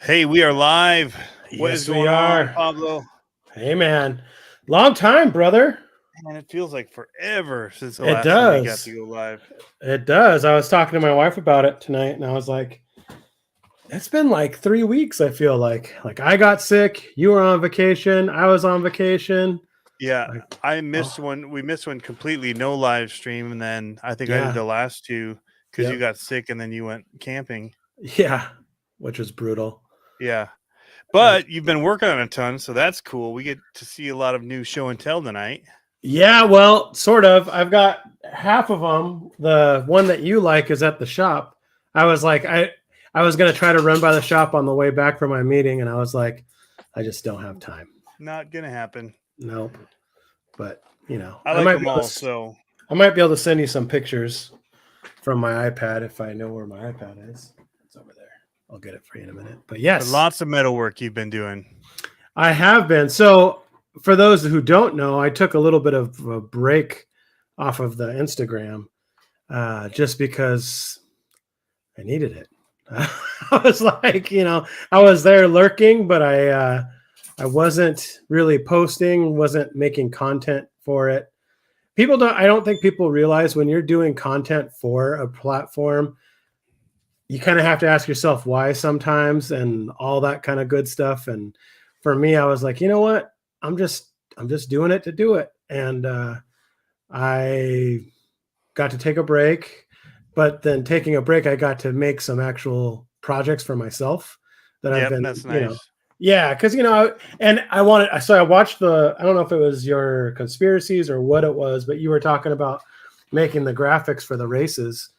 Hey, we are live. What is Yes, we going on, are. Pablo? Hey, man. Long time, brother. Man, it feels like forever since the It last time we got does. to go live. It does. I was talking to my wife about it tonight, and I was like, it's been like 3 weeks, I feel like. Like, I got sick. You were on vacation. I was on vacation. Yeah, Like, I missed oh, one. We missed one completely, no live stream, and then I think I did yeah. the last two because you Yep. got sick and then you went camping. Yeah. Which was brutal. Yeah, Uh, but you've been working on a ton, so that's cool. We get to see a lot of new show and tell tonight. yeah, well, sort of. I've got half of them. The one that you like is at the shop. I was like, I was gonna try to run by the shop on the way back from my meeting, and I was like, I just don't have time. Not gonna happen. Nope. But I I like might them be able all. to. So I might be able to send you some pictures from my iPad if I know where my iPad is. It's over there. I'll get it for you in a minute. But yes, lots of metal work you've been doing. I have been. So for those who don't know, I took a little bit of a break off of the Instagram just because I needed it. I was like, I was there lurking, but I wasn't really posting, wasn't making content for it. I don't think people realize when you're doing content for a platform, you kind of have to ask yourself why sometimes and all that kind of good stuff. And for me, I was like, you know what? I'm just doing it to do it. And I got to take a break, but then taking a break, I got to make some actual projects for myself that I've Yep, been, that's nice. yeah, because and I wanted. So I watched the. I don't know if it was your conspiracies or what it was, but you were talking about making the graphics for the races,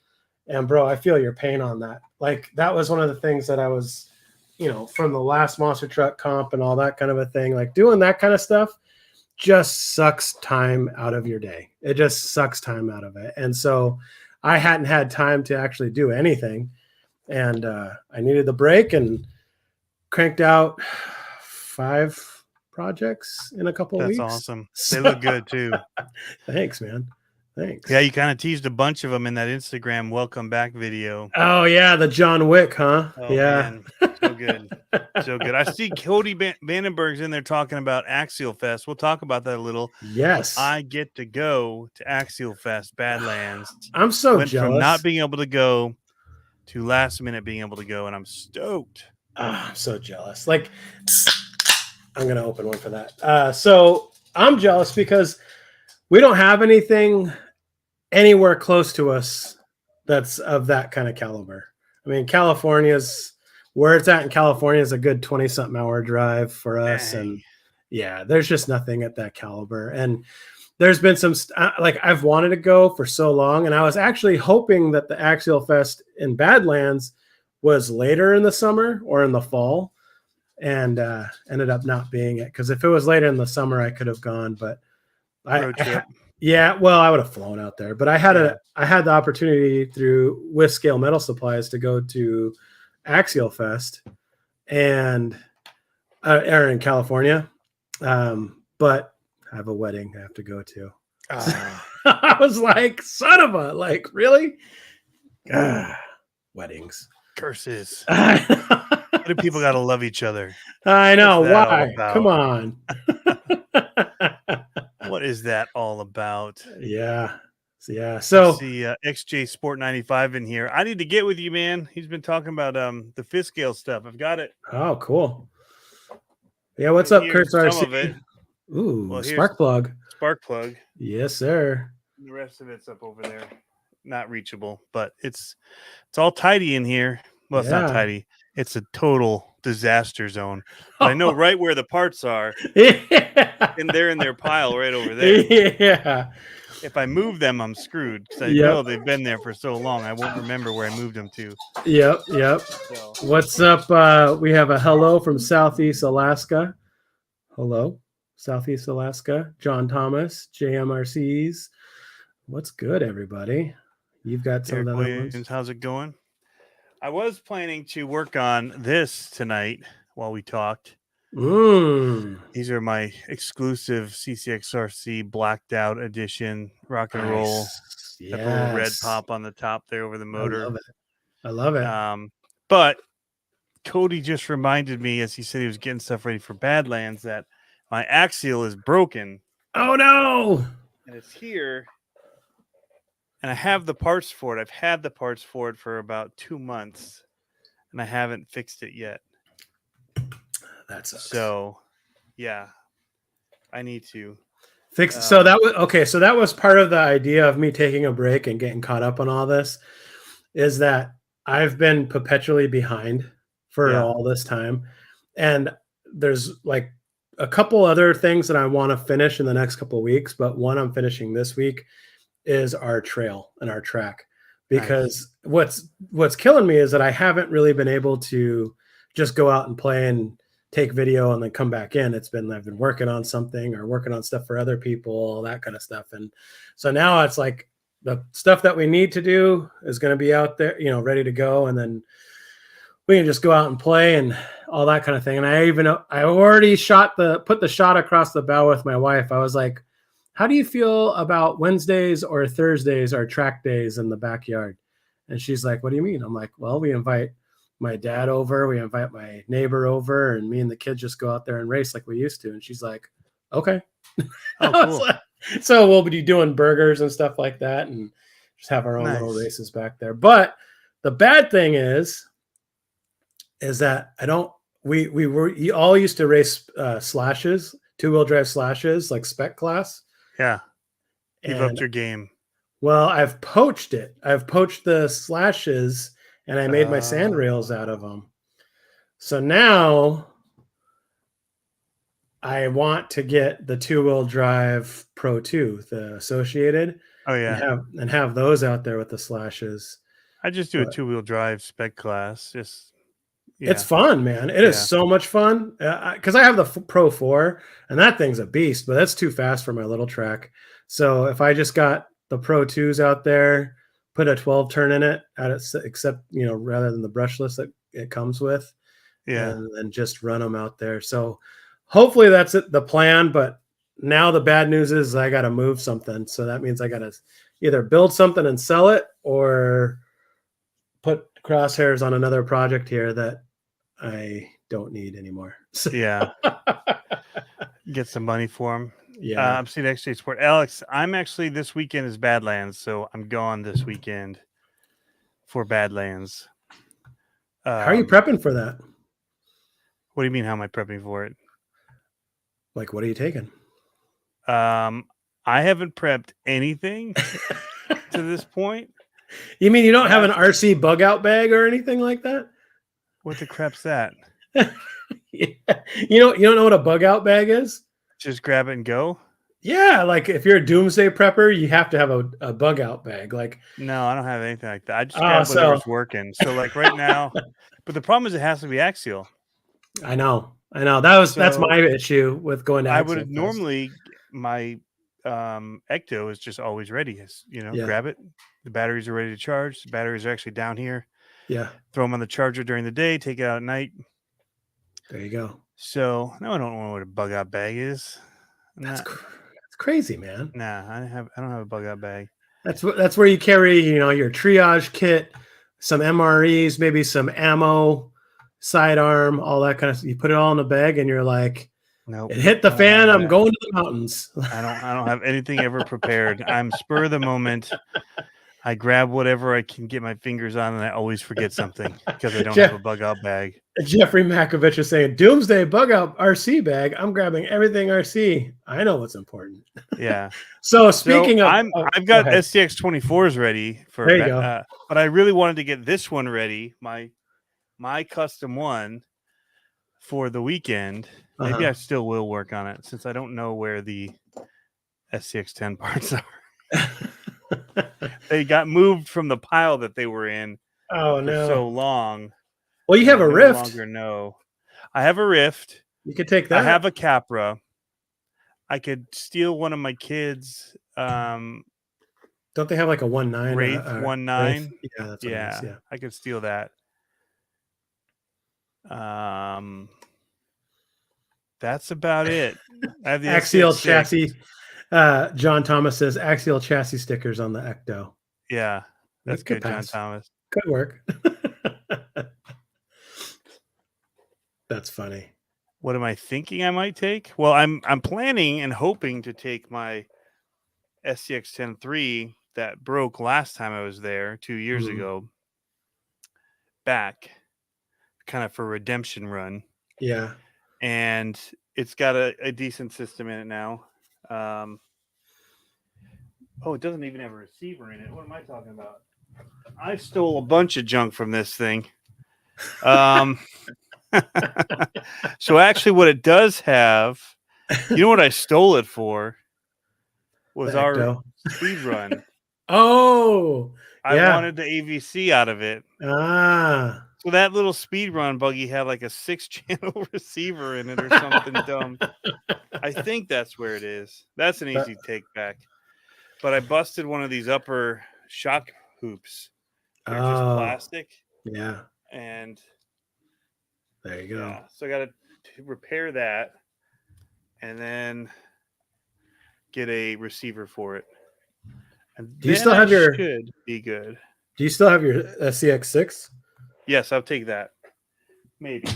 and bro, I feel your pain on that. Like that was one of the things that I was, from the last monster truck comp and all that kind of a thing. Like doing that kind of stuff just sucks time out of your day. It just sucks time out of it, and so I hadn't had time to actually do anything, and I needed the break and cranked out 5 projects in a couple of That's weeks. awesome. They So, look good too. thanks, man. Thanks. Yeah, you kind of teased a bunch of them in that Instagram welcome back video. Oh yeah, the John Wick, huh? Oh Yeah. man, so good, so good. I see Cody Vandenberg's in there talking about Axial Fest. We'll talk about that a little. Yes. I get to go to Axial Fest, Badlands. I'm so Went from not jealous. being able to go to last minute being able to go, and I'm stoked. I'm so jealous. Like, I'm gonna open one for that. So I'm jealous because we don't have anything anywhere close to us that's of that kind of caliber. I mean, California's where it's at in California is a good 20 something hour drive for us. Dang. And yeah, there's just nothing at that caliber. And there's been some, like I've wanted to go for so long. And I was actually hoping that the Axial Fest in Badlands was later in the summer or in the fall, and ended up not being it. Because if it was later in the summer, I could have gone. But Road trip. yeah, well, I would have flown out there, but I had Yeah. the opportunity through with Scale Metal Supplies to go to Axial Fest and or in California, but I have a wedding I have to go to. I was like, son of a, like, really? Weddings. Curses. I What do people got to love each other? know. What's that all Why? about? Come on. What is that all about? Yeah. Yeah. So see XJ Sport 95 in here. I need to get with you, man. He's been talking about the fifth scale stuff. I've got it. oh, cool. Yeah, what's up, Here's Kurtz some RC? of it. Ooh, Well, here's spark plug. Spark plug. Yes, sir. And the rest of it's up over there. Not reachable, but it's all tidy in here. Well, it's not Yeah. tidy. It's a total disaster zone. But I know right where the parts are, Yeah. and they're in their pile right over there. Yeah. If I move them, I'm screwed because I know they've been there for so long. I won't remember where I moved them to. Yep. So. What's up? We have a hello from Southeast Alaska. Hello, Southeast Alaska. John Thomas, JMRCs. What's good, everybody? You've got some Eric of the other Williams, ones. how's it going? I was planning to work on this tonight while we talked. These are my exclusive CCXRC blacked out edition rock and roll. Yes. Got the little red pop on the top there over the motor. I love it. But Cody just reminded me as he said he was getting stuff ready for Badlands that my axial is broken. Oh no! And it's here. And I have the parts for it. I've had the parts for it for about 2 months. And I haven't fixed it yet. That sucks. So, yeah. I need to. Fix. So that was okay. So that was part of the idea of me taking a break and getting caught up on all this, is that I've been perpetually behind for all this time, and there's like a couple other things that I want to finish in the next couple of weeks. But one I'm finishing this week is our trail and our track, because what's killing me is that I haven't really been able to just go out and play and take video and then come back in. I've been working on something or working on stuff for other people, that kind of stuff. And so now it's like the stuff that we need to do is going to be out there, ready to go. And then we can just go out and play and all that kind of thing. And I already put the shot across the bow with my wife. I was like, how do you feel about Wednesdays or Thursdays or track days in the backyard? And she's like, what do you mean? I'm like, well, we invite my dad over, we invite my neighbor over, and me and the kids just go out there and race like we used to. And she's like, okay. Oh, cool. So we'll be doing burgers and stuff like that and just have our own little races back there. But the bad thing is that we all used to race slashes, 2-wheel drive slashes, like spec class. Yeah. You've upped your game. Well, I've poached it. I've poached the slashes and I made my sand rails out of them. So now I want to get the 2-wheel drive Pro 2, the Associated. Oh yeah. And have those out there with the slashes. I just do a 2-wheel drive spec class. It's fun, man. It is so much fun. Because I have the Pro 4 and that thing's a beast, but that's too fast for my little track. So if I just got the Pro 2s out there, put a 12 turn in it, except, rather than the brushless that it comes with, and just run them out there. So hopefully that's the plan. But now the bad news is I got to move something. So that means I got to either build something and sell it or put crosshairs on another project here that I don't need anymore. So. Yeah. Get some money for them. Yeah. I'm seeing XJ Sport. Alex, I'm actually, this weekend is Badlands, so I'm gone this weekend for Badlands. How are you prepping for that? What do you mean, how am I prepping for it? Like, what are you taking? I haven't prepped anything to this point. You mean you don't have an RC bug out bag or anything like that? What the crap's that? Yeah. You don't know what a bug out bag is? Just grab it and go? Yeah, like if you're a doomsday prepper, you have to have a bug out bag. Like, no, I don't have anything like that. I just grab whatever's working. So like right now, but the problem is it has to be axial. I know. That's my issue with going to axial. I would normally, my Ecto is just always ready. Grab it. The batteries are ready to charge. The batteries are actually down here. Yeah. Throw them on the charger during the day, take it out at night. There you go. So no, I don't know what a bug out bag is. That's crazy, man. Nah, I don't have a bug out bag. That's where you carry, your triage kit, some MREs, maybe some ammo, sidearm, all that kind of stuff. You put it all in a bag and you're like, nope, it hit the fan. I'm going to the mountains. I don't have anything ever prepared. I'm spur of the moment. I grab whatever I can get my fingers on, and I always forget something because I don't have a bug out bag. Jeffrey Makovich is saying, Doomsday bug out RC bag. I'm grabbing everything RC. I know what's important. Yeah. So speaking of... I've got STX 24s ready. There you go. But I really wanted to get this one ready, my custom one, for the weekend. Maybe I still will work on it since I don't know where the STX 10 parts are. They got moved from the pile that they were in for so long. Well, you have a Rift. Longer no. I have a Rift. You could take that. I have a Capra. I could steal one of my kids. Don't they have like a 1.9? Wraith 1.9? Yeah, that's what it is. Yeah. I could steal that. That's about it. I have the axial chassis. John Thomas says axial chassis stickers on the Ecto. Yeah, that's good, John Thomas. Good work. That's funny. What am I thinking I might take? Well, I'm planning and hoping to take my SCX 10.3 that broke last time I was there 2 years ago back, kind of for redemption run. Yeah. And it's got a decent system in it now. It doesn't even have a receiver in it. What am I talking about? I stole a bunch of junk from this thing. So actually what it does have, you know what I stole it for? Was our speed run. Oh, I wanted the AVC out of it. Ah. So that little speed run buggy had like a 6-channel receiver in it or something dumb. I think that's where it is. That's an easy take back. But I busted one of these upper shock hoops. They're just plastic. Yeah. And there you go. Yeah, so I got to repair that and then get a receiver for it. And do you still have your? Should be good. Do you still have your SCX6? Yes, I'll take that. Maybe.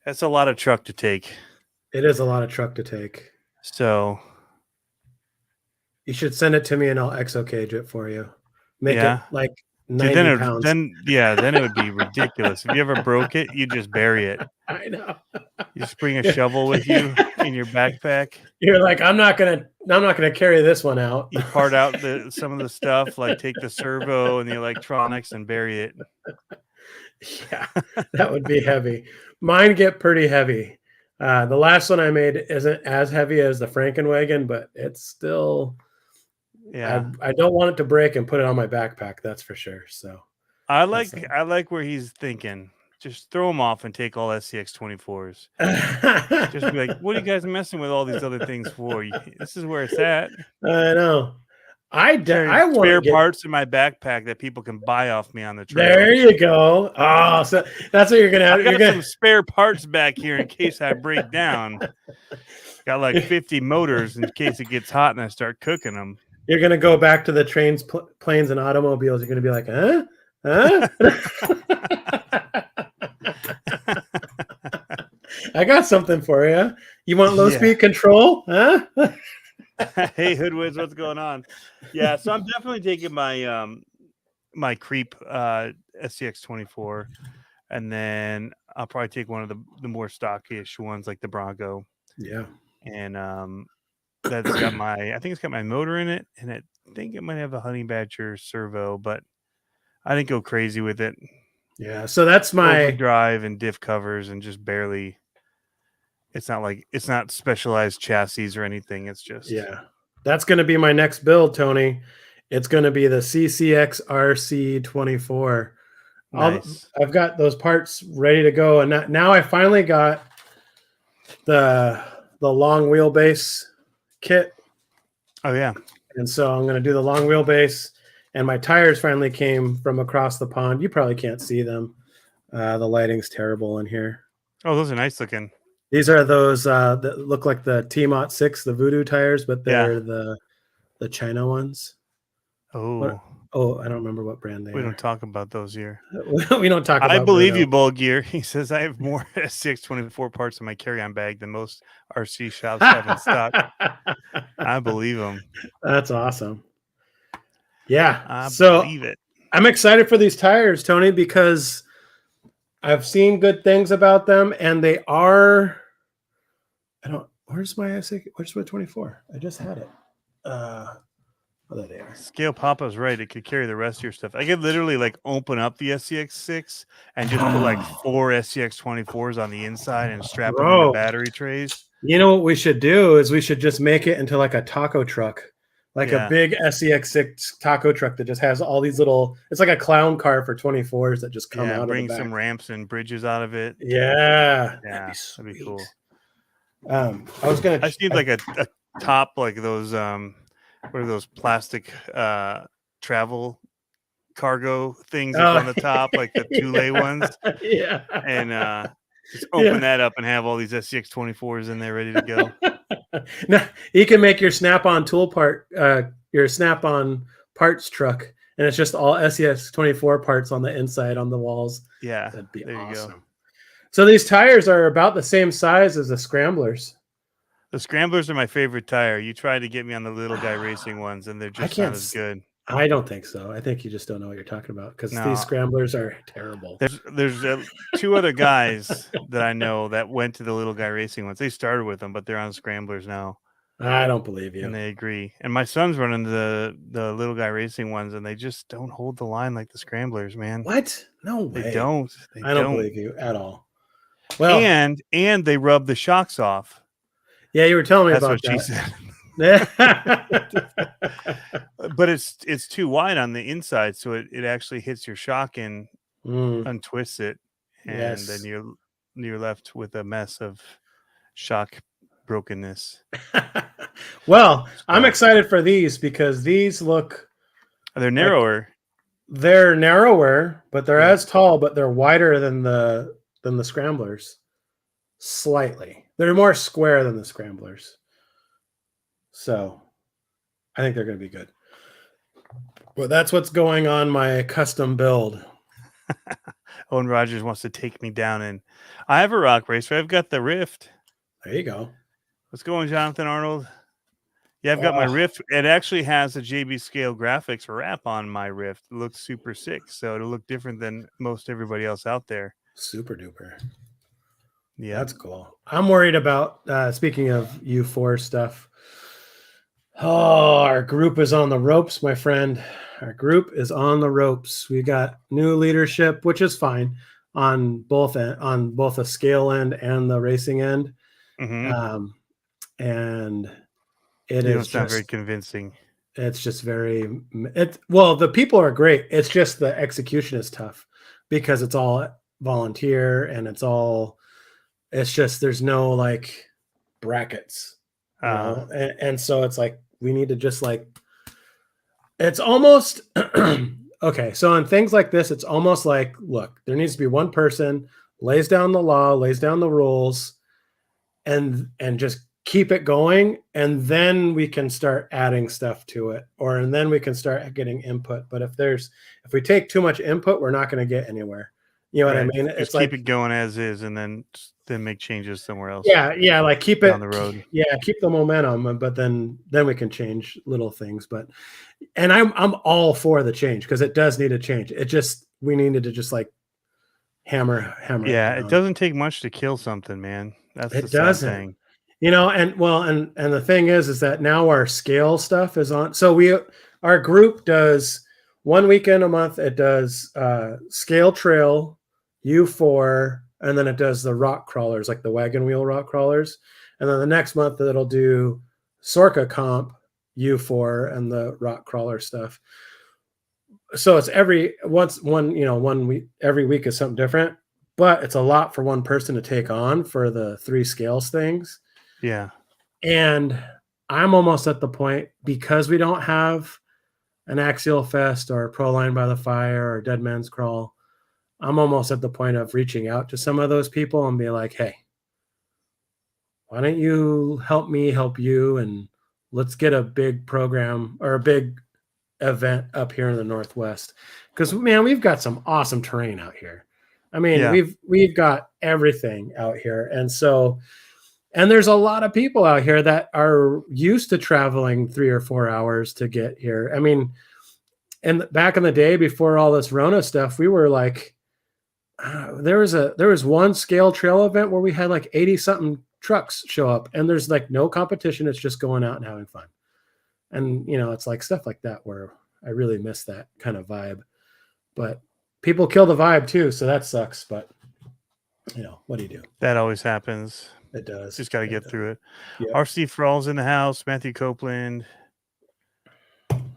That's a lot of truck to take. It is a lot of truck to take. So you should send it to me and I'll exocage it for you. Make it like 90 pounds. Then it would be ridiculous. If you ever broke it, you just bury it. I know. You just bring a shovel with you in your backpack. You're like, I'm not gonna carry this one out. You part out some of the stuff, like take the servo and the electronics and bury it. Yeah, that would be heavy. Mine get pretty heavy. The last one I made isn't as heavy as the Frankenwagen, but it's still. Yeah, I don't want it to break and put it on my backpack. That's for sure. So I like where he's thinking. Just throw them off and take all SCX 24s. Just be like, what are you guys messing with all these other things for? This is where it's at. I know. I want spare parts in my backpack that people can buy off me on the trail. There you go. Oh, so that's what you're gonna have. I got some spare parts back here in case I break down. Got like 50 motors in case it gets hot and I start cooking them. You're gonna go back to the trains, planes, and automobiles. You're gonna be like, huh? I got something for you. You want low speed control? Huh? Hey, Hoodwoods, what's going on? Yeah, so I'm definitely taking my my Creep SCX 24, and then I'll probably take one of the more stockish ones like the Bronco. Yeah, and that's got I think it's got my motor in it, and I think it might have a Honey Badger servo, but I didn't go crazy with it. Yeah, so that's my drive and diff covers and just barely. It's not specialized chassis or anything. It's just That's going to be my next build, Tony. It's going to be the CCX RC24. Nice. I've got those parts ready to go, and now I finally got the long wheelbase kit. Oh yeah, and so I'm going to do the long wheelbase, and my tires finally came from across the pond. You probably can't see them. The lighting's terrible in here. Oh, those are nice looking. These are those that look like the T-Mot 6, the Voodoo tires, but they're the China ones. Oh, I don't remember what brand they are. We don't talk about those here. We don't talk about I believe you, Bull Gear. He says, I have more SCX-24 parts in my carry-on bag than most RC shops have in stock. I believe him. That's awesome. Yeah. I believe it. I'm excited for these tires, Tony, because I've seen good things about them, and they are... Where's my 24? I just had it. There they are. Scale Papa's right. It could carry the rest of your stuff. I could literally open up the SCX6 and just put 4 SCX-24s on the inside and strap them into battery trays. You know what we should do is we should just make it into a taco truck, a big SCX6 taco truck that just has all these little. It's like a clown car for 24s that just come out. Bring some ramps and bridges out of it. Yeah, that'd be cool. I see a top like those what are those plastic travel cargo things up on the top, like the Thule ones. Yeah. And just open that up and have all these SCX-24s in there ready to go. Now, you can make your Snap-on tool part, your Snap-on parts truck, and it's just all SCX-24 parts on the inside on the walls. Yeah. That'd be awesome. So these tires are about the same size as the Scramblers. The Scramblers are my favorite tire. You tried to get me on the little guy racing ones, and they're I just not can't. as good. I don't think so. I think you just don't know what you're talking about because these No, Scramblers are terrible. there's two other guys that I know that went to the little guy racing ones. They started with them, but they're on Scramblers now. I don't believe you. And they agree. And my son's running the little guy racing ones, and they just don't hold the line like the Scramblers, man. What? No way. They don't. I don't believe you at all. Well, and they rub the shocks off. Yeah, you were telling me That's about what she said. that. But it's too wide on the inside, so it actually hits your shock and untwists it, and then you're left with a mess of shock brokenness. Well, I'm excited for these because these look. They're narrower. They're narrower, but they're as tall, but they're wider than the Scramblers. Slightly, they're more square than the Scramblers. So, I think they're going to be good. Well, that's what's going on my custom build. Owen Rogers wants to take me down, and I have a rock racer. I've got the Rift. There you go. What's going, Jonathan Arnold? Yeah, I've got my Rift. It actually has a JB Scale graphics wrap on my Rift. It looks super sick, so it'll look different than most everybody else out there. Super duper. Yeah, that's cool. I'm worried about, speaking of U4 stuff. Oh, our group is on the ropes, my friend. Our group is on the ropes. We got new leadership, which is fine on both the scale end and the racing end. Mm-hmm. And it is not very convincing. It's just the people are great. It's just the execution is tough because it's all volunteer and it's just there's no like brackets, you know, and so it's like we need to just like it's almost okay. So on things like this, it's almost like, look, there needs to be one person lays down the law, lays down the rules, and just keep it going, and then we can start adding stuff to it, and then we can start getting input. But if we take too much input, we're not going to get anywhere. You know what I mean? Just keep it going as is, and then make changes somewhere else. Yeah, like keep it down the road. Yeah, keep the momentum, but then we can change little things. And I'm all for the change because it does need a change. We needed to just like hammer. Yeah, it doesn't take much to kill something, man. That's the sad thing. You know, and the thing is that now our scale stuff is on. So our group does 1 weekend a month. It does scale trail, U4, and then it does the rock crawlers, like the wagon wheel rock crawlers. And then the next month it'll do Sorka comp, U4, and the rock crawler stuff. So it's every week is something different, but it's a lot for one person to take on for the 3 scales things. Yeah. And I'm almost at the point, because we don't have an Axial Fest or Pro Line by the Fire or Dead Man's Crawl, I'm almost at the point of reaching out to some of those people and be like, hey, why don't you help me help you? And let's get a big program or a big event up here in the Northwest. Because, man, we've got some awesome terrain out here. I mean, we've got everything out here. And there's a lot of people out here that are used to traveling 3 or 4 hours to get here. I mean, and back in the day before all this Rona stuff, we were like, there was one scale trail event where we had like 80 something trucks show up, and there's like no competition. It's just going out and having fun. And, you know, it's like stuff like that where I really miss that kind of vibe, but people kill the vibe too. So that sucks, but you know, what do you do? That always happens. It does. Just got to get through it. Yep. RC Frall's in the house. Matthew Copeland,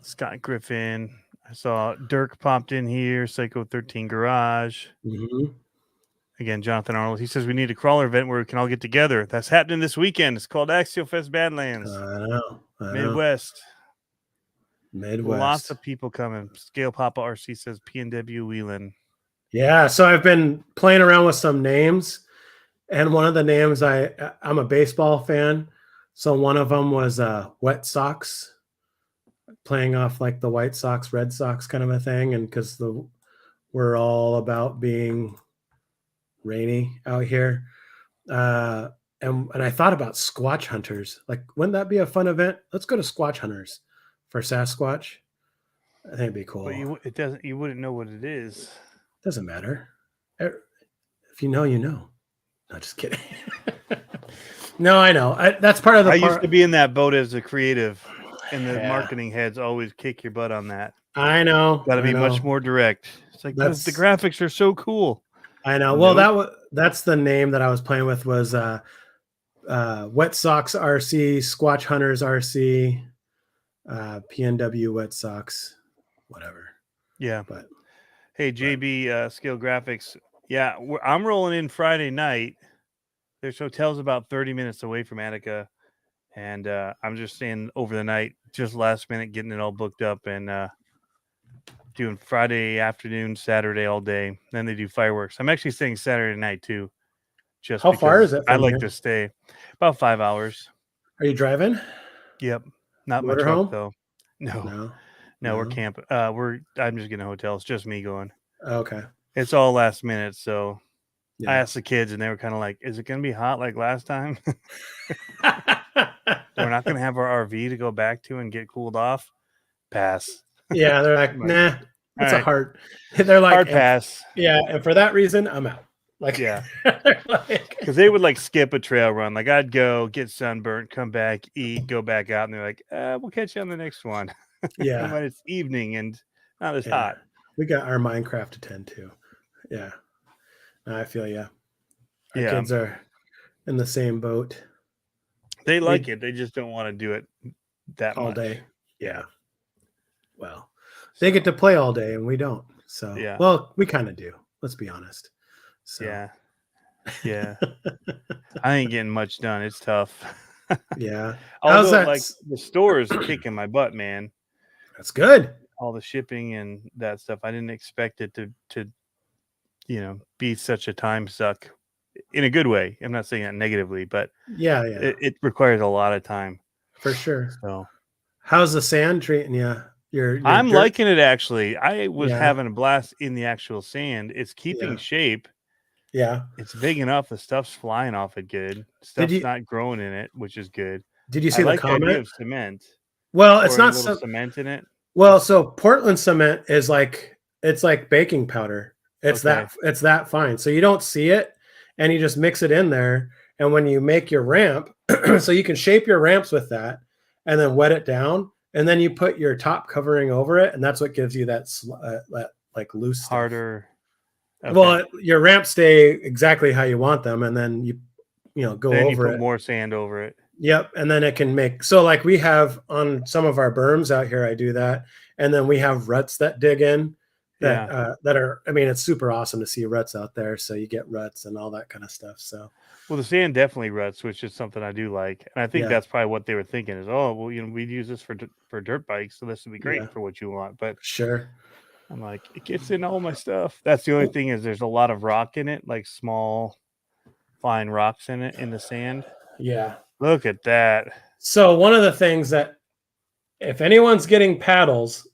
Scott Griffin. I saw Dirk popped in here. Psycho 13 Garage. Mm-hmm. Again, Jonathan Arnold. He says we need a crawler event where we can all get together. That's happening this weekend. It's called Axial Fest Badlands. I know. Midwest. Lots of people coming. Scale Papa RC says PNW Wheelan. Yeah. So I've been playing around with some names. And one of the names, I'm a baseball fan. So one of them was Wet Sox, playing off like the White Sox, Red Sox kind of a thing. And because we're all about being rainy out here. And I thought about Squatch Hunters. Like, wouldn't that be a fun event? Let's go to Squatch Hunters for Sasquatch. I think it'd be cool. But you wouldn't know what it is. Doesn't matter. If you know, you know. No, just kidding. No, I know. That's part of the. I used to be in that boat as a creative, and the marketing heads always kick your butt on that. I know. Got to be much more direct. It's like the graphics are so cool. I know. Well, that's the name that I was playing with was Wet Sox RC, Squatch Hunters RC, PNW Wet Sox, whatever. Yeah. But hey, JB Scale Graphics. Yeah, I'm rolling in Friday night. There's hotels about 30 minutes away from Attica, and I'm just staying over the night, just last minute, getting it all booked up, and doing Friday afternoon, Saturday all day. Then they do fireworks. I'm actually staying Saturday night too. Just how far is it? I like to stay about 5 hours. Are you driving? Yep, not my truck though. No, we're camping. I'm just getting a hotel. It's just me going. Okay. It's all last minute, so I asked the kids, and they were kind of like, "Is it going to be hot like last time? We're not going to have our RV to go back to and get cooled off." Pass. Yeah, they're like, nah. It's a hard. They're like hard pass. Yeah, and for that reason, I'm out. Like, yeah, because they would like skip a trail run. Like I'd go get sunburnt, come back, eat, go back out, and they're like, "We'll catch you on the next one." Yeah, but it's evening and not as hot. We got our Minecraft to tend to. Yeah, I feel you. Our kids are in the same boat. They like it. They just don't want to do it that all much. Day. Yeah. Well, they get to play all day and we don't. So, well, we kind of do. Let's be honest. So. Yeah. I ain't getting much done. It's tough. Yeah. Although, like the store is kicking my butt, man. That's good. All the shipping and that stuff. I didn't expect it to be such a time suck in a good way. I'm not saying that negatively, but it requires a lot of time. For sure. So, how's the sand treating you? I'm liking it, actually. I was having a blast in the actual sand. It's keeping shape. Yeah. It's big enough. The stuff's flying off it good. Stuff's not growing in it, which is good. Did you see the comment? The idea of cement. Well, it's not cement in it. Well, so Portland cement is it's like baking powder. It's that fine. So you don't see it and you just mix it in there. And when you make your ramp, so you can shape your ramps with that and then wet it down. And then you put your top covering over it. And that's what gives you that like loose stuff. Harder. Okay. Well, your ramps stay exactly how you want them. And then you go then over you put more sand over it. Yep. And then it can make, so like we have on some of our berms out here, I do that. And then we have ruts that dig in that are, I mean, it's super awesome to see ruts out there. So you get ruts and all that kind of stuff. So, well, the sand definitely ruts, which is something I do like. And I think that's probably what they were thinking is, oh, well, we'd use this for dirt bikes. So this would be great for what you want. But sure. I'm like, it gets in all my stuff. That's the only thing is there's a lot of rock in it, like small, fine rocks in it, in the sand. Yeah. Look at that. So one of the things that if anyone's getting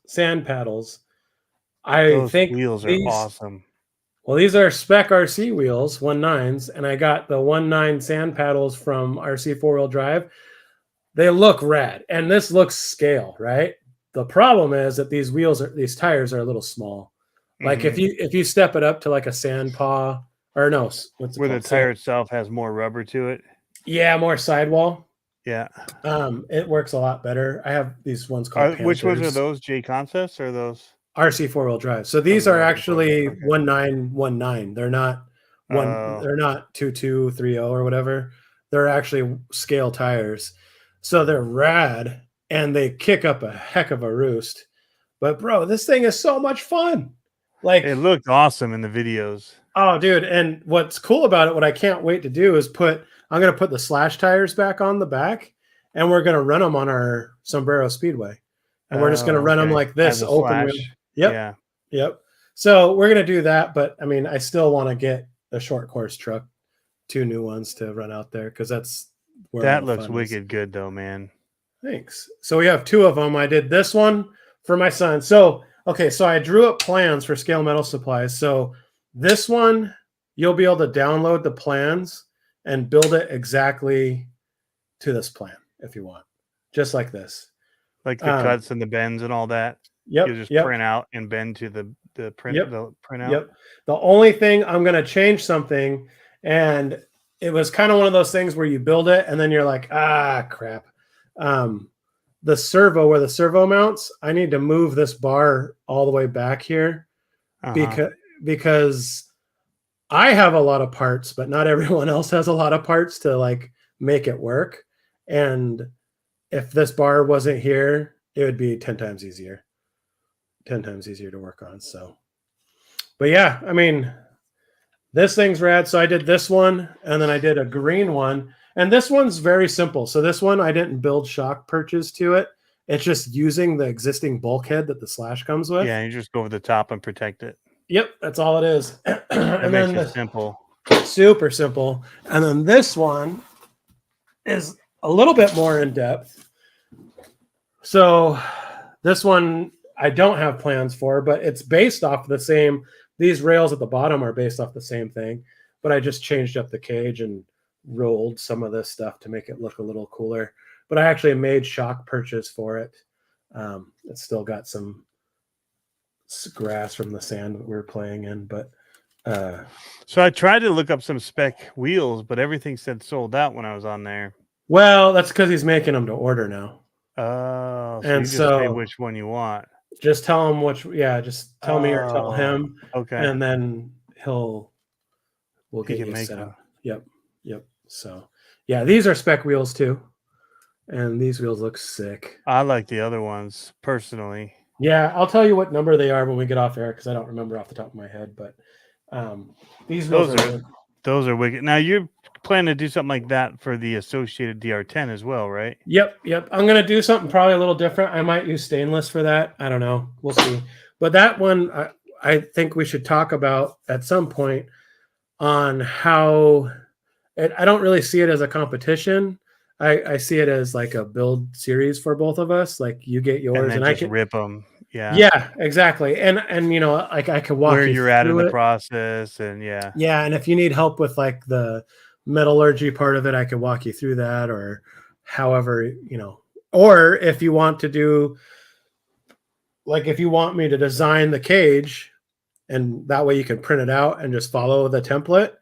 sand paddles, I think wheels are awesome. Well, these are Spec RC wheels, 1.9s, and I got the 1.9 sand paddles from RC 4-wheel drive. They look rad, and this looks scale, right? The problem is that these tires are a little small. Like if you step it up to like a sand paw, or no, what's it where called? The tire itself has more rubber to it. Yeah, more sidewall. Yeah. It works a lot better. I have these ones called which ones are those? J Concepts or those? RC 4-wheel drive. So these are actually 1.9. They're not they're not 2.230 or whatever. They're actually scale tires. So they're rad and they kick up a heck of a roost. But bro, this thing is so much fun. Like it looked awesome in the videos. Oh, dude. And what's cool about it, what I can't wait to do is I'm going to put the slash tires back on the back and we're going to run them on our Sombrero Speedway. And we're just going to run them like this open. Yep. Yeah. Yep. So we're going to do that. But I mean, I still want to get a short course truck, 2 new ones to run out there. Cause that's where that looks wicked good though, man. Thanks. So we have 2 of them. I did this one for my son. So, okay. So I drew up plans for Scale Metal Supplies. So this one you'll be able to download the plans and build it exactly to this plan if you want, just like this. Like the cuts and the bends and all that. Yep. You'll just Yep. print out and bend to the print Yep. the printout. Yep. The only thing I'm going to change something, and it was kind of one of those things where you build it and then you're like, crap. The servo, where the servo mounts, I need to move this bar all the way back here because I have a lot of parts, but not everyone else has a lot of parts to like make it work. And if this bar wasn't here, it would be 10 times easier. 10 times easier to work on. So, but yeah, I mean, this thing's rad. So I did this one, and then I did a green one, and this one's very simple. So this one, I didn't build shock perches to it. It's just using the existing bulkhead that the slash comes with. Yeah, you just go over the top and protect it. Yep, that's all it is. That makes it simple. Super simple. And then this one is a little bit more in depth. So this one I don't have plans for, but it's based off the same. These rails at the bottom are based off the same thing, but I just changed up the cage and rolled some of this stuff to make it look a little cooler. But I actually made shock perches for it. It's still got some grass from the sand that we were playing in, but so I tried to look up some spec wheels, but everything said sold out when I was on there. Well, that's because he's making them to order now. Oh, so and you just say which one you want. Just tell him which. Yeah, just tell me or tell him. Okay, and then we'll get you make set them. up. Yep. So yeah, these are spec wheels too, and these wheels look sick. I like the other ones personally. Yeah, I'll tell you what number they are when we get off air because I don't remember off the top of my head. But these wheels those are wicked. Now you're planning to do something like that for the associated DR10 as well, right? Yep. I'm gonna do something probably a little different. I might use stainless for that. I don't know. We'll see. But that one, I think we should talk about at some point on how. I don't really see it as a competition. I see it as like a build series for both of us. Like you get yours, and I can rip them. Yeah, exactly. And you know, like I could walk where you you're at in the it. process, and yeah. And if you need help with like the metallurgy part of it, I could walk you through that, or however, you know, or if you want to do, like, if you want me to design the cage, and that way you can print it out and just follow the template,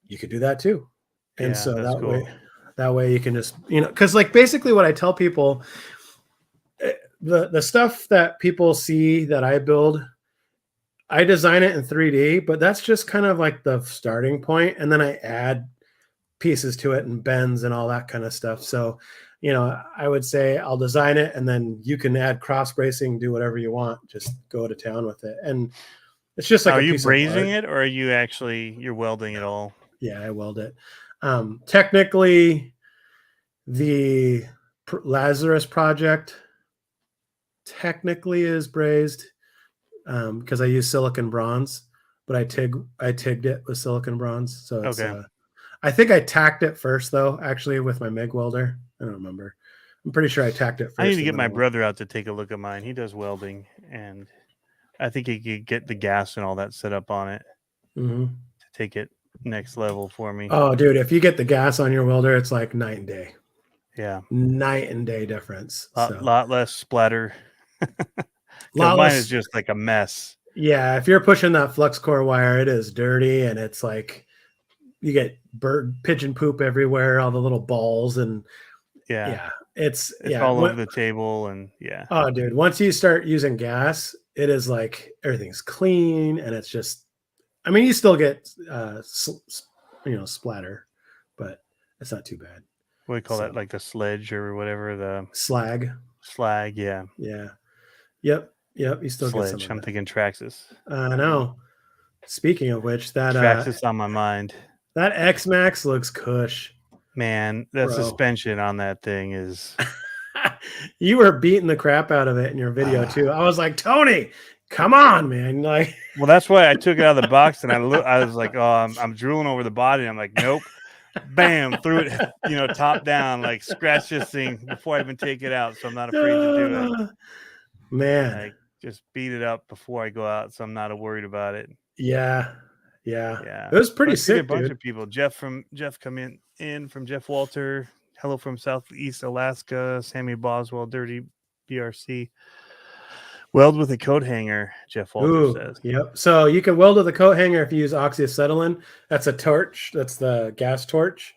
you could do that too. And so that way you can just, you know, because like basically what I tell people, the stuff that people see that I build, I design it in 3D, but that's just kind of like the starting point, and then I add pieces to it and bends and all that kind of stuff. So, you know, I would say I'll design it, and then you can add cross bracing, do whatever you want, just go to town with it. And it's just like, are you brazing it, or are you you're welding it all? Yeah, I weld it. Technically, the Lazarus project technically is brazed because I use silicon bronze, but I tigged it with silicon bronze. So it's, I think I tacked it first though, actually, with my MIG welder. I don't remember. I'm pretty sure I tacked it first. I need to get my brother out to take a look at mine. He does welding, and I think he could get the gas and all that set up on it to take it next level for me. Oh, dude, if you get the gas on your welder, it's like night and day. Yeah, night and day difference. Lot less splatter. Mine is just like a mess. Yeah, if you're pushing that flux core wire, it is dirty, and it's like you get pigeon poop everywhere, all the little balls, and it's all over the table, and Oh, dude, once you start using gas, it is like everything's clean, and it's just, I mean, you still get splatter, but it's not too bad. What do you call that? Like the sledge or whatever, the slag. Yeah. Yep. You still sledge. Get some I'm thinking Traxxas. I know. Speaking of which, that Traxxas on my mind. That X-Max looks cush. Man, the suspension on that thing is. You were beating the crap out of it in your video too. I was like, Tony, come on, man! Like, well, that's why I took it out of the box, and I was like, oh, I'm drooling over the body. I'm like, nope. Bam, threw it, top down, like scratch this thing before I even take it out, so I'm not afraid to do it. Man, like, just beat it up before I go out, so I'm not worried about it. Yeah, Yeah. Yeah. It was pretty But I see a sick, bunch dude. of people. Jeff come in from Jeff Walter. Hello from Southeast Alaska. Sammy Boswell, Dirty BRC. Weld with a coat hanger, Jeff Walter Ooh, says. yep. So you can weld with a coat hanger if you use oxyacetylene. That's a torch. That's the gas torch.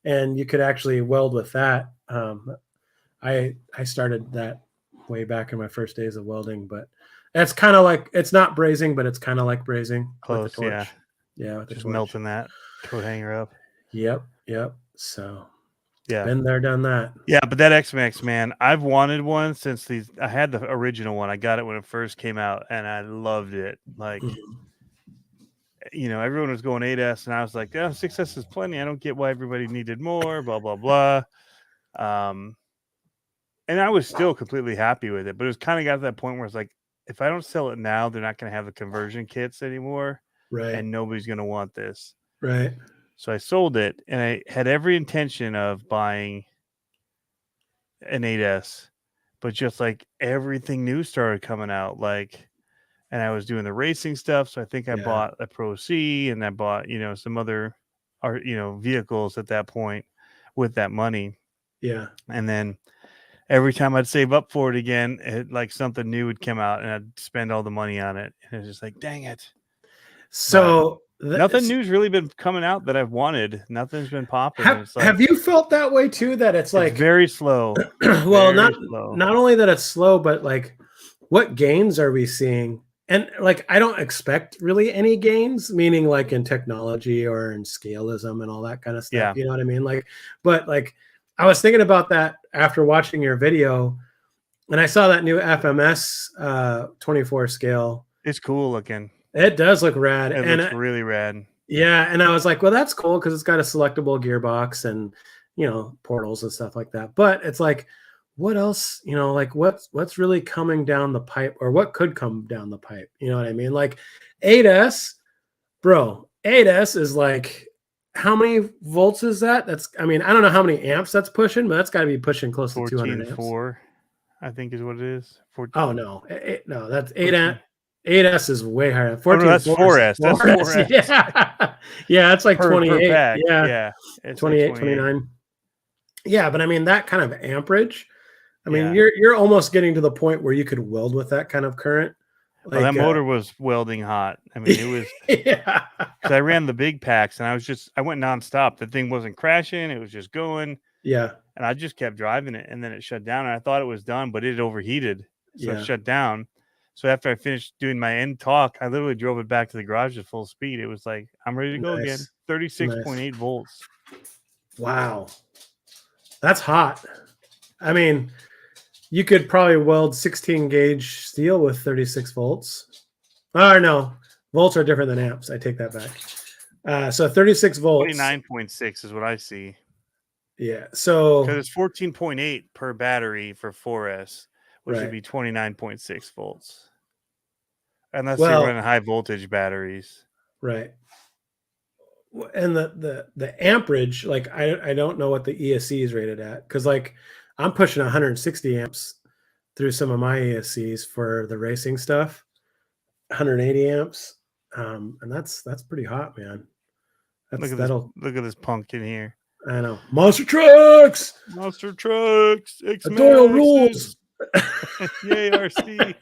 And you could actually weld with that. I started that way back in my first days of welding, but it's kind of like, it's not brazing, but it's kind of like brazing with the Close, yeah. torch. Yeah, with the Just torch. melting that coat hanger up. Yep. So Yeah. been there, done that. Yeah, but that X-Max, man, I've wanted one since I had the original one. I got it when it first came out, and I loved it. Like, everyone was going 8S, and I was like, oh, 6S is plenty. I don't get why everybody needed more, blah, blah, blah. And I was still completely happy with it, but it was kind of got to that point where it's like, if I don't sell it now, they're not going to have the conversion kits anymore, Right. and nobody's going to want this. Right. So I sold it, and I had every intention of buying an 8S, but just like everything new started coming out, and I was doing the racing stuff. So I think I bought a Pro C, and I bought, some other vehicles at that point with that money. Yeah. And then every time I'd save up for it again, like something new would come out and I'd spend all the money on it. And it's just like, dang it. So nothing new's really been coming out that I've wanted. Nothing's been popping. Have you felt that way too? That it's like very slow. Well, very not only that it's slow, but like what gains are we seeing? And like I don't expect really any gains, meaning like in technology or in scaleism and all that kind of stuff. Yeah. You know what I mean? But I was thinking about that after watching your video, and I saw that new FMS 24 scale. It's cool looking. It does look rad. It looks really rad. Yeah, and I was like, well, that's cool because it's got a selectable gearbox and portals and stuff like that. But it's like, what else? Like what's really coming down the pipe, or what could come down the pipe? You know what I mean? Like 8S, bro. 8S is like, how many volts is that? I don't know how many amps that's pushing, but that's got to be pushing close to 200 amps. 14.4, I think is what it is. 14. Oh no, no, that's 8 amp. 8S is way higher. 14. Oh, no, that's 4S. That's 4S. Yeah, yeah, it's like 28. Per yeah, it's 28, like 29. Yeah, but I mean that kind of amperage. I mean, Yeah. you're almost getting to the point where you could weld with that kind of current. Well, that motor was welding hot. I mean, it was. Yeah. Because I ran the big packs, and I went nonstop. The thing wasn't crashing; it was just going. Yeah. And I just kept driving it, and then it shut down. And I thought it was done, but it overheated, so Yeah. it shut down. So after I finished doing my end talk, I literally drove it back to the garage at full speed. It was like, I'm ready to go again. 36.8 volts. Wow. That's hot. I mean, you could probably weld 16 gauge steel with 36 volts. Oh, no. Volts are different than amps. I take that back. So 36 volts. 29.6 is what I see. Yeah. So because it's 14.8 per battery for 4S, which would be 29.6 volts. Unless you're running high voltage batteries. Right. And the amperage, like I don't know what the ESC is rated at, because like I'm pushing 160 amps through some of my ESCs for the racing stuff, 180 amps, and that's pretty hot, man. Look at this punk in here. I know. Monster trucks. Doyle rules. Yay, RC.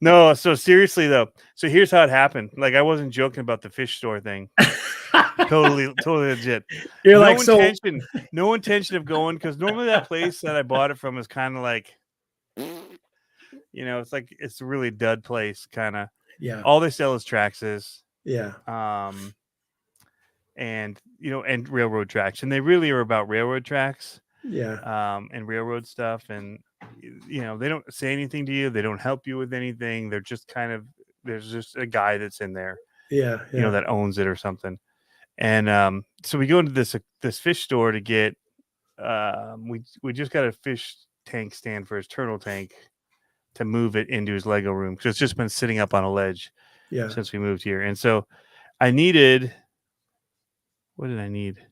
No, so seriously though. So here's how it happened. Like I wasn't joking about the fish store thing. totally legit. You're no intention of going, because normally that place that I bought it from is kind of like, it's like it's a really dud place, kind of. Yeah. All they sell is Traxxas. Yeah. And and railroad tracks, and they really are about railroad tracks. Yeah. And railroad stuff, and they don't say anything to you. They don't help you with anything. They're just there's just a guy that's in there. Yeah. That owns it or something. And so we go into this fish store to get we just got a fish tank stand for his turtle tank to move it into his Lego room, because it's just been sitting up on a ledge since we moved here. And so I needed, what did I need?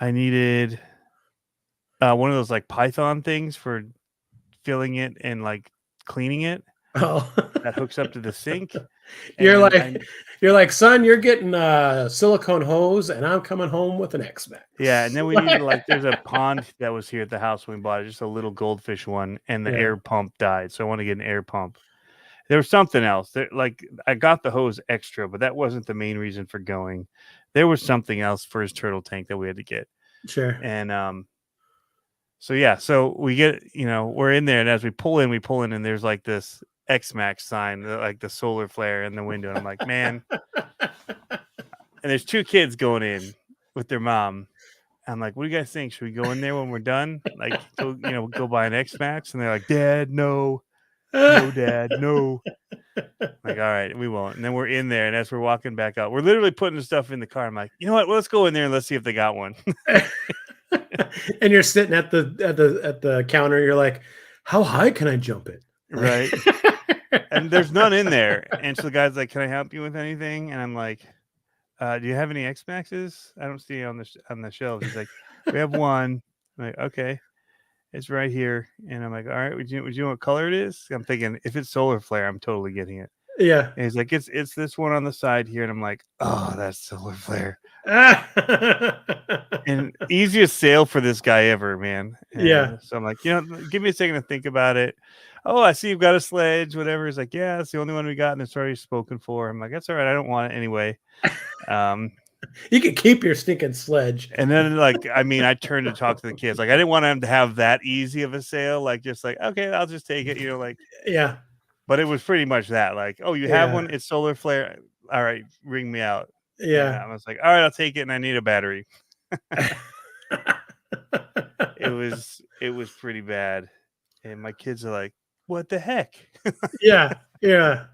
I needed one of those like Python things for filling it and like cleaning it. Oh. That hooks up to the sink. You're And like, son, you're getting a silicone hose, and I'm coming home with an X-Max. yeah, and then we needed there's a pond that was here at the house when we bought it, just a little goldfish one, and the air pump died, so I want to get an air pump. There was something else. I got the hose extra, but that wasn't the main reason for going. There was something else for his turtle tank that we had to get. Sure. And so we get, we're in there, and as we pull in, and there's like this X-Max sign, like the solar flare in the window. And I'm like, man. And there's two kids going in with their mom. I'm like, what do you guys think? Should we go in there when we're done? Like, go buy an X-Max? And they're like, Dad, no. No, Dad, no. Like, all right, we won't. And then we're in there, and as we're walking back out, we're literally putting the stuff in the car. I'm like, you know what? Well, let's go in there and let's see if they got one. And you're sitting at the counter. You're like, how high can I jump it? Right. And there's none in there. And so the guy's like, can I help you with anything? And I'm like, do you have any X-Maxes? I don't see it on the shelves. He's like, we have one. I'm like, okay. It's right here. And I'm like, all right, would you know what color it is? I'm thinking, if it's solar flare, I'm totally getting it. Yeah. And he's like, it's this one on the side here. And I'm like, oh, that's solar flare. And easiest sale for this guy ever, man. And yeah. So I'm like, give me a second to think about it. Oh, I see you've got a sledge, whatever. He's like, yeah, it's the only one we got, and it's already spoken for. I'm like, that's all right. I don't want it anyway. You can keep your stinking sledge. And then, I turned to talk to the kids. Like, I didn't want them to have that easy of a sale. Like, just like, okay, I'll just take it. Yeah. But it was pretty much that. Like, oh, you have one? It's solar flare. All right, ring me out. Yeah. And I was like, all right, I'll take it, and I need a battery. It was pretty bad. And my kids are like, what the heck? Yeah. They're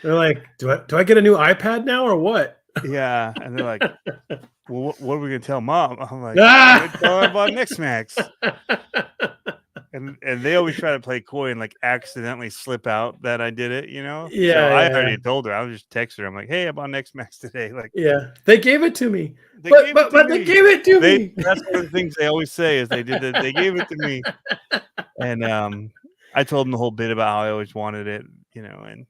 like, do I get a new iPad now or what? Yeah. And they're like, well, what are we gonna tell Mom? I'm like, I'm gonna tell her about X-Max. And they always try to play coy and accidentally slip out that I did it, Yeah. So I already told her. I was just texting her. I'm like, hey, I bought X-Max today. Yeah, they gave it to me. They gave it to me. That's one of the things they always say is they gave it to me. And I told them the whole bit about how I always wanted it, and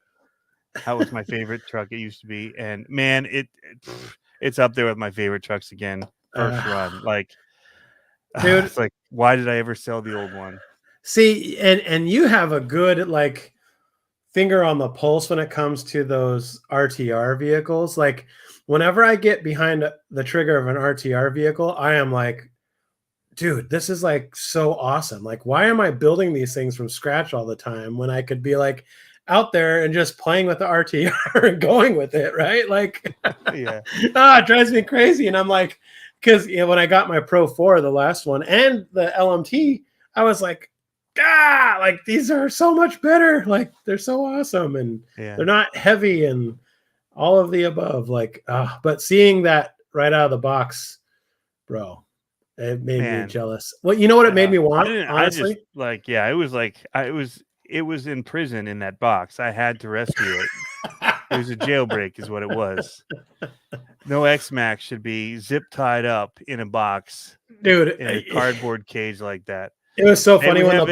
how it was my favorite truck it used to be. And man, it's up there with my favorite trucks again. First run. Dude, it's like, why did I ever sell the old one? See, and you have a good finger on the pulse when it comes to those RTR vehicles. Like, whenever I get behind the trigger of an RTR vehicle, I am like, dude, this is so awesome. Like, why am I building these things from scratch all the time when I could be out there and just playing with the RTR and going with it, right? Yeah. It drives me crazy. And I'm like, because when I got my Pro 4, the last one, and the LMT, I was like, these are so much better. They're so awesome, and they're not heavy and all of the above. But seeing that right out of the box, bro, it made me jealous. Well, you know what it made me want? Honestly, it was in prison in that box. I had to rescue it. It was a jailbreak, is what it was. No X-Max should be zip tied up in a box, dude, in a cardboard cage like that. It was so funny when go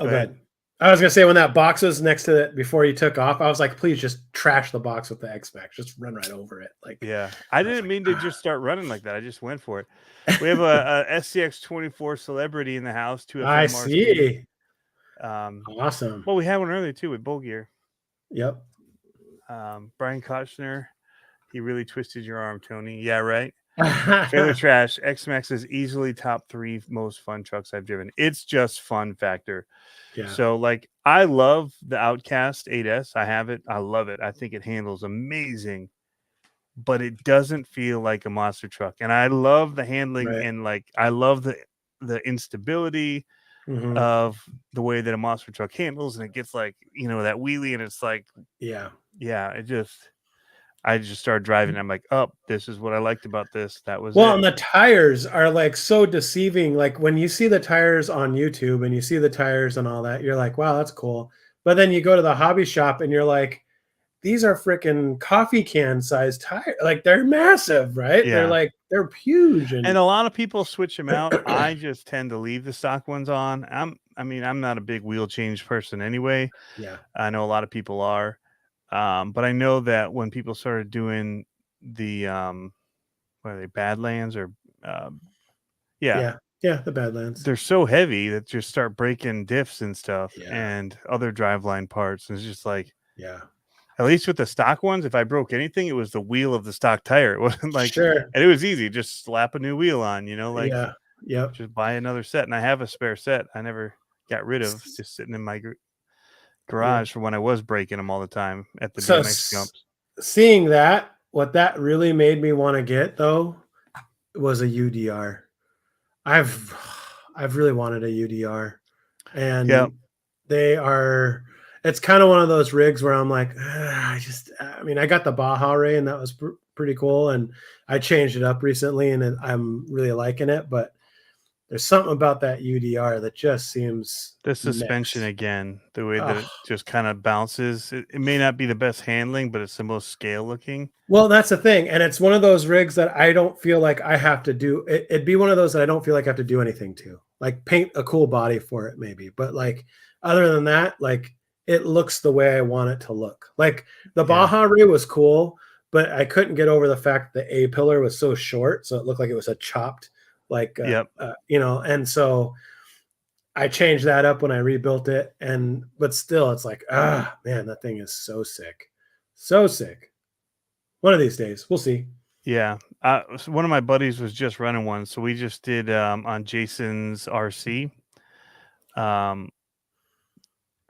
ahead. I was gonna say, when that box was next to it before you took off, I was like, please just trash the box with the X-Max. Just run right over it. Yeah, I didn't mean to just start running like that. I just went for it. We have a SCX 24 Celebrity in the house. I see. Awesome. Well, we had one earlier too with Bull Gear. Yep. Brian Kochner, he really twisted your arm, Tony. Yeah, right. Trailer Trash, X-Max is easily top 3 most fun trucks I've driven. It's just fun factor. Yeah. So I love the Outcast 8S. I have it. I love it. I think it handles amazing, but it doesn't feel like a monster truck. And I love the handling, and I love the instability of the way that a monster truck handles, and it gets that wheelie, and it's I just started driving. And I'm like, oh, this is what I liked about this. That was and the tires are so deceiving. When you see the tires on YouTube and you see the tires and all that, you're like, wow, that's cool. But then you go to the hobby shop and you're like, these are freaking coffee can sized tires. They're massive, right? Yeah. They're huge. And a lot of people switch them out. I just tend to leave the stock ones on. I'm not a big wheel change person anyway. Yeah. I know a lot of people are. But I know that when people started doing the what are they, Badlands or yeah, the Badlands. they're so heavy that just start breaking diffs and stuff Yeah, and other driveline parts. And it's just like, yeah, at least with the stock ones, if I broke anything, it was the wheel of the stock tire. It wasn't like, sure. and it was easy, just slap a new wheel on, like Yeah, yep. just buy another set. And I have a spare set I never got rid of, S- just sitting in my Yeah. garage for when I was breaking them all the time at the So BMX jumps. seeing that, what that really made me want to get though was a UDR. I've I've really wanted a UDR, Yeah, and they are. It's kind of one of those rigs where I'm like, I mean, I got the Baja Ray, and that was pretty cool, and I changed it up recently, and I'm really liking it. But there's something about that UDR that just seems the suspension next. again, the way that Oh, it just kind of bounces. It may not be the best handling, but it's the most scale looking. well, that's the thing, and it's one of those rigs that I don't feel like I have to do. It'd be one of those that I don't feel like I have to do anything to, like paint a cool body for it, maybe. But like other than that, like it looks the way I want it to look. Like the Yeah. Baja Ray was cool, but I couldn't get over the fact the A pillar was so short, so it looked like it was a chopped, like Yep. and so I changed that up when I rebuilt it, and but still, it's like man, that thing is so sick, so sick. One of these days, we'll see. Yeah. So one of my buddies was just running one, so we just did on Jason's RC. Um,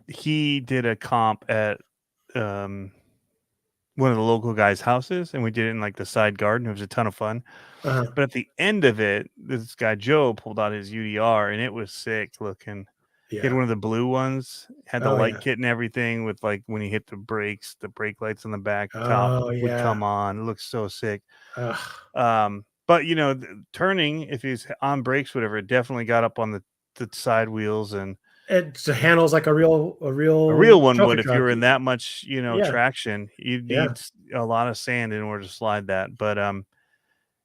he did a comp at um one of the local guys' houses, and we did it in like the side garden. It was a ton of fun. Uh-huh. But at the end of it, this guy Joe pulled out his UDR, and it was sick looking. He had Yeah. one of the blue ones, had the Oh light yeah. kit and everything with like when he hit the brakes, the brake lights on the back top Oh would yeah. come on. It looks so sick. Ugh. But turning, if he's on brakes, whatever, it definitely got up on the side wheels, and It handles like a real a real one trophy would if you truck. were in that much, Yeah. traction. You'd Yeah. need a lot of sand in order to slide that. But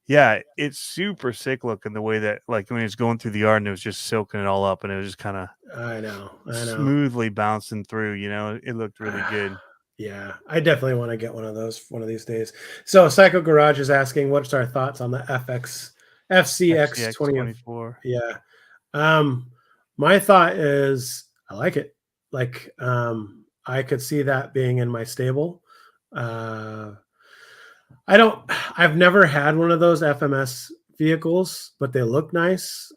yeah, it's super sick looking the way that like when it's going through the yard and it was just soaking it all up and it was just kind of I know. I know. smoothly bouncing through. It looked really good. Yeah, I definitely want to get one of those one of these days. So Psycho Garage is asking, what's our thoughts on the FCX FCX 20? 24. Yeah. My thought is I like it. Like, I could see that being in my stable. Uh, I've never had one of those FMS vehicles, but they look nice.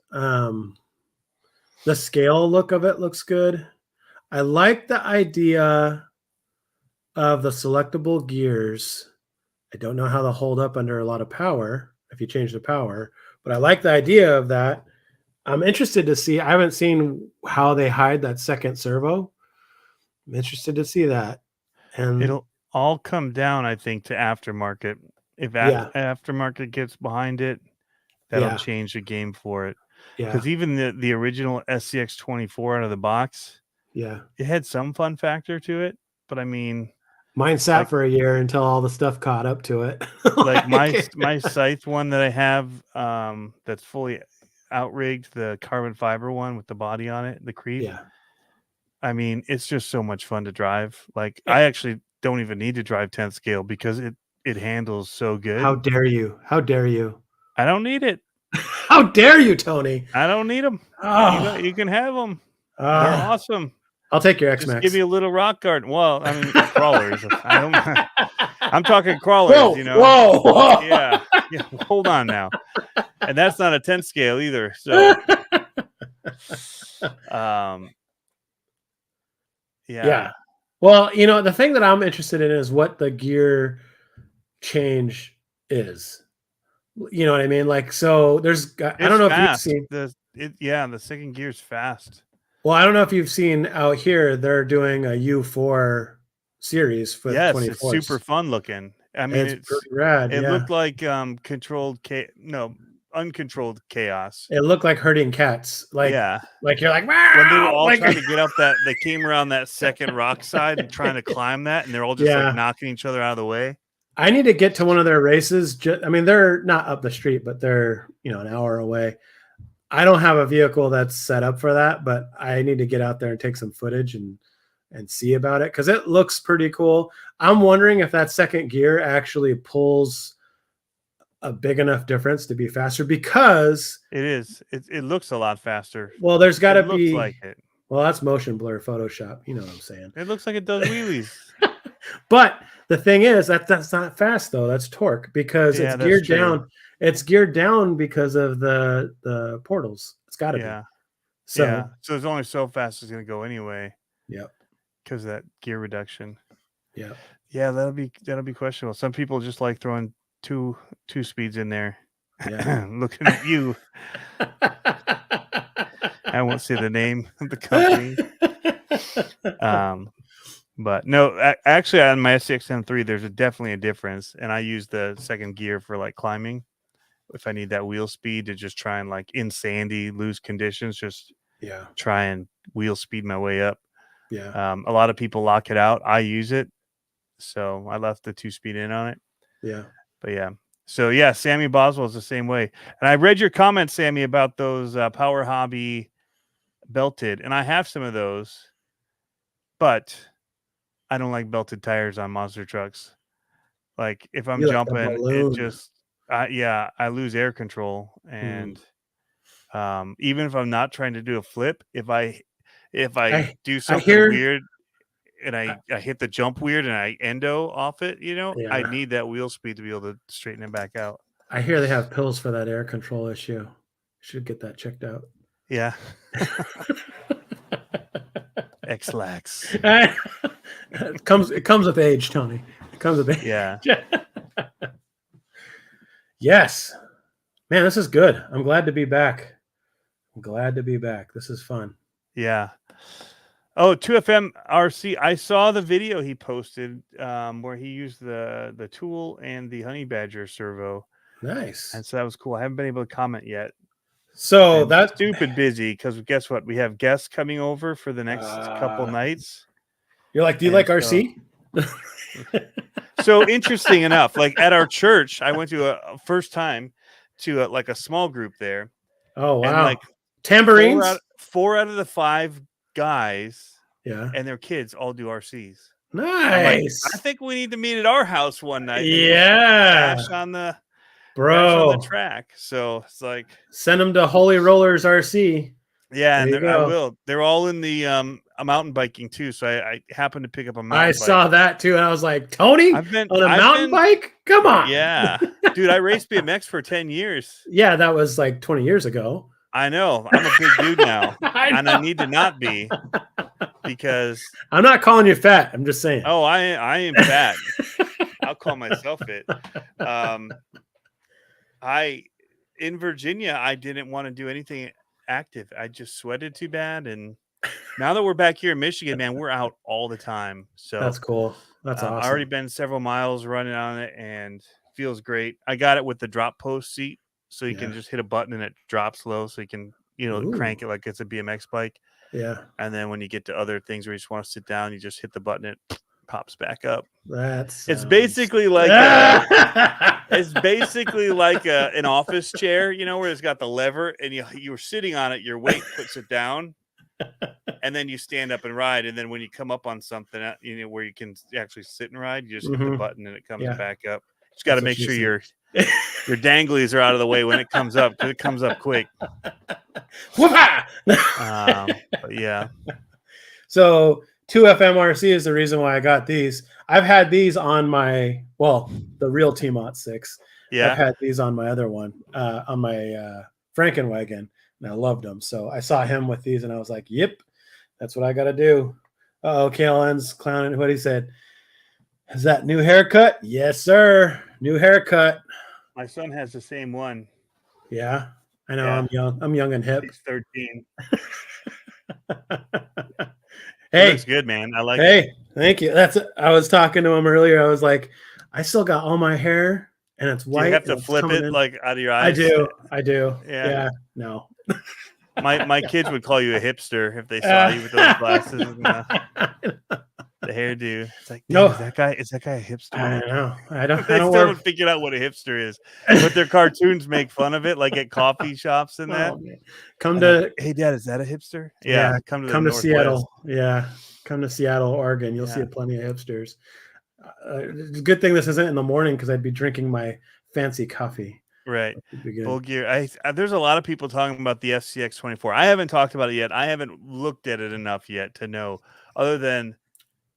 The scale look of it looks good. I like the idea of the selectable gears. I don't know how they'll hold up under a lot of power if you change the power, but I like the idea of that. I'm interested to see. I haven't seen how they hide that second servo. I'm interested to see that. And It'll all come down, I think, to aftermarket. If yeah, aftermarket gets behind it, that'll yeah, change the game for it. yeah, Because even the original SCX 24 out of the box, yeah. it had some fun factor to it. But I mean, Mine sat like for a year until all the stuff caught up to it. like my Like, my scythe one that I have, that's fully outrigged, the carbon fiber one with the body on it, the creep. yeah. I mean, it's just so much fun to drive. Like Eh, I actually don't even need to drive 10th scale because it handles so How good. dare you? How dare you? I don't need it. How dare you, Tony? I don't need them. Oh, You can have them. They're uh, awesome. I'll take your X Just give Max. me a little rock garden. Well, I mean, crawlers. I don't. I'm talking crawlers. Whoa, whoa, whoa. Yeah, yeah. Hold on now, and that's not a 10 scale either. So, um, yeah, Yeah. Well, the thing that I'm interested in is what the gear change is. You know what I mean? Like, so I it's don't know if you've fast. seen, The second gear's fast. well, I don't know if you've seen out here, they're doing a U4 series with Yes, it's 24s. super fun looking. I mean, It's pretty rad. it Yeah. looked like uncontrolled chaos. It looked like herding cats. Yeah. Like you're like, When they were wow! all Like, trying to get up they came around that second rock side and trying to climb that, and they're all just like yeah. knocking each other out of the way. I need to get to one of their races. I mean, they're not up the street, but they're, an hour away. I don't have a vehicle that's set up for that, but I need to get out there and take some footage and and see about it because it looks pretty cool. I'm wondering if that second gear actually pulls a big enough difference to be faster because it is. It looks a lot faster. well, there's got to It looks like be. it. Well, that's motion blur Photoshop. You know what I'm saying? It looks like it does wheelies. But the thing is that's not fast though. That's torque because Yeah, it's that's geared true. down. It's geared down because of the portals. It's got to be. So so it's only so fast it's going to go anyway. Yep. Because of that gear reduction. Yeah. Yeah, that'll be questionable. Some people just like throwing two speeds in there. Yeah. Looking at you. I won't say the name of the company. But no, actually on my SCXM3, there's definitely a difference. And I use the second gear for like climbing. If I need that wheel speed to just try and like in sandy, loose conditions, just try and wheel speed my way up. Yeah. A lot of people lock it out. I use it. So I left the 2-speed in on it. Yeah. But yeah. So yeah, Sammy Boswell is the same way. And I read your comment, Sammy, about those Power Hobby belted. And I have some of those. But I don't like belted tires on monster trucks. Like if I'm jumping, it just I lose air control. And even if I'm not trying to do a flip, if I do something weird and I hit the jump weird and I endo off it, I need that wheel speed to be able to straighten it back out. I hear they have pills for that air control issue. Should get that checked out. Yeah. X-Lax. It comes with age, Tony. It comes with age. Yeah. Yes. Man, this is good. I'm glad to be back. This is fun. Yeah. Oh, 2FM RC. I saw the video he posted where he used the tool and the Honey Badger servo. Nice. And so that was cool. I haven't been able to comment yet. So that's stupid busy because guess what? We have guests coming over for the next couple nights. You're like, do you like RC? So interesting enough, like at our church, I went to a first time to like a small group there. Oh wow! And like tambourines. 4 out of the 5 guys, and their kids all do RCs. Nice. Like, I think we need to meet at our house one night. Yeah. Crash on the track. So it's like send them to Holy Rollers RC. Yeah, and I will. They're all in the mountain biking too. So I happened to pick up a mountain bike. Saw that too, and I was like, Tony, on a mountain bike? Come on. Yeah. Dude, I raced BMX for 10 years. Yeah, that was like 20 years ago. I know. I'm a big dude now. And I need to not be because I'm not calling you fat. I'm just saying. Oh, I am fat. I'll call myself it. In Virginia, I didn't want to do anything active. I just sweated too bad. And now that we're back here in Michigan, man, we're out all the time. So that's cool. That's awesome. I already been several miles running on it and feels great. I got it with the drop post seat. So you can just hit a button and it drops low. So you can, crank it like it's a BMX bike. Yeah. And then when you get to other things where you just want to sit down, you just hit the button, it pops back up. It's basically like an office chair, where it's got the lever and you're sitting on it, your weight puts it down, and then you stand up and ride. And then when you come up on something, where you can actually sit and ride, you just hit the button and it comes back up. Just got to make sure your danglies are out of the way when it comes up, because it comes up quick. But yeah. So 2FMRC is the reason why I got these. I've had these on the real T-Mot 6. Yeah. I've had these on my other one, on my Frankenwagen, and I loved them. So I saw him with these, and I was like, yep, that's what I got to do. Uh-oh, Kalen's clowning. What he said. Is that new haircut? Yes, sir. New haircut. My son has the same one. Yeah, I know. Yeah. I'm young and hip. He's 13. Hey, looks good, man. I like it. Hey, thank you. I was talking to him earlier. I was like, I still got all my hair and it's white. Do you have to flip it like out of your eyes? I do. Yeah. No. My kids would call you a hipster if they saw you with those glasses and the hairdo. It's like, no, is that guy a hipster? I know. They still haven't figured out what a hipster is, but their cartoons make fun of it, like at coffee shops and that. Hey, Dad, is that a hipster? Yeah, come to Seattle. Yeah. Come to Seattle, Oregon. You'll see Yeah. plenty of hipsters. It's a good thing this isn't in the morning because I'd be drinking my fancy coffee. Right. It'd be good. Full gear. There's a lot of people talking about the FCX 24. I haven't talked about it yet. I haven't looked at it enough yet to know, other than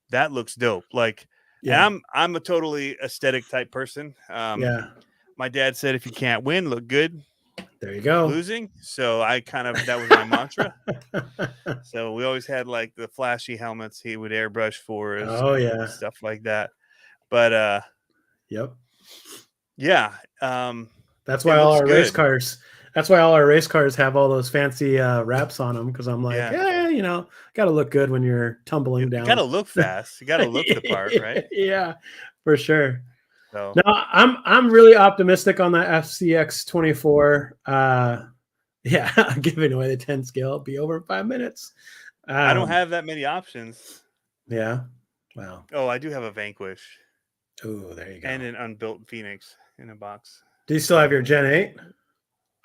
that looks dope. Like, Yeah. and I'm a totally aesthetic type person. Yeah. My dad said if you can't win, look good There you go. losing. So that was my mantra. So we always had like the flashy helmets he would airbrush for us Oh and yeah. stuff like that. But Yep. yeah. That's It why all looks our race good. cars. That's why all our race cars have all those fancy wraps on them. Because I'm like, Yeah. you know, got to look good when you're tumbling You down. gotta look fast. You gotta look the part, right? Yeah, for sure. So No, I'm really optimistic on that FCX 24. Yeah, giving away the 10 scale. It'll be over in 5 minutes. I don't have that many options. Yeah. Wow. Oh, I do have a Vanquish Oh, there you go. and an unbuilt Phoenix in a box. Do you still have your Gen 8?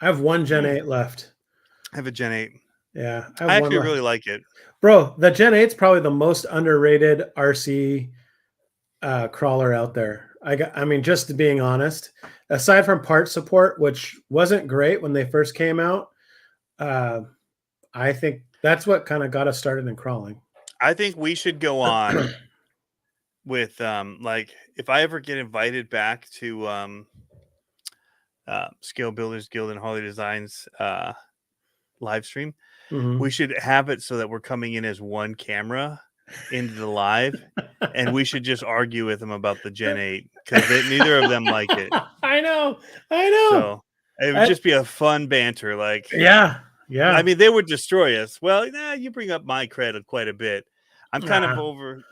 I have one Gen 8 left. I have a Gen 8. Yeah. I actually really like it. Bro, the Gen 8's probably the most underrated RC crawler out there. I mean, just being honest, aside from part support, which wasn't great when they first came out, I think that's what kind of got us started in crawling. I think we should go on with like if I ever get invited back to Scale Builders Guild and Harley Designs live stream, we should have it so that we're coming in as one camera into the live, and we should just argue with them about the Gen 8 because neither of them like it. I know. So it would just be a fun banter. Like, yeah. I mean, they would destroy us. Well, you bring up my credit quite a bit. I'm kind of over,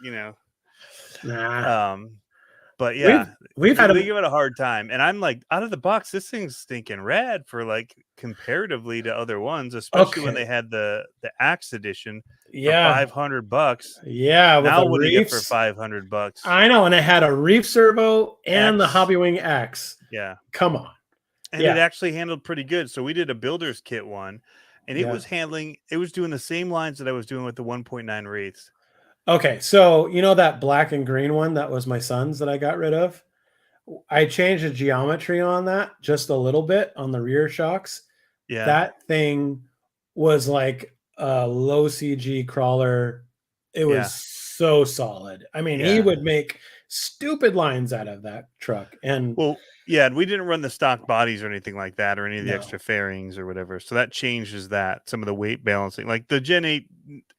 but yeah, we've had they give it a hard time, and I'm like, out of the box, this thing's stinking rad for like comparatively to other ones, especially when they had the Axe edition. Yeah, for $500. Yeah, now what do you get for $500? I know, and it had a reef servo and the Hobbywing Axe. Yeah, come on, and it actually handled pretty good. So we did a builder's kit one, and it was doing the same lines that I was doing with the 1.9 Wraiths. Okay, so you know that black and green one that was my son's that I got rid of? I changed the geometry on that just a little bit on the rear shocks. Yeah. That thing was like a low CG crawler. It was so solid. I mean, he would make stupid lines out of that truck. And we didn't run the stock bodies or anything like that, or any of the extra fairings or whatever. So that changes some of the weight balancing. Like the Gen 8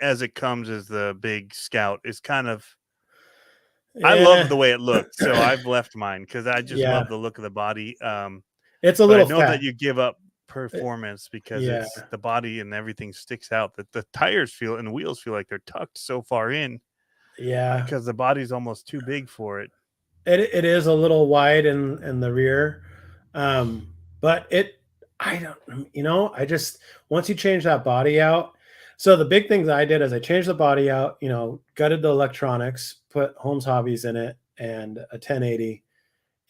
as it comes as the big Scout is kind of, I love the way it looked. So I've left mine because I just love the look of the body. It's a little I know that you give up performance because it's the body and everything sticks out, that the tires feel and the wheels feel like they're tucked so far in. Yeah. Because the body's almost too big for it. It is a little wide in the rear. But I just, once you change that body out. So the big things I did is I changed the body out, gutted the electronics, put Holmes Hobbies in it and a 1080.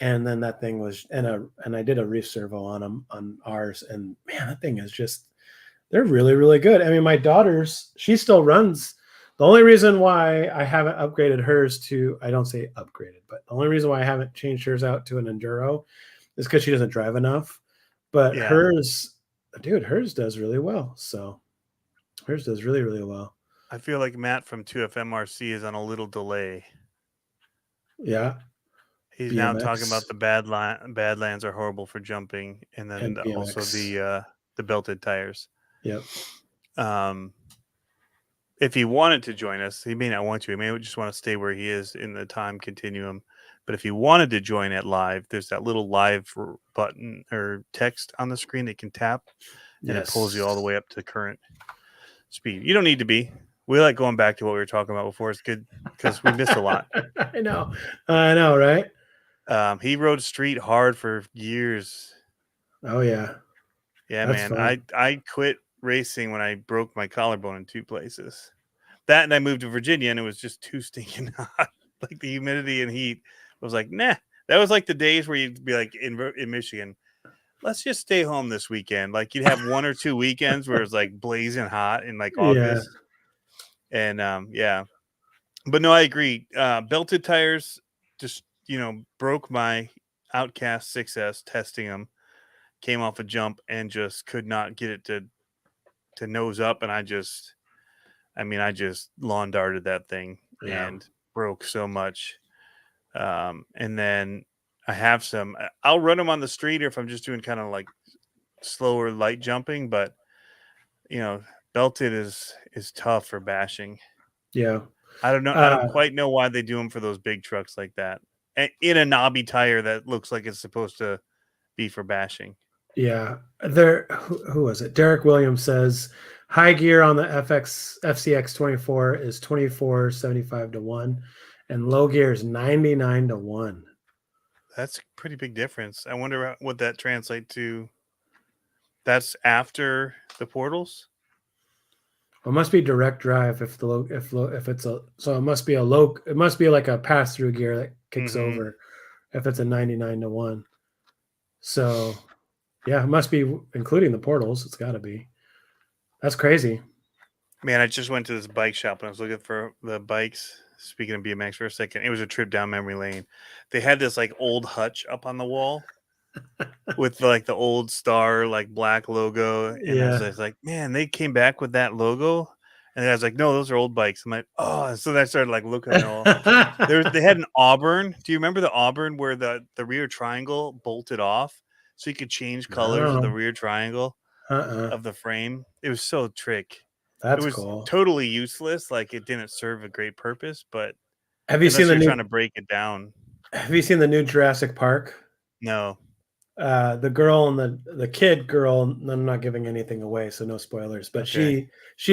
And then that thing was, and I did a reef servo on ours. And man, that thing is just, they're really, really good. I mean, my daughter's, she still runs. The only reason why I haven't upgraded hers to, I don't say upgraded, but the only reason why I haven't changed hers out to an Enduro is because she doesn't drive enough. But hers does really well. So hers does really, really well. I feel like Matt from 2FMRC is on a little delay. Yeah. He's now talking about the Badlands are horrible for jumping, and then also the belted tires. Yep. If he wanted to join us, he may not want to. He may just want to stay where he is in the time continuum. But if he wanted to join it live, there's that little live button or text on the screen that you can tap, and it pulls you all the way up to current speed. You don't need to be. We like going back to what we were talking about before. It's good because we missed a lot. I know, right? He rode street hard for years. Oh yeah. Yeah, that's man. I quit racing when I broke my collarbone in 2 places. That, and I moved to Virginia, and it was just too stinking hot. Like the humidity and heat was like, nah. That was like the days where you'd be like in Michigan, let's just stay home this weekend. Like you'd have 1 or 2 weekends where it's like blazing hot in like August. And But no, I agree. Belted tires just broke my Outcast 6S testing them. Came off a jump and just could not get it to nose up, and I just lawn darted that thing Yeah. and broke so much. And then I have some. I'll run them on the street, or if I'm just doing kind of like slower light jumping. But belted is tough for bashing. Yeah. I don't know. I don't quite know why they do them for those big trucks like that. In a knobby tire that looks like it's supposed to be for bashing. Yeah. Who was it? Derek Williams says high gear on the FCX 24 is 24.75 to 1, and low gear is 99 to 1. That's a pretty big difference. I wonder what that translates to. That's after the portals. It must be direct drive if it's a, so it must be it must be like a pass through gear that kicks over if it's a 99 to 1. So yeah, it must be including the portals. It's got to be. That's crazy. Man, I just went to this bike shop and I was looking for the bikes. Speaking of BMX for a second, it was a trip down memory lane. They had this like old hutch up on the wall with like the old star, like black logo. And I was like, man, they came back with that logo. And I was like, no, those are old bikes. I'm like, oh, so I started like looking at all. They had an Auburn. Do you remember the Auburn where the rear triangle bolted off so you could change colors of the rear triangle of the frame? It was so trick. That's It was cool. totally useless. Like it didn't serve a great purpose, but have you seen the trying to break it down. Have you seen the new Jurassic Park? No. The girl and the kid girl, I'm not giving anything away, so no spoilers, but she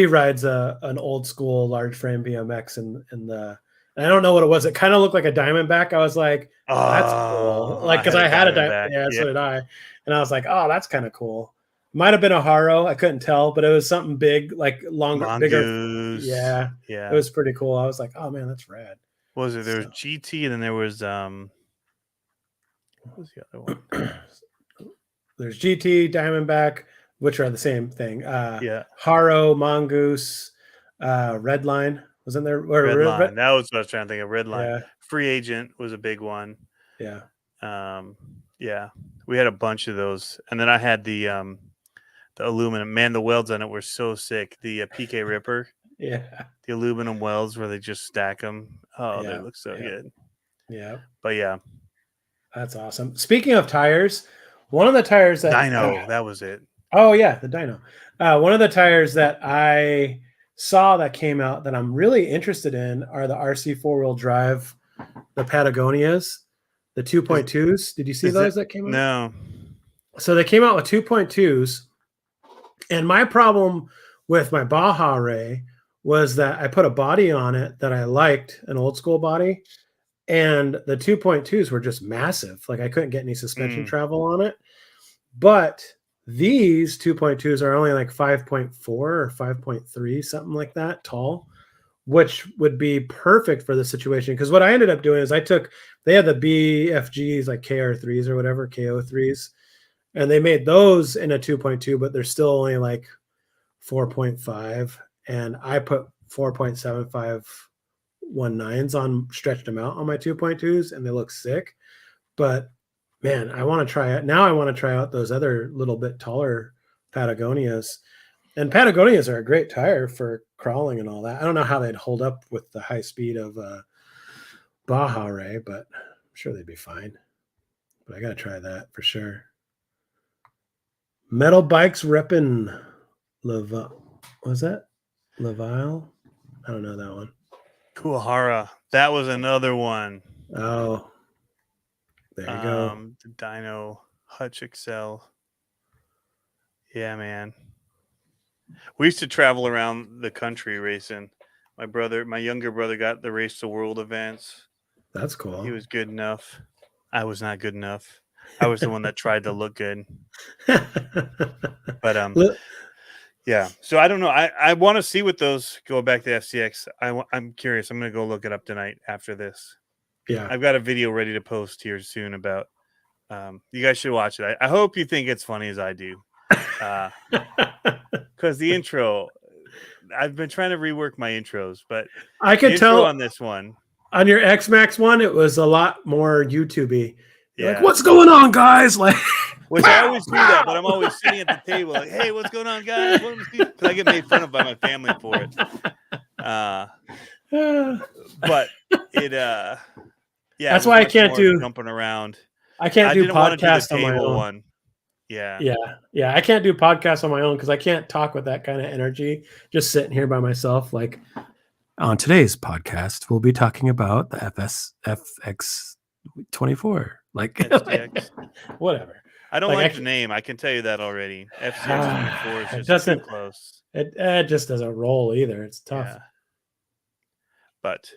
rides an old school large frame BMX and I don't know what it was. It kind of looked like a Diamondback. I was like, that's cool. Like, because I had a Diamondback. Yeah, so did I. And I was like, oh, that's kind of cool. Might have been a Haro. I couldn't tell, but it was something big, like longer, Mongoose. bigger. Yeah. It was pretty cool. I was like, oh man, that's rad. What was it? There was GT, and then there was what was the other one? There's GT, Diamondback, which are the same thing. Haro, Mongoose, Redline. Wasn't there? Redline. That was what I was trying to think of. Redline. Yeah. Free Agent was a big one. Yeah. Yeah. We had a bunch of those. And then I had the aluminum. Man, the welds on it were so sick. The PK Ripper. Yeah. The aluminum welds where they just stack them. Oh, they look so good. Yeah. But yeah. That's awesome. Speaking of tires, one of the tires that Dyno, that was it. Oh yeah, the Dyno. One of the tires that I saw that came out that I'm really interested in are the RC 4-wheel drive, the Patagonias, the 2.2s. Did you see those that came out? No. So they came out with 2.2s, and my problem with my Baja Ray was that I put a body on it that I liked, an old school body, and the 2.2s were just massive. Like I couldn't get any suspension travel on it. But these 2.2s are only like 5.4 or 5.3, something like that tall, which would be perfect for the situation. Because what I ended up doing is they had the BFGs, like KR3s or whatever, KO3s, and they made those in a 2.2, but they're still only like 4.5. And I put 4.75 19s on, stretched them out on my 2.2s, and they look sick. But man, I want to try it. Now I want to try out those other little bit taller Patagonias. And Patagonias are a great tire for crawling and all that. I don't know how they'd hold up with the high speed of Baja Ray, but I'm sure they'd be fine. But I got to try that for sure. Metal Bikes repping was that Levile? I don't know that one. Kuahara. That was another one. Oh, there you go. The Dyno Hutch XL. Yeah, man. We used to travel around the country racing. My younger brother got the Race the World events. That's cool. He was good enough. I was not good enough. I was the one that tried to look good. But yeah. So I don't know. I want to see what those go back to FCX. I'm curious. I'm going to go look it up tonight after this. Yeah. I've got a video ready to post here soon about. You guys should watch it. I hope you think it's funny as I do. Because the intro, I've been trying to rework my intros, but I the could intro tell on this one. on your X-Max one, it was a lot more YouTube-y. You're Yeah. like, what's going on, guys? Like, Which I always do that, but I'm always sitting at the table like, hey, what's going on, guys? Because I get made fun of by my family for it. But it, that's why I can't do jumping around. I can't do didn't want to do the podcasts on my table own. one. Yeah. Yeah. I can't do podcasts on my own because I can't talk with that kind of energy. Just sitting here by myself. Like on today's podcast, we'll be talking about the FX24. Like FCX. Whatever. I don't like the name. I can tell you that already. FCX24 is just too close. It just doesn't roll either. It's tough. Yeah. But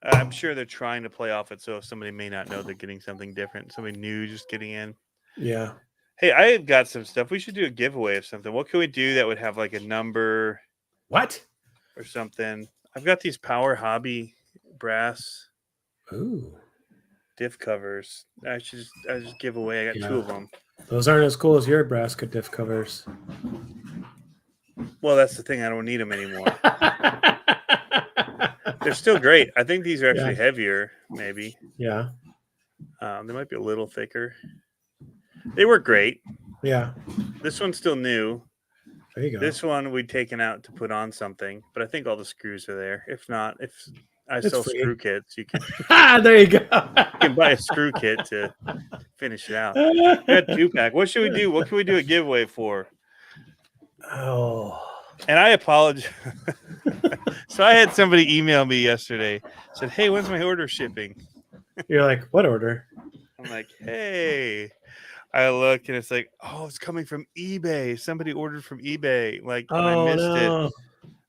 I'm sure they're trying to play off it. So if somebody may not know, they're getting something different. Somebody new just getting in. Yeah. Hey, I've got some stuff. We should do a giveaway of something. What can we do that would have like a number? What? Or something. I've got these Power Hobby brass diff covers. I just give away. I got 2 of them. Those aren't as cool as your brass diff covers. Well, that's the thing. I don't need them anymore. They're still great. I think these are actually heavier, maybe. Yeah. They might be a little thicker. They work great. Yeah. This one's still new. There you go. This one we'd taken out to put on something, but I think all the screws are there. If not, if I sell screw kits, you can. There you go. You can buy a screw kit to finish it out. I got 2-pack. What should we do? What can we do a giveaway for? Oh. And I apologize. So I had somebody email me yesterday. Said, "Hey, when's my order shipping?" You're like, "What order?" I'm like, "Hey." I look and it's like, oh, it's coming from eBay. Somebody ordered from eBay. Like, I missed it.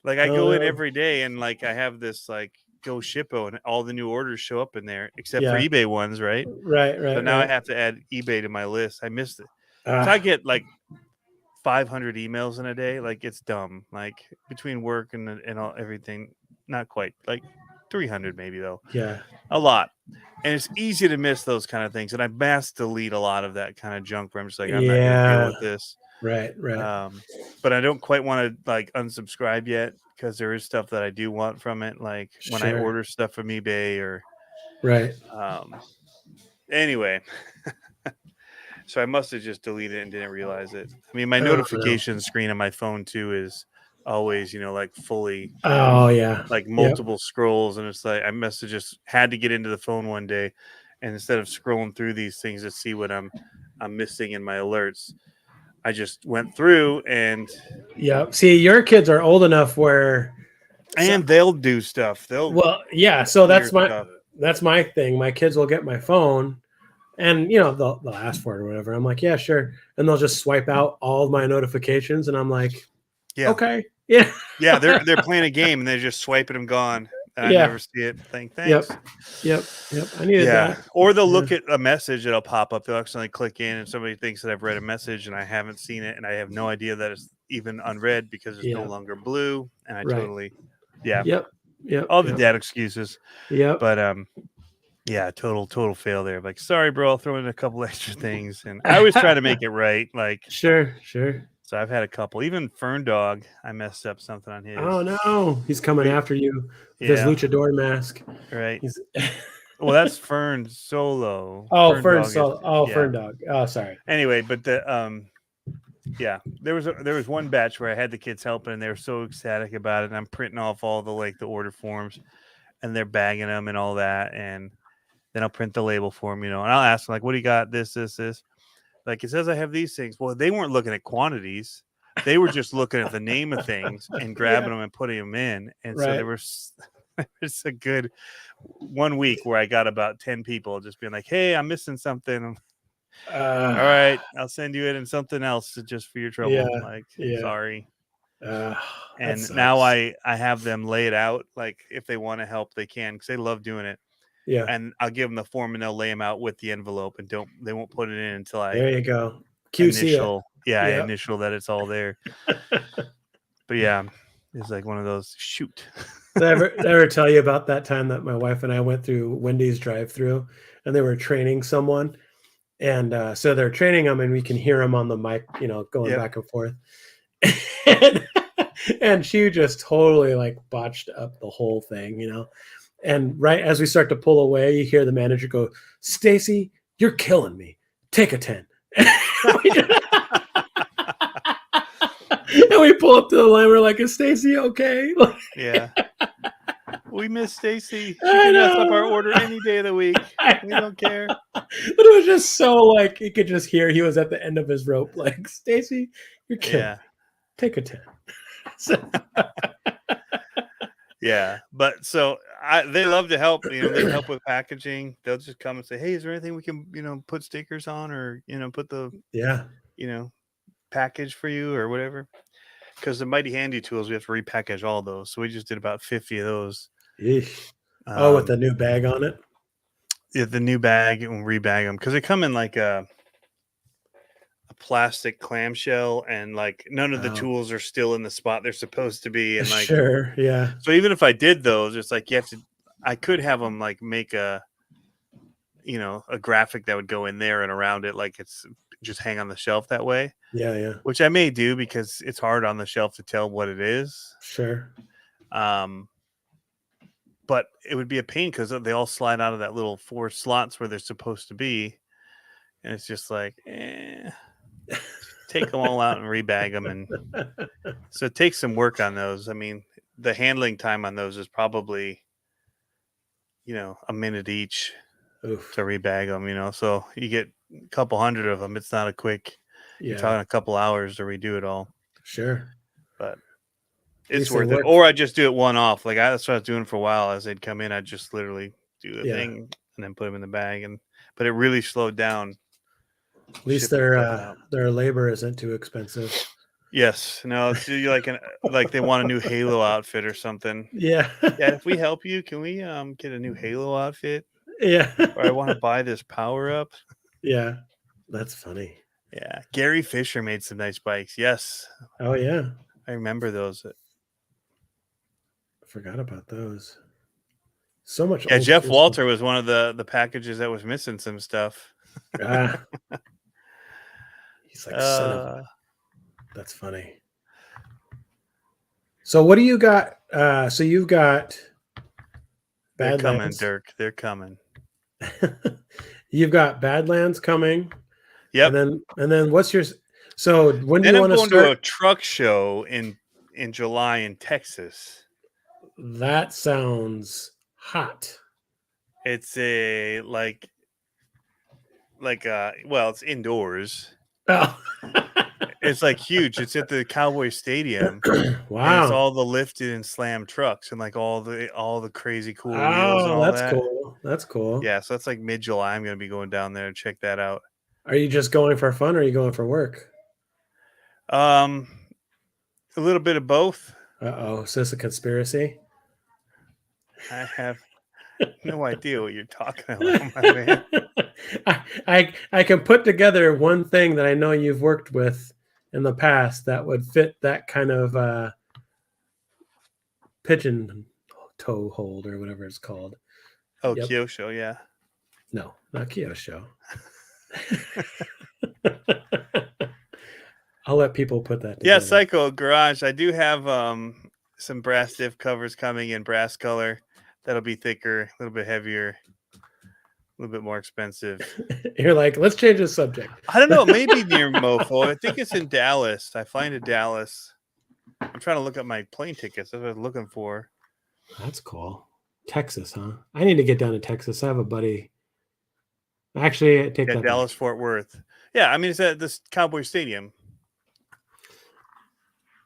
Like, I go in every day and like I have this like Go Shippo and all the new orders show up in there except for eBay ones, right? Right. So now I have to add eBay to my list. I missed it. So I get like 500 emails in a day. Like, it's dumb. Like, between work and all everything, not quite. Like 300 maybe though. Yeah. A lot. And it's easy to miss those kind of things. And I mass delete a lot of that kind of junk where I'm just like, I'm not going to deal with this. Right. But I don't quite want to like unsubscribe yet because there is stuff that I do want from it. Like when I order stuff from eBay or. Right. Anyway. So I must have just deleted it and didn't realize it. I mean, my notification screen on my phone too is always, like fully like multiple scrolls, and it's like I must have just had to get into the phone one day, and instead of scrolling through these things to see what I'm missing in my alerts, I just went through and see, your kids are old enough where they'll do stuff. So that's my thing. My kids will get my phone and they'll ask for it or whatever. I'm like, yeah, sure, and they'll just swipe out all of my notifications, and I'm like, okay. Yeah, they're playing a game and they're just swiping them gone. And I never see it. Thanks. Yep. I needed that. Or they'll look at a message that'll pop up. They'll accidentally click in and somebody thinks that I've read a message and I haven't seen it and I have no idea that it's even unread because it's no longer blue. And I totally all the dad excuses. But total fail there. Like, sorry, bro, I'll throw in a couple extra things. And I always try to make it right. Like, sure. So I've had a couple. Even Fern Dog, I messed up something on his. Oh no, he's coming after you with his luchador mask. Right. Well, that's Fern Solo. Fern Solo. Fern Dog. Oh, sorry. Anyway, but the there was one batch where I had the kids helping and they were so ecstatic about it. And I'm printing off all the order forms, and they're bagging them and all that, and then I'll print the label for them, and I'll ask them like, "What do you got? This." Like, it says I have these things. Well, they weren't looking at quantities. They were just looking at the name of things and grabbing them and putting them in. And so there was a good 1 week where I got about 10 people just being like, hey, I'm missing something. All right, I'll send you it and something else just for your trouble. Sorry. And now I have them lay it out. Like, if they want to help, they can, because they love doing it. Yeah, and I'll give them the form and they'll lay them out with the envelope and they won't put it in until I. There you go. QC initial that it's all there. But yeah, it's like one of those. Shoot. Did I ever tell you about that time that my wife and I went through Wendy's drive-thru and they were training someone, and so they're training them and we can hear them on the mic, going back and forth. And she just totally like botched up the whole thing, you know. And right as we start to pull away, you hear the manager go, "Stacy, you're killing me. Take a 10." And we pull up to the line. We're like, "Is Stacy okay?" Yeah. We miss Stacy. She I can mess up our know. order any day of the week. I We know. don't care. But it was just so like you could just hear he was at the end of his rope, like, "Stacy, you're killing Yeah. me. Take a 10." So, Yeah. But so they love to help. You know, they help with packaging. They'll just come and say, "Hey, is there anything we can, put stickers on, or put the, yeah. package for you or whatever?" Because the Mighty Handy tools, we have to repackage all those. So we just did about 50 of those. Eesh. Oh, with the new Yeah, bag on it? the new bag and rebag them because they come in like a plastic clamshell, and like none of the Oh, tools are still in the spot they're supposed to be. And like, sure. Yeah. so even if I did those, it's like I could have them like make a graphic that would go in there and around it, like it's just hang on the shelf that way, Yeah. Yeah. which I may do because it's hard on the shelf to tell what it is. Sure. But it would be a pain because they all slide out of that little 4 slots where they're supposed to be, and it's just like, take them all out and rebag them, and so it takes some work on those. I mean, the handling time on those is probably a minute each Oof. to rebag them. So you get a couple hundred of them. It's not a quick. You're Yeah. talking a couple hours to redo it all, Sure. but At it's least they worth it. work. Or I just do it one off. Like that's what I was doing for a while. As they'd come in, I'd just literally do the Yeah. thing and then put them in the bag. But it really slowed down. At least shipping stuff out. their labor isn't too expensive. Yes. No, it's like they want a new Halo outfit or something. Yeah. Yeah, if we help you, can we get a new Halo outfit? Yeah. Or I want to buy this power up. Yeah. That's funny. Yeah. Gary Fisher made some nice bikes. Yes. Oh yeah. I remember those. I forgot about those. So much Yeah, old Jeff school Walter was one of the packages that was missing some stuff. stuff. He's like, son of a. That's funny. So what do you got? So you've got They're coming, Badlands. Dirk. They're coming. You've got Badlands coming. Yep. And then what's your? So when do Then you I'm want to going start? to a truck show in July in Texas. That sounds hot. It's a it's indoors. Oh. It's like huge. It's at the Cowboy Stadium. Wow. And it's all the lifted and slam trucks and like all the crazy cool wheels and all that's that. cool. That's cool. Yeah, so that's like mid-July. I'm going to be going down there and check that out. Are you just going for fun or are you going for work? A little bit of both. Uh-oh. Is this a conspiracy? I have no idea what you're talking about, my man. I can put together one thing that I know you've worked with in the past that would fit that kind of pigeon toe hold or whatever it's called. Oh, yep. Kyosho, yeah. No, not Kyosho. I'll let people put that together. Yeah, Psycho Garage. I do have some brass diff covers coming in brass color. That'll be thicker, a little bit heavier, a little bit more expensive. You're like, let's change the subject. I don't know. Maybe near Mofo. I think it's in Dallas. I fly into Dallas. I'm trying to look up my plane tickets. That's what I was looking for. That's cool. Texas, huh? I need to get down to Texas. I have a buddy. Actually, I take that Dallas, Fort Worth. Yeah, I mean, it's at this Cowboy Stadium.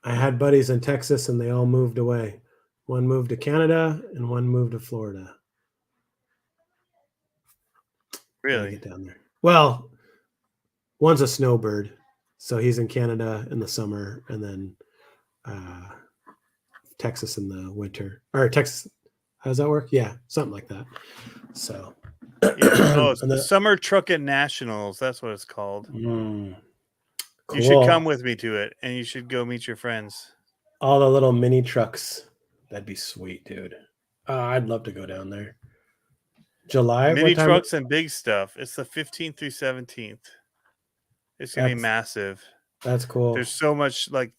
I had buddies in Texas, and they all moved away. One moved to Canada, and one moved to Florida. Really? Get down there. Well, one's a snowbird, so he's in Canada in the summer, and then Texas in the winter. Or Texas, how does that work? Yeah, something like that. So, it's the Summer Truckin' Nationals. That's what it's called. Cool. You should come with me to it, and you should go meet your friends. All the little mini trucks. That'd be sweet, dude. I'd love to go down there. July. Mini trucks and big stuff. It's the 15th through 17th. It's going to be massive. That's cool. There's so much, like,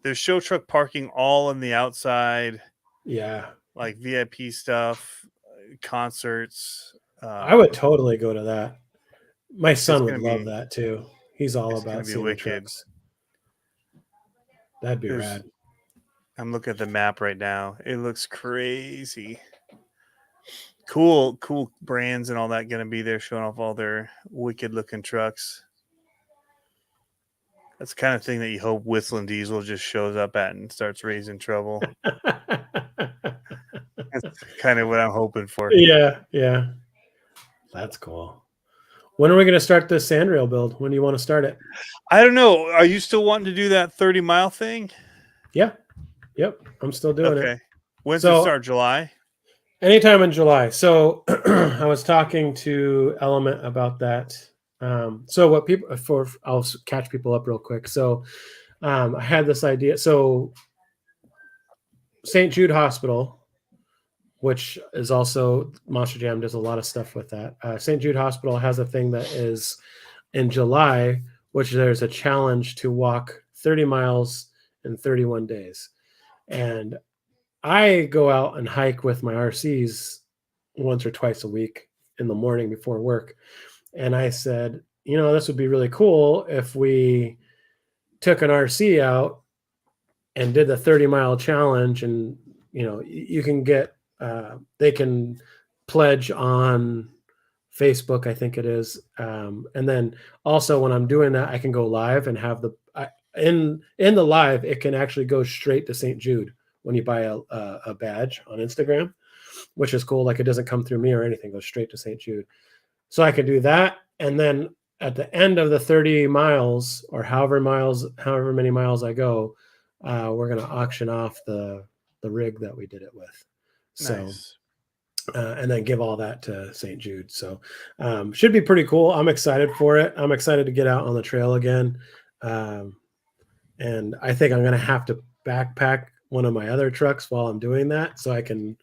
there's show truck parking all on the outside. Yeah. Like VIP stuff, concerts. I would totally go to that. My son would love Be that too. He's all it's gonna about be seeing the wicked. trucks. That'd be rad. I'm looking at the map right now. It looks crazy. Cool brands and all that going to be there showing off all their wicked looking trucks. That's the kind of thing that you hope Whistling Diesel just shows up at and starts raising trouble. That's kind of what I'm hoping for. Yeah. That's cool. When are we going to start this sandrail build? When do you want to start it? I don't know. Are you still wanting to do that 30-mile thing? Yeah. Yep. I'm still doing it. When's it start? July? Anytime in July. So I was talking to Element about that. So what people I'll catch people up real quick. So I had this idea. So St. Jude Hospital, which is also Monster Jam does a lot of stuff with that. St. Jude Hospital has a thing that is in July, which there's a challenge to walk 30 miles in 31 days. And I go out and hike with my RCs once or twice a week in the morning before work. And I said, this would be really cool if we took an RC out and did the 30-mile challenge. And, you can get, they can pledge on Facebook, I think it is. And then also when I'm doing that, I can go live and have in the live, it can actually go straight to St. Jude when you buy a badge on Instagram, which is cool. Like it doesn't come through me or anything, it goes straight to St. Jude. So I could do that. And then at the end of the 30 miles or however many miles I go, we're going to auction off the rig that we did it with. Nice. So, and then give all that to St. Jude. So should be pretty cool. I'm excited for it. I'm excited to get out on the trail again. And I think I'm going to have to backpack one of my other trucks while I'm doing that so I can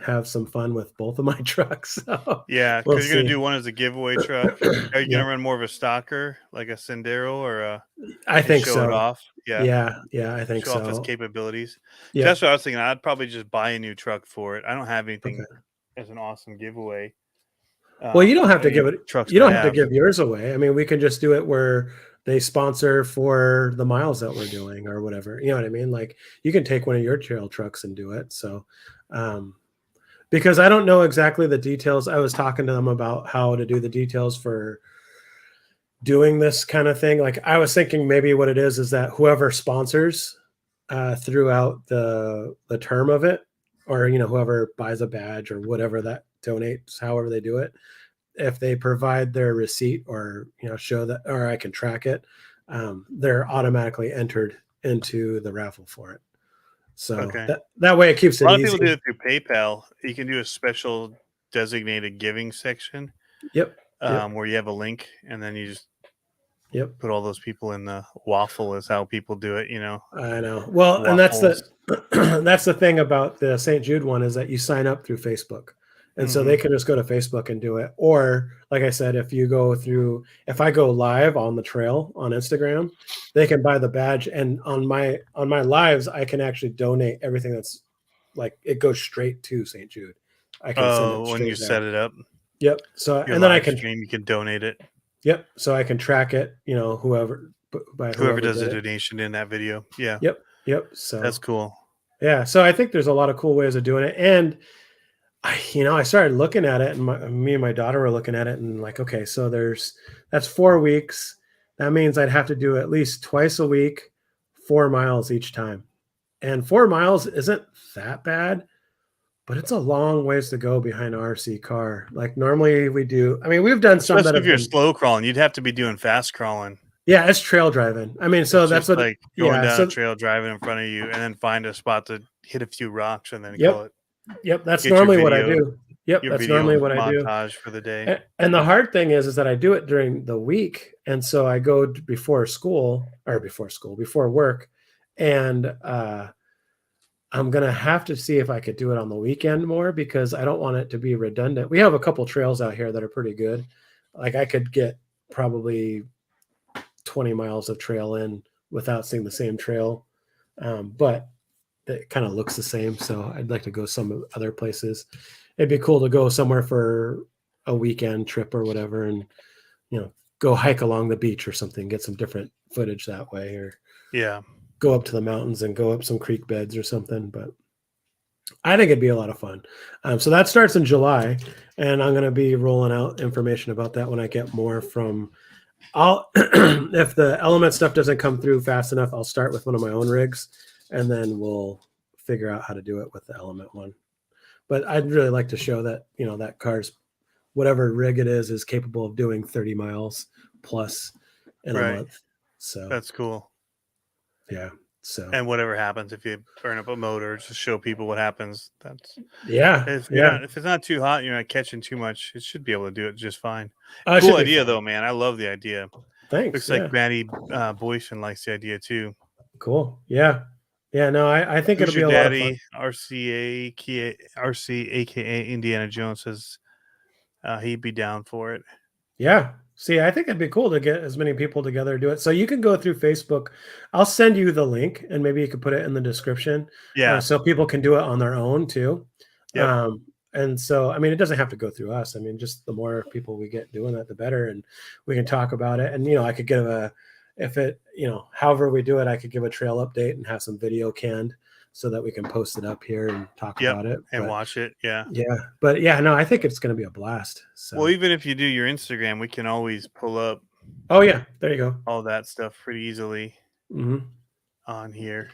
have some fun with both of my trucks. So yeah, because you're going to do one as a giveaway truck. Are you going to run more of a stalker, like a Sendero, or I think show so. it off? Yeah, I think show so. Off its capabilities. Yeah, that's what I was thinking. I'd probably just buy a new truck for it. I don't have anything as an awesome giveaway. Well, you don't have to give it. You don't have to give yours away. I mean, we can just do it where they sponsor for the miles that we're doing or whatever. You know what I mean? Like you can take one of your trail trucks and do it. So, because I don't know exactly the details. I was talking to them about how to do the details for doing this kind of thing. Like I was thinking maybe what it is that whoever sponsors throughout the term of it, or, whoever buys a badge or whatever that donates, however they do it, if they provide their receipt or, show that, or I can track it, they're automatically entered into the raffle for it. So that way it keeps it easy. A lot of people do it through PayPal. You can do a special designated giving section. Yep. Where you have a link and then you just put all those people in the waffle is how people do it, I know. Well, and that's the thing about the St. Jude one is that you sign up through Facebook. And so they can just go to Facebook and do it. Or like I said, if I go live on the trail on Instagram, they can buy the badge. And on my lives, I can actually donate everything that's like, it goes straight to St. Jude. I can send it straight when you there. set it up. Yep. So, and then I can stream, you can donate it. Yep. So I can track it, whoever does a donation in that video. Yeah. Yep. So that's cool. Yeah. So I think there's a lot of cool ways of doing it. And I started looking at it, and me and my daughter were looking at it, and like, okay, so that's 4 weeks. That means I'd have to do at least twice a week, 4 miles each time. And 4 miles isn't that bad, but it's a long ways to go behind an RC car. Like normally we've done some Especially if you're slow crawling, you'd have to be doing fast crawling. Yeah, it's trail driving. I mean, so that's what like going down a trail driving in front of you and then find a spot to hit a few rocks and then call it. Yep, that's normally what I do. Yep, that's normally what I do. Montage for the day. And the hard thing is that I do it during the week, and so I go before work, and I'm gonna have to see if I could do it on the weekend more because I don't want it to be redundant. We have a couple trails out here that are pretty good. Like I could get probably 20 miles of trail in without seeing the same trail but it kind of looks the same. So I'd like to go some other places. It'd be cool to go somewhere for a weekend trip or whatever, and go hike along the beach or something, get some different footage that way, or Yeah. go up to the mountains and go up some creek beds or something. But I think it'd be a lot of fun. So that starts in July, and I'm going to be rolling out information about that when I get more from. I'll if the element stuff doesn't come through fast enough, I'll start with one of my own rigs, and then we'll figure out how to do it with the element one. But I'd really like to show that that car's whatever rig it is capable of doing 30 miles plus in a Right. month. So That's cool. yeah. So And whatever happens if you burn up a motor, just show people what happens. That's yeah, if it's not too hot, you're not catching too much. It should be able to do it just fine. it Cool should be idea fun. though, man. I love the idea. Thanks. Looks like Yeah. Maddie Boyson likes the idea too. Cool. Yeah. Yeah. No, I think Who's it'll be your a lot of fun. daddy? RC, aka Indiana Jones says he'd be down for it. Yeah. See, I think it'd be cool to get as many people together to do it. So you can go through Facebook. I'll send you the link, and maybe you can put it in the description, Yeah. so people can do it on their own too. Yep. And so, I mean, it doesn't have to go through us. I mean, just the more people we get doing that, the better. And we can talk about it. And I could give however we do it, I could give a trail update and have some video canned so that we can post it up here and talk about it. And watch it. Yeah. No, I think it's going to be a blast. So. Well, even if you do your Instagram, we can always pull up. Oh yeah, there you go. All that stuff pretty easily on here.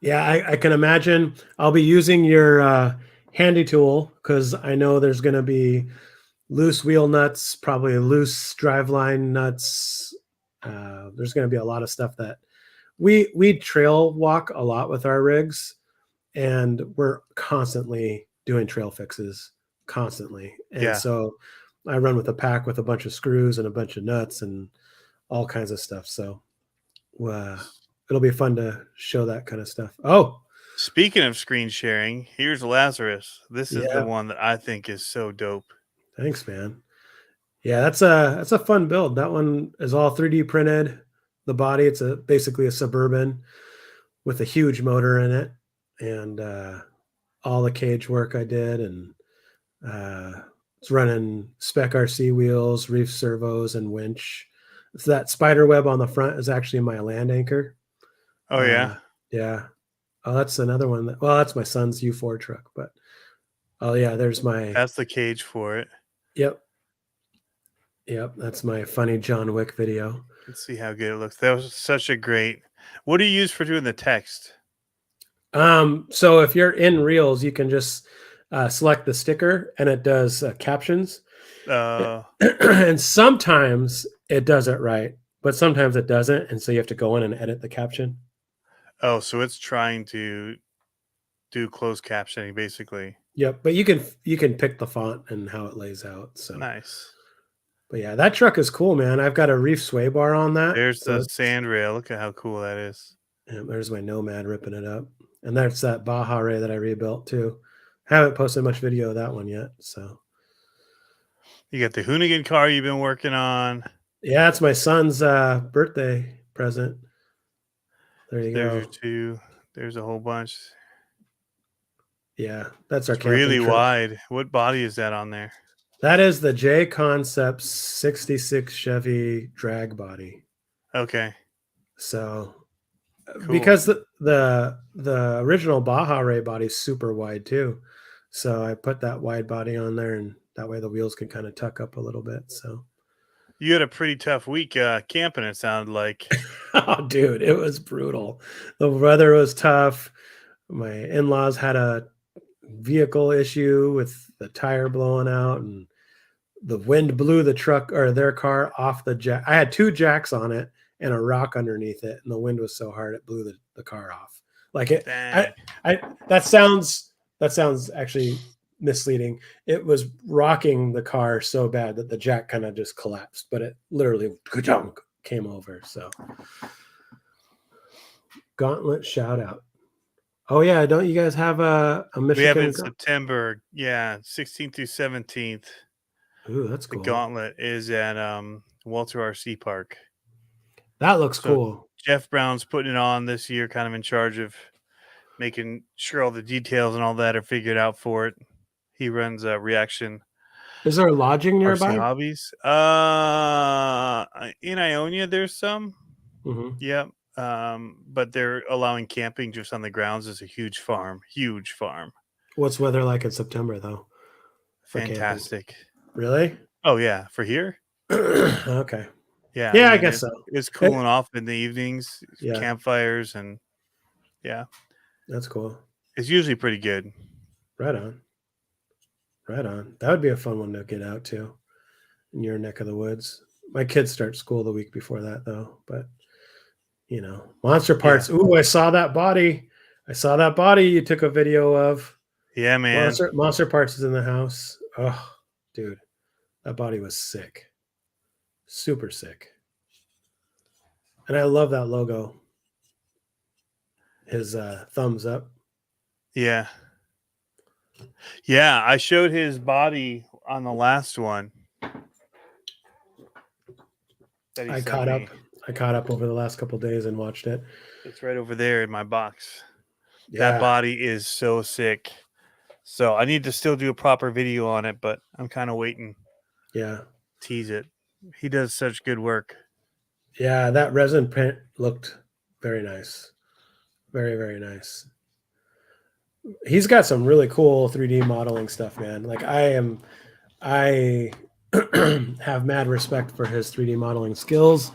Yeah, I can imagine. I'll be using your handy tool because I know there's going to be loose wheel nuts, probably loose driveline nuts. There's going to be a lot of stuff that we trail walk a lot with our rigs, and we're constantly doing trail fixes constantly. And so I run with a pack with a bunch of screws and a bunch of nuts and all kinds of stuff. So it'll be fun to show that kind of stuff. Oh, speaking of screen sharing, here's Lazarus. This is the one that I think is so dope. Thanks, man. Yeah, that's a fun build. That one is all 3D printed. The body, it's basically a Suburban with a huge motor in it, and all the cage work I did, and it's running spec RC wheels, reef servos, and winch. So that spider web on the front is actually my land anchor. Oh yeah. Oh, that's another one. That's my son's U4 truck, but oh yeah, that's the cage for it. Yep, that's my funny John Wick video. Let's see how good it looks. That was such a great. What do you use for doing the text? So if you're in Reels, you can just select the sticker, and it does captions. And sometimes it does it right, but sometimes it doesn't, and so you have to go in and edit the caption. Oh, so it's trying to do closed captioning, basically. Yep, but you can pick the font and how it lays out. So nice. But yeah, that truck is cool, man. I've got a reef sway bar on that. There's the sand rail. Look at how cool that is. And there's my Nomad ripping it up. And that's that Baja Ray that I rebuilt too. Haven't posted much video of that one yet. So you got the Hoonigan car you've been working on. Yeah, it's my son's birthday present. There you go. There's two. There's a whole bunch. Yeah, that's our really wide. What body is that on there? That is the J Concepts 66 Chevy drag body. Okay. So cool. Because the original Baja Ray body is super wide too. So I put that wide body on there, and that way the wheels can kind of tuck up a little bit. So you had a pretty tough week camping, it sounded like. Oh, dude, it was brutal. The weather was tough. My in-laws had a vehicle issue with the tire blowing out, and the wind blew the truck or their car off the jack. I had two jacks on it and a rock underneath it, and the wind was so hard it blew the car off. Like it, that sounds actually misleading. It was rocking the car so bad that the jack kind of just collapsed, but it literally came over. So Gauntlet shout out. Oh yeah, don't you guys have a Michigan? We have it in September, 16th through 17th. Ooh, that's cool. The Gauntlet is at Walter RC Park. That looks cool. Jeff Brown's putting it on this year, kind of in charge of making sure all the details and all that are figured out for it. He runs a Reaction Is there lodging RC nearby? Hobbies. In Ionia, there's some. Mm-hmm. Yep. But they're allowing camping just on the grounds. It's a huge farm. Huge farm. What's weather like in September though for camping? Fantastic. Really? Oh yeah, for here. Okay. Yeah, I Yeah, I mean guess so. it's cooling off in the evenings, Yeah, campfires, and yeah, that's cool. it's usually pretty good. Right on. Right on. That would be a fun one to get out to in your neck of the woods. My kids start school the week before that though, but monster parts. Yeah. Ooh, I saw that body. I saw that body you took a video of. Yeah, man. Monster parts is in the house. Oh, dude, that body was sick. Super sick. And I love that logo. His thumbs up. Yeah. Yeah, I showed his body on the last one. That he I sent caught me. up. I caught up over the last couple of days and watched it. It's right over there in my box. Yeah. That body is so sick. So I need to still do a proper video on it, but I'm kind of waiting. Yeah. Tease it. He does such good work. Yeah, that resin print looked very nice. Very, very nice. He's got some really cool 3D modeling stuff, man. Like I have mad respect for his 3D modeling skills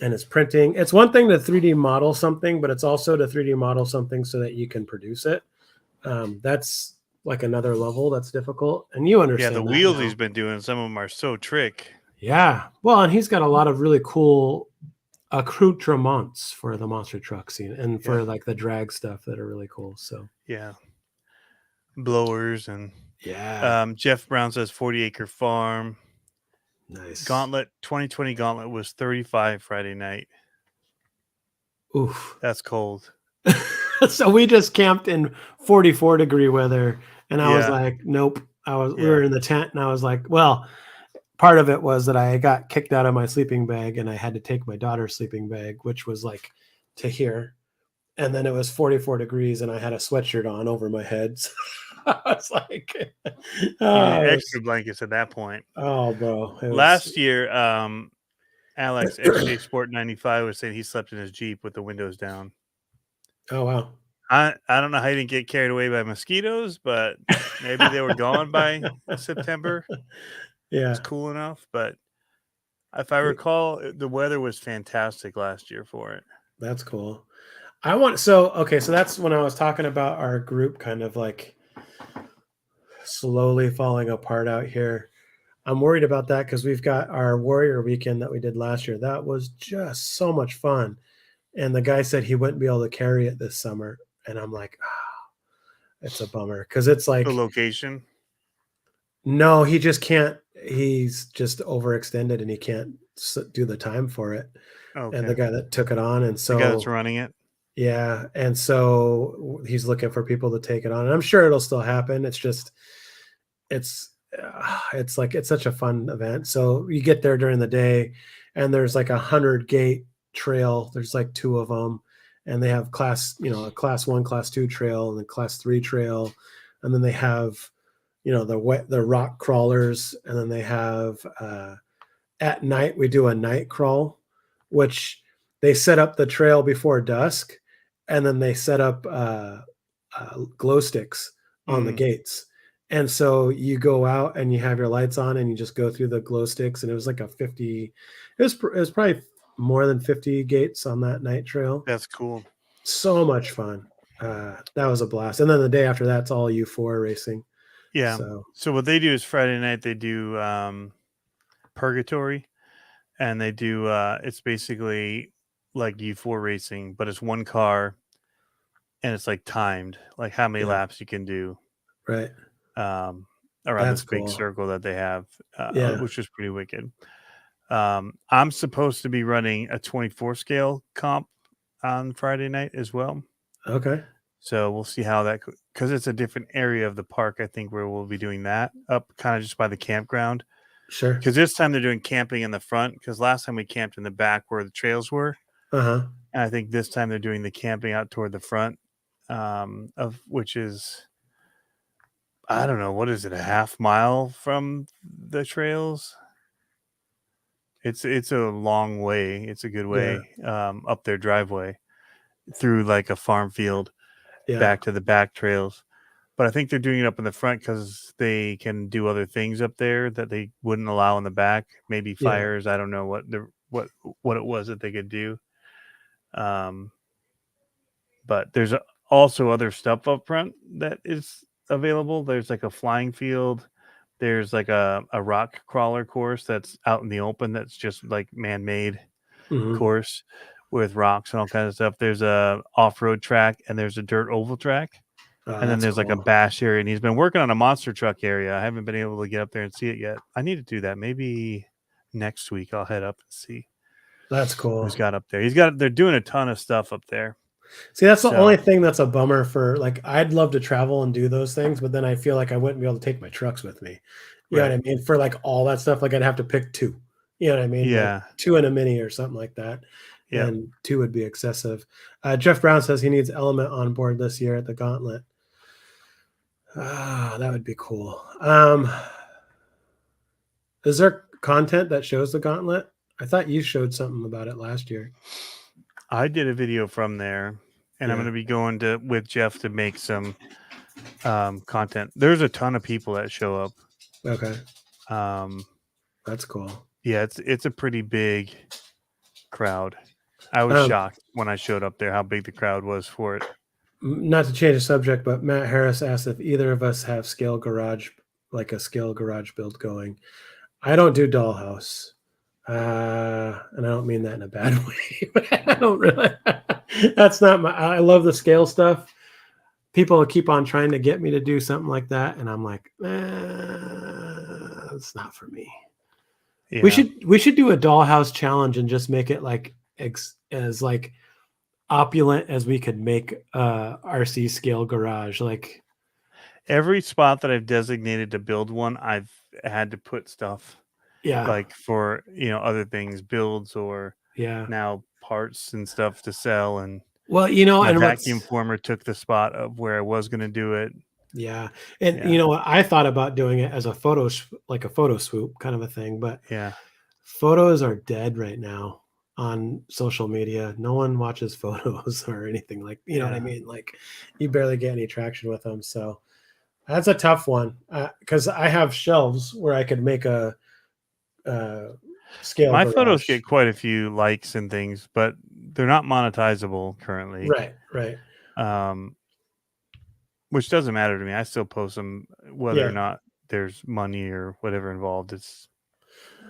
and his printing. It's one thing to 3D model something, but it's also to 3D model something so that you can produce it. That's like another level that's difficult. And you understand Yeah, the that wheels now. he's been doing, some of them are so trick. Yeah. Well, and he's got a lot of really cool accoutrements for the monster truck scene and for like the drag stuff that are really cool. So yeah, blowers and yeah, Jeff Brown says 40-acre farm. nice. Gauntlet 2020 Gauntlet was 35 Friday night. Oof, that's cold. So we just camped in 44-degree weather, and I was like, nope. We were in the tent, and I was like, well. Part of it was that I got kicked out of my sleeping bag and I had to take my daughter's sleeping bag, which was like to here. And then it was 44 degrees and I had a sweatshirt on over my head. So I was like, extra blankets at that point. Oh, bro. Last year, Alex, XJ Sport 95 was saying he slept in his Jeep with the windows down. Oh, wow. I don't know how he didn't get carried away by mosquitoes, but maybe they were gone by September. Yeah. It's cool enough, but if I recall, the weather was fantastic last year for it. That's cool. So that's when I was talking about our group kind of like slowly falling apart out here. I'm worried about that because we've got our Warrior weekend that we did last year. That was just so much fun. And the guy said he wouldn't be able to carry it this summer. And I'm like, it's a bummer because it's like the location. No, he just can't. He's just overextended and he can't do the time for it. Okay. And the guy that took it on, and so the guy that's running it. Yeah, and so he's looking for people to take it on, and I'm sure it'll still happen. It's just, it's such a fun event. So you get there during the day, and there's like 100-gate trail. There's like 2 of them, and they have a class 1, class 2 trail, and then class 3 trail, and then they have the rock crawlers, and then they have at night we do a night crawl, which they set up the trail before dusk, and then they set up glow sticks on the gates, and so you go out and you have your lights on and you just go through the glow sticks, and it was like it was probably more than 50 gates on that night trail. That's cool. So much fun. That was a blast. And then the day after that's all U4 racing. Yeah. So what they do is Friday night they do Purgatory, and they do it's basically like U4 racing, but it's one car, and it's like timed, like how many laps you can do, right? Around That's this big cool. circle that they have, which is pretty wicked. I'm supposed to be running a 24 scale comp on Friday night as well. Okay. So we'll see how that, because it's a different area of the park, I think, where we'll be doing that up kind of just by the campground. Sure. Because this time they're doing camping in the front, because last time we camped in the back where the trails were. Uh-huh. And I think this time they're doing the camping out toward the front, of which is, I don't know, what is it, a half mile from the trails? It's a long way. It's a good Yeah. way, up their driveway through like a farm field Yeah. back to the back trails. But I think they're doing it up in the front because they can do other things up there that they wouldn't allow in the back. Maybe Yeah. fires. I don't know what it was that they could do. Um, but there's also other stuff up front that is available. There's like a flying field. There's like a rock crawler course that's out in the open. That's just like man-made Hmm. course with rocks and all kinds of stuff. There's a off-road track and there's a dirt oval track. Oh, And then that's there's like a cool. bash area, and he's been working on a monster truck area. I haven't been able to get up there and see it yet. I need to do that. Maybe next week I'll head up and see That's who's cool. got up there. They're doing a ton of stuff up there. See, that's the only So thing that's a bummer for like I'd love to travel and do those things, but then I feel like I wouldn't be able to take my trucks with me. You know what right. I mean? For like all that stuff, like I'd have to pick two. You know what I mean? Like Yeah. two and a mini or something like that. Yep. And two would be excessive. Jeff Brown says he needs Element on board this year at the Gauntlet. Ah, that would be cool. Is there content that shows the Gauntlet? I thought you showed something about it last year. I did a video from there, and I'm Yeah. going to be going to with Jeff to make some content. There's a ton of people that show up. Okay. Um, That's cool. yeah, it's a pretty big crowd. I was Um, shocked when I showed up there how big the crowd was for it. Not to change the subject, but Matt Harris asked if either of us have scale garage, like a scale garage build going. I don't do Dollhouse. And I don't mean that in a bad way. I don't really. That's not my. I love the scale stuff. People keep on trying to get me to do something like that, and I'm like, it's not for me. Yeah. We should do a Dollhouse challenge and just make it like as like opulent as we could make RC scale garage. Like every spot that I've designated to build one, I've had to put stuff yeah, like for other things, builds or yeah. now parts and stuff to sell. And Well, you know, my and vacuum what's former took the spot of where I was going to do it. yeah, and Yeah, you know, I thought about doing it as a like a photo swoop kind of a thing, but yeah, photos are dead right now on social media. No one watches photos or anything like, you know what I yeah. mean? Like you barely get any traction with them. So that's a tough one because I have shelves where I could make a scale My photos garage. get quite a few likes and things, but they're not monetizable currently. Right, right. Um, which doesn't matter to me. I still post them whether or Yeah. not there's money or whatever involved.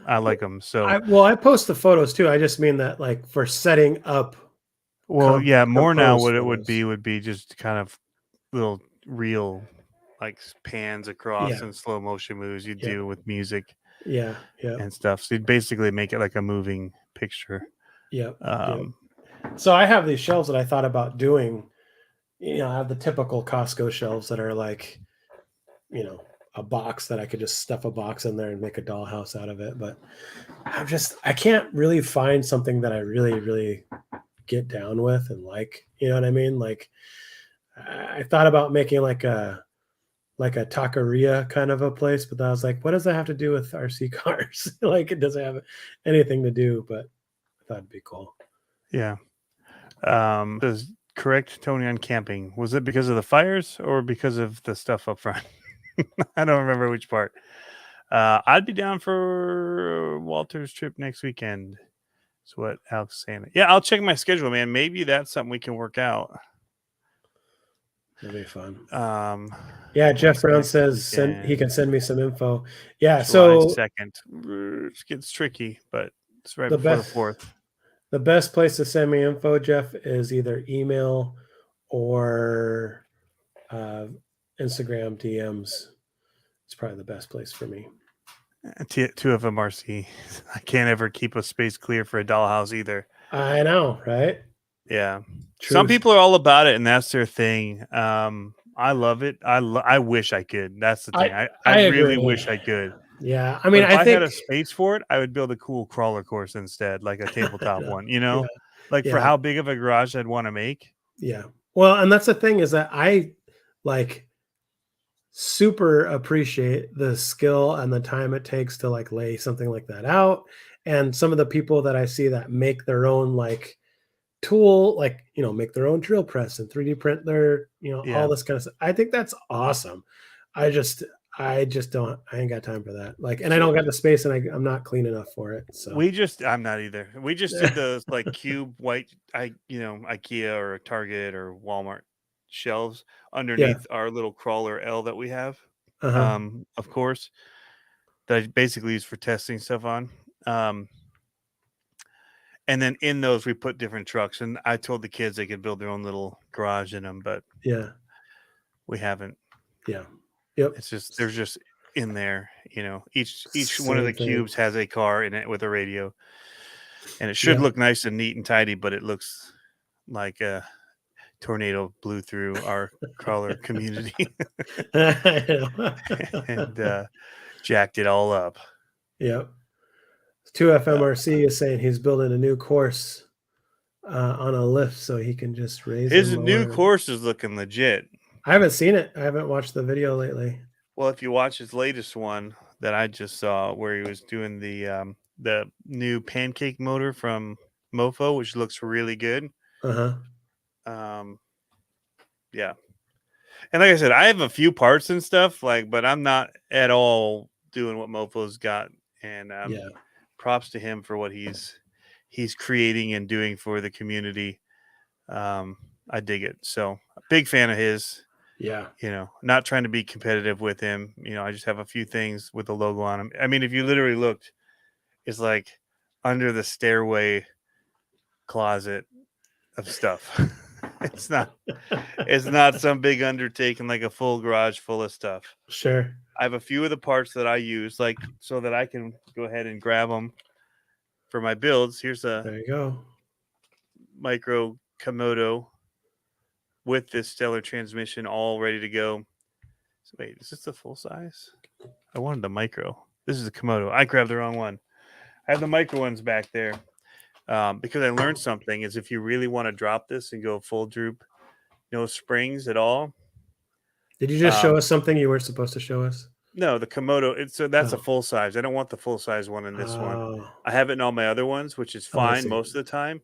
I like them. So, I post the photos too. I just mean that like for setting up well, yeah, more now compose what it photos. would be just kind of little real like pans across Yeah, and slow motion moves you yeah, do with music yeah, yeah, and stuff. So you'd basically make it like a moving picture. yeah, yeah. Um, So I have these shelves that I thought about doing. You know, I have the typical Costco shelves that are like, you know, a box that I could just stuff a box in there and make a dollhouse out of it. But I can't really find something that I really, really get down with and like, you know what I mean? Like I thought about making like a taqueria kind of a place, but I was like, what does that have to do with RC cars? Like it doesn't have anything to do, but I thought it'd be cool. yeah. Says correct Tony on camping. Was it because of the fires or because of the stuff up front? I don't remember which part. I'd be down for Walter's trip next weekend. That's what Alex is saying. Yeah, I'll check my schedule, man. Maybe that's something we can work out. That'd be fun. Yeah, Jeff Brown next says he can weekend, send me some info. Yeah, July so 2nd. It gets tricky, but it's right the before the best 4th. the best place to send me info, Jeff, is either email or Instagram DMs. It's probably the best place for me. Two of them RC. I can't ever keep a space clear for a dollhouse either. I know, right? Yeah. Truth. Some people are all about it and that's their thing. I love it. I wish I could. That's the thing. I really agree. wish I could. Yeah. I mean, but if I think had a space for it, I would build a cool crawler course instead, like a tabletop one, you know? Like for Yeah. how big of a garage I'd want to make. Yeah. Well, and that's the thing is that I like super appreciate the skill and the time it takes to like lay something like that out. And some of the people that I see that make their own like tool, like, make their own drill press and 3D print their, Yeah. all this kind of stuff. I think that's awesome. I just don't, I ain't got time for that. Like, and I So don't got the space and I'm not clean enough for it. So I'm not either. We just did those like cube white, IKEA or Target or Walmart shelves yeah. underneath our little crawler L that we have. Uh-huh. Of course, that I basically use for testing stuff on. And then in those we put different trucks, and I told the kids they could build their own little garage in them, but Yeah. we haven't. Yeah. Yep. It's just they're just in there, Each one of Same the thing. cubes has a car in it with a radio, and it should Yeah. look nice and neat and tidy, but it looks like a tornado blew through our crawler community and jacked it all up. Yep. 2FMRC is saying he's building a new course on a lift so he can just raise His and new lower. course is looking legit. I haven't seen it. I haven't watched the video lately. Well, if you watch his latest one that I just saw, where he was doing the new pancake motor from Mofo, which looks really good. Uh-huh. Yeah. And like I said, I have a few parts and stuff, but I'm not at all doing what Mofo's got. And Yeah. props to him for what he's creating and doing for the community. I dig it. So a big fan of his. Yeah. Not trying to be competitive with him. I just have a few things with the logo on them. I mean, if you literally looked, it's like under the stairway closet of stuff. It's not some big undertaking like a full garage full of stuff. Sure. I have a few of the parts that I use, like so that I can go ahead and grab them for my builds. Here's a There you go. micro Komodo with this stellar transmission all ready to go. So wait, is this the full size? I wanted the micro. This is a Komodo. I grabbed the wrong one. I have the micro ones back there because I learned something is if you really want to drop this and go full droop, no springs at all. Did you just show us something you weren't supposed to show us? No, the Komodo. That's a full size. I don't want the full size one in this one. I have it in all my other ones, which is fine most of the time.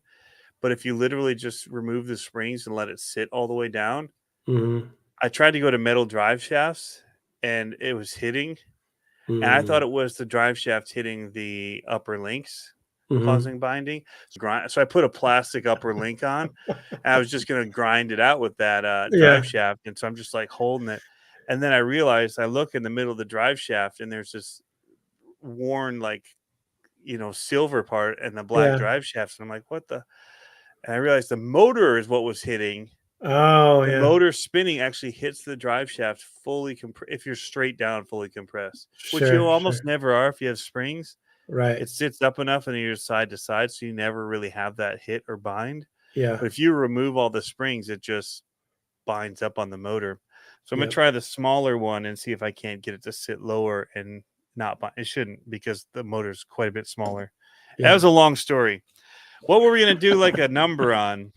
But if you literally just remove the springs and let it sit all the way down, I tried to go to metal drive shafts and it was hitting. And I thought it was the drive shaft hitting the upper links causing binding. So I put a plastic upper link on. And I was just going to grind it out with that drive shaft. And so I'm just like holding it. And then I realized I look in the middle of the drive shaft and there's this worn silver part and the black drive shafts. And I'm like, what the? And I realized the motor is what was hitting. Oh, the motor spinning actually hits the drive shaft fully if you're straight down fully compressed, which you almost never are if you have springs. Right. It sits up enough and you're side to side, so you never really have that hit or bind. Yeah. But if you remove all the springs, it just binds up on the motor. So I'm going to try the smaller one and see if I can't get it to sit lower and not bind. It shouldn't because the motor's quite a bit smaller. Yeah. That was a long story. What were we going to do like a number on?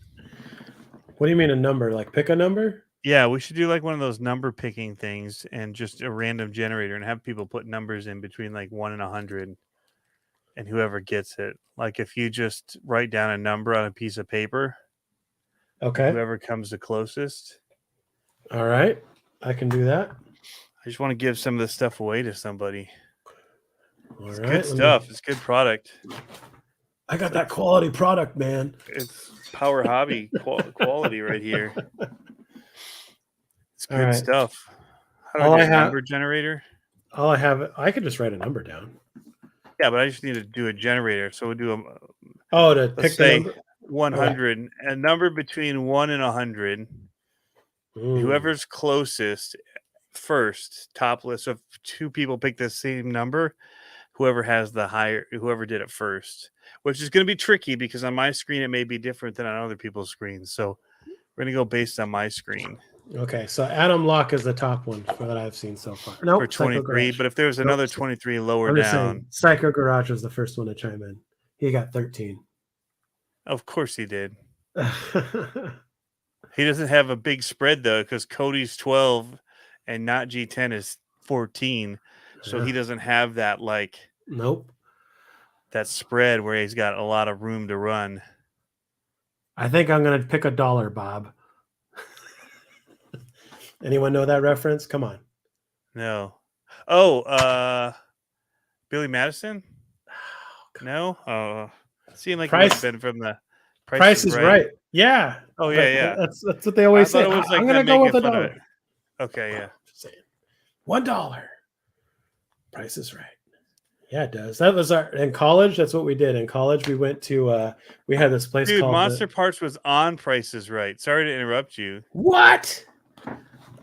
What do you mean a number? Like pick a number? Yeah, we should do like one of those number picking things and just a random generator and have people put numbers in between like 1 and 100 and whoever gets it. Like if you just write down a number on a piece of paper. Okay. Whoever comes the closest. All right. I can do that. I just want to give some of this stuff away to somebody. It's good stuff. It's good product. I got that quality product, man. It's Power Hobby quality right here. It's good stuff. How do I get a number generator? All I have, I could just write a number down. Yeah, but I just need to do a generator. So we'll do to pick the number? 100. Right. A number between 1 and 100. Whoever's closest first, top list. So if two people pick the same number, whoever did it first, which is going to be tricky because on my screen it may be different than on other people's screens. So we're going to go based on my screen. Okay, so Adam Locke is the top one that I've seen so far. No, for 23. But if there's another 23 lower down, Psycho Garage was the first one to chime in. He got 13. Of course he did. He doesn't have a big spread though, because Cody's 12 and not G10 is 14. So he doesn't have that Nope. that spread where he's got a lot of room to run. I think I'm gonna pick $1, Bob. Anyone know that reference? Come on. No. Oh, Billy Madison? No? Oh, seemed like it would have been from the Price is Right. Yeah. Oh, But yeah. that's what they always say. I thought it was like I'm them gonna go with making fun of $1. it. Okay, yeah. Just saying. $1. Price is Right. Yeah, it does. That was in college. That's what we did in college. We went to we had this place called Monster Parts was on Price is Right. Sorry to interrupt you. What?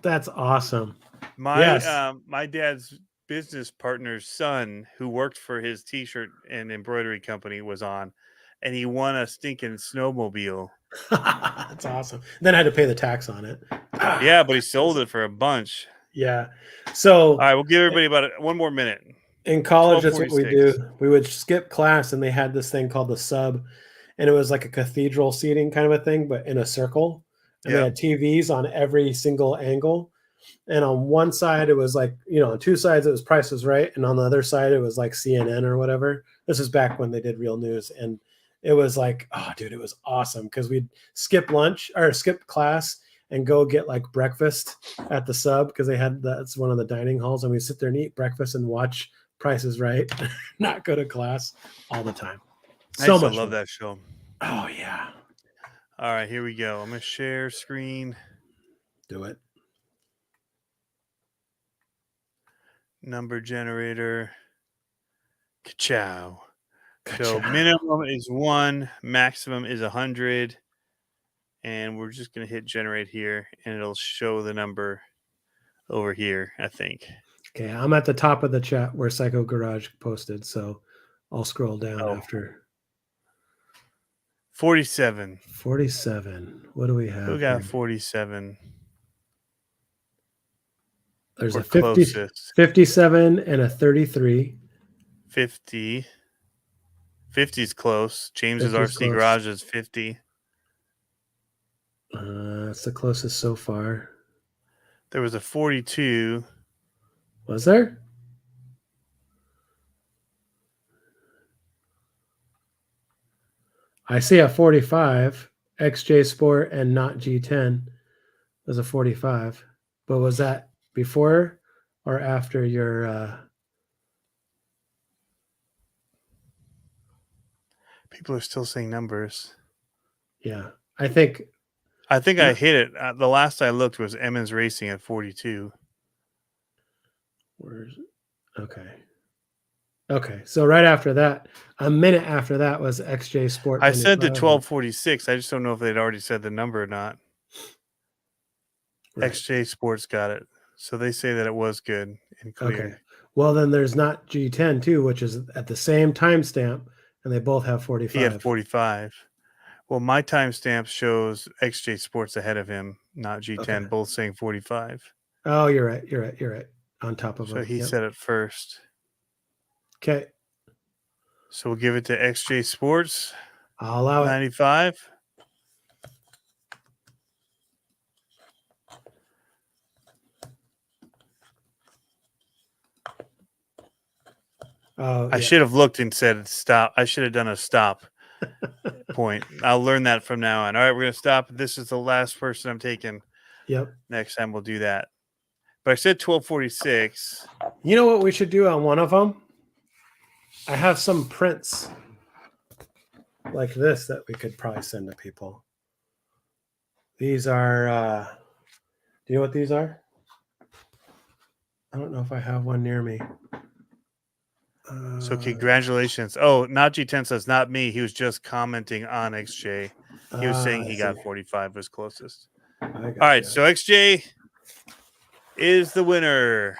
That's awesome. My dad's business partner's son, who worked for his t-shirt and embroidery company, was on, and he won a stinking snowmobile. That's awesome. Then I had to pay the tax on it. Yeah, but he sold it for a bunch. Yeah. So all right, we'll give everybody about one more minute. In college, that's what we do. We would skip class, and they had this thing called the sub, and it was like a cathedral seating kind of a thing, but in a circle. And they had TVs on every single angle. And on one side, it was like, on two sides, it was Price is Right. And on the other side, it was like CNN or whatever. This is back when they did real news. And it was like, oh, dude, it was awesome because we'd skip lunch or skip class and go get like breakfast at the sub because that's one of the dining halls. And we sit there and eat breakfast and watch Price is Right, not go to class all the time. So much. I love that show. Oh, yeah. All right, here we go. I'm going to share screen. Do it. Number generator. Ka-chow. So minimum is 1, maximum is 100. And we're just going to hit generate here, and it'll show the number over here, I think. Okay, I'm at the top of the chat where Psycho Garage posted, so I'll scroll down after. 47. 47. What do we have? Who got 47? There's a 50, 57 and a 33. 50. 50's close. James's RC Garage is 50. That's the closest so far. There was a 42. Was there? I see a 45. XJ Sport and not G10 was a 45. But was that before or after your... People are still saying numbers. Yeah. I think I hit it. The last I looked was Emmons Racing at 42. Okay. So right after that, a minute after that was XJ Sport. I said to 1246. I just don't know if they'd already said the number or not. Right. XJ Sports got it. So they say that it was good and clear. Okay. Well, then there's not G10 too, which is at the same timestamp, and they both have 45. He had 45. Well, my timestamp shows XJ Sports ahead of him, not G10, both saying 45. Oh, you're right. On top of it. So he said it first. Okay. So we'll give it to XJ Sports. I'll allow 95. I should have looked and said stop. I should have done a stop point. I'll learn that from now on. All right, we're going to stop. This is the last person I'm taking. Yep. Next time we'll do that. But I said 1246. You know what we should do on one of them? I have some prints like this that we could probably send to people. These are, do you know what these are? I don't know if I have one near me. So congratulations. Oh, not G10 says not me. He was just commenting on XJ. He was saying he got 45 was closest. All right, so XJ is the winner.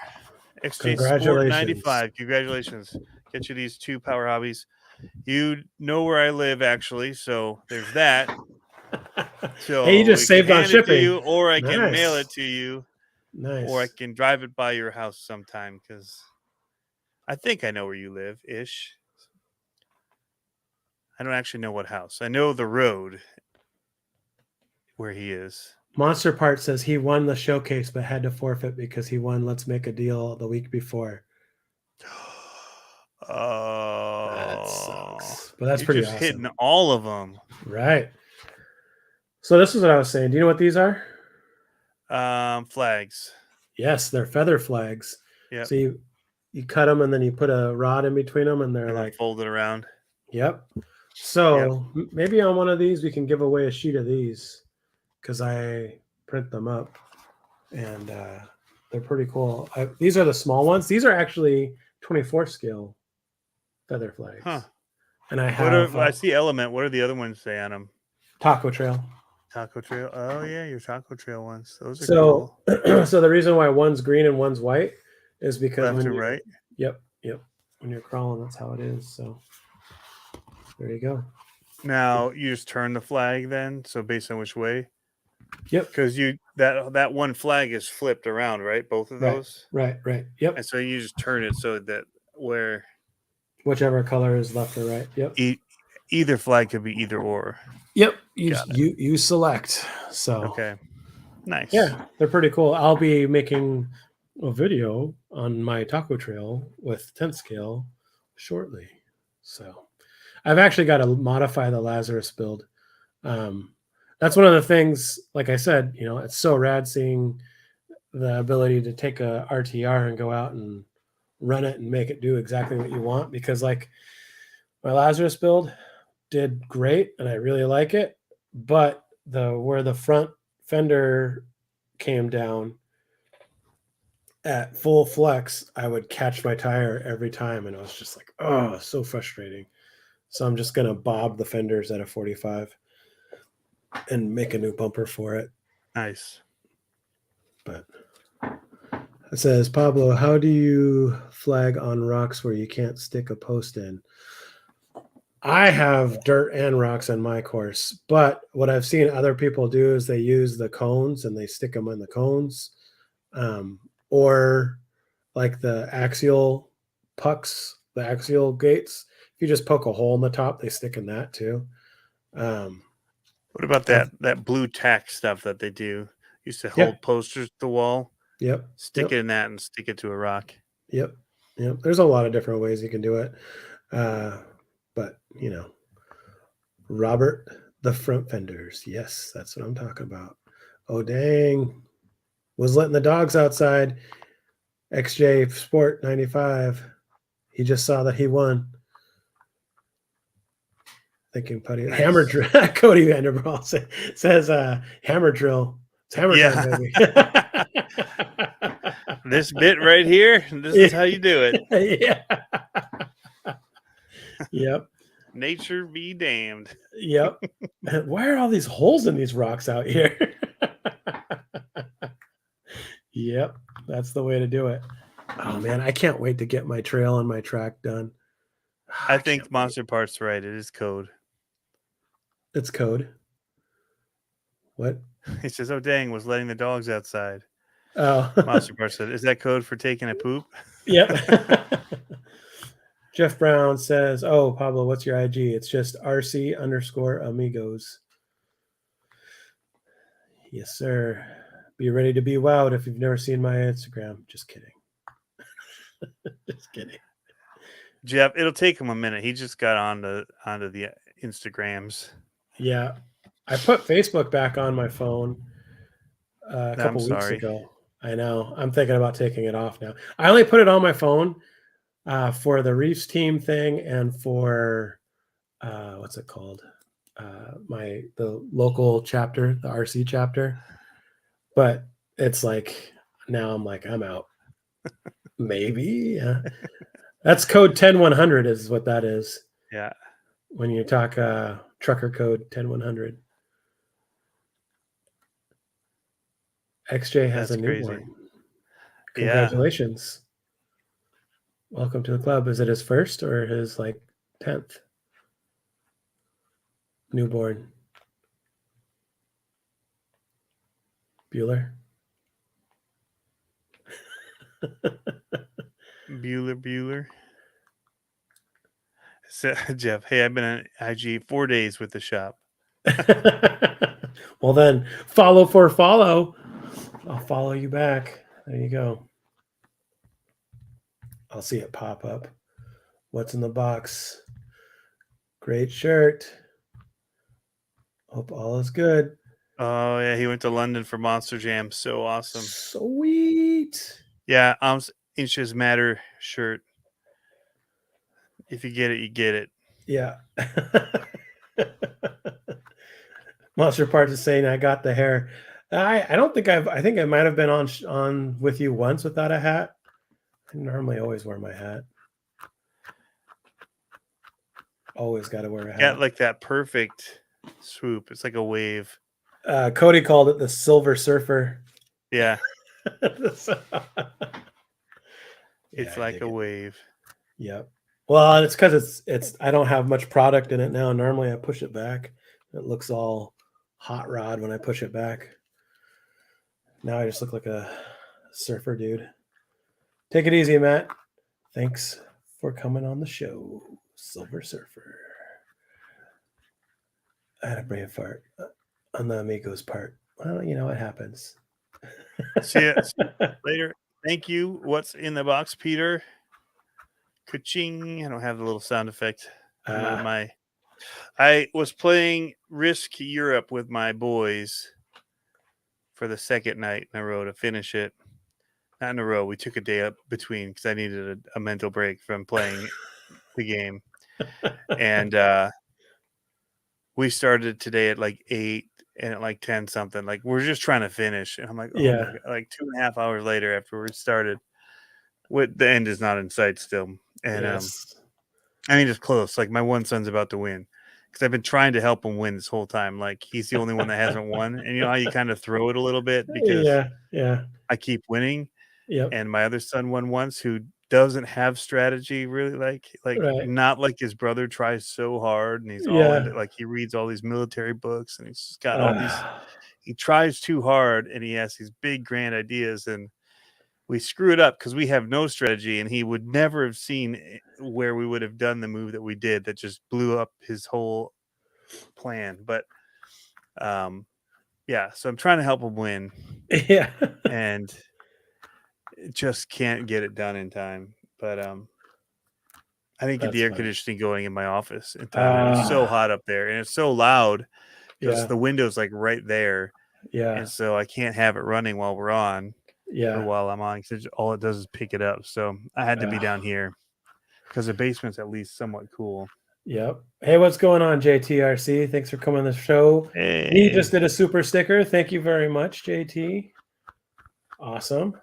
XJ Sport 95. Congratulations. Get you these 2 Power Hobbies. You know where I live, actually, so there's that. So hey, you just saved on shipping. You, or I can mail it to you. Nice. Or I can drive it by your house sometime because I think I know where you live, ish. I don't actually know what house. I know the road where he is. Monster Part says he won the showcase but had to forfeit because he won Let's Make a Deal the week before. That Oh, sucks. But that's you're pretty just awesome. hitting all of them. Right. So this is what I was saying. Do you know what these are? Flags. Yes, they're feather flags. Yep. So you cut them and then you put a rod in between them and they're And then like, fold it around. yep. So maybe on one of these we can give away a sheet of these because I print them up and they're pretty cool. These are the small ones. These are actually 24 scale feather flags. Huh. And I What have I see Element. What are the other ones say on them? Taco Trail. Taco Trail. Oh yeah, your Taco Trail ones. Those are So, cool. so the reason why one's green and one's white is because Left when and you're, right. yep, when you're crawling, that's how it is. So there you go. Now you just turn the flag then, so based on which way. Yep. Because that one flag is flipped around, right? Both of those. Right. Yep. And so you just turn it so that where Whichever color is left or right. Yep. Either flag could be either or. Yep. You select. So okay. Nice. Yeah, they're pretty cool. I'll be making a video on my Taco Trail with 10th scale shortly. So I've actually got to modify the Lazarus build. That's one of the things, like I said, it's so rad seeing the ability to take a RTR and go out and run it and make it do exactly what you want. Because like my Lazarus build did great and I really like it, but where the front fender came down at full flex, I would catch my tire every time, and I was just like, oh, so frustrating. So I'm just gonna bob the fenders at a 45 and make a new bumper for it. Nice. But it says, Pablo, how do you flag on rocks where you can't stick a post in? I have dirt and rocks on my course, but what I've seen other people do is they use the cones and they stick them on the cones, or like the axial pucks, the axial gates. If you just poke a hole in the top, they stick in that too. What about that blue tack stuff that they do? Used to hold posters to the wall. Yep. Stick it in that and stick it to a rock. Yep. There's a lot of different ways you can do it. But Robert, the front fenders. Yes, that's what I'm talking about. Oh, dang. Was letting the dogs outside. XJ Sport 95. He just saw that he won. Thinking putty. Nice. Hammer drill. Cody Vanderbilt says hammer drill. It's hammer time, baby. This bit right here, this is how you do it. Yeah. Yep. Nature be damned. Yep. Why are all these holes in these rocks out here? Yep. That's the way to do it. Oh, man. I can't wait to get my trail and my track done. I think Monster Part's right. It is code. It's code. What? He says, oh, dang, was letting the dogs outside. Oh. Monster Part said, is that code for taking a poop? Yep. Jeff Brown says, oh, Pablo, what's your IG? It's just RC_amigos. Yes, sir. Be ready to be wowed if you've never seen my Instagram. Just kidding. Just kidding. Jeff, it'll take him a minute. He just got onto the Instagrams. Yeah. I put Facebook back on my phone a couple weeks ago. I know. I'm thinking about taking it off now. I only put it on my phone for the Reefs team thing and for what's it called? The local chapter, the RC chapter. But it's like now I'm like, I'm out. Maybe. Yeah. That's code 10100 is what that is. Yeah. When you talk trucker code 10100. XJ has a newborn. Congratulations. Yeah. Welcome to the club. Is it his first or his 10th newborn? Bueller. Bueller. So, Jeff, hey, I've been on IG 4 days with the shop. Well, then follow for follow. I'll follow you back. There you go. I'll see it pop up. What's in the box? Great shirt. Hope all is good. Oh yeah, he went to London for Monster Jam. So awesome. Sweet. Yeah, inches matter shirt. If you get it, you get it. Yeah. Monster Parts is saying I got the hair. I don't think I think I might have been on with you once without a hat. I normally always wear my hat. Always got to wear a hat. Got like that perfect swoop. It's like a wave. Cody called it the Silver Surfer. Yeah. Yeah, It's like a wave. Yep. Well, and it's because it's I don't have much product in it now. Normally I push it back. It looks all hot rod when I push it back. Now I just look like a surfer dude. Take it easy, Matt. Thanks for coming on the show, Silver Surfer. I had a brain fart on the Amigos part. Well, you know what happens. See you later. Thank you. What's in the box, Peter? Ka-ching. I don't have the little sound effect. I was playing Risk Europe with my boys for the second night in a row to finish it. Not in a row. We took a day up between because I needed a mental break from playing the game. And we started today at like 8 and at like 10 something. Like we're just trying to finish. And I'm like, oh my God. Like 2.5 hours later after we started, the end is not in sight still. And I mean, it's close. Like my one son's about to win because I've been trying to help him win this whole time. Like he's the only one that hasn't won. And you know how you kind of throw it a little bit because I keep winning. Yep. And my other son won once who doesn't have strategy really not like his brother tries so hard and he's all into like he reads all these military books and he's just got all these he tries too hard and he has these big grand ideas and we screw it up because we have no strategy and he would never have seen where we would have done the move that we did that just blew up his whole plan. But yeah, so I'm trying to help him win. Yeah. And just can't get it done in time. But I didn't get the air conditioning going in my office in time. It was so hot up there and it's so loud because the window's like right there. Yeah. And so I can't have it running while we're on. Yeah. Or while I'm on, because all it does is pick it up. So I had to be down here because the basement's at least somewhat cool. Yep. Hey, what's going on, JTRC? Thanks for coming on the show. Hey. He just did a super sticker. Thank you very much, JT. Awesome.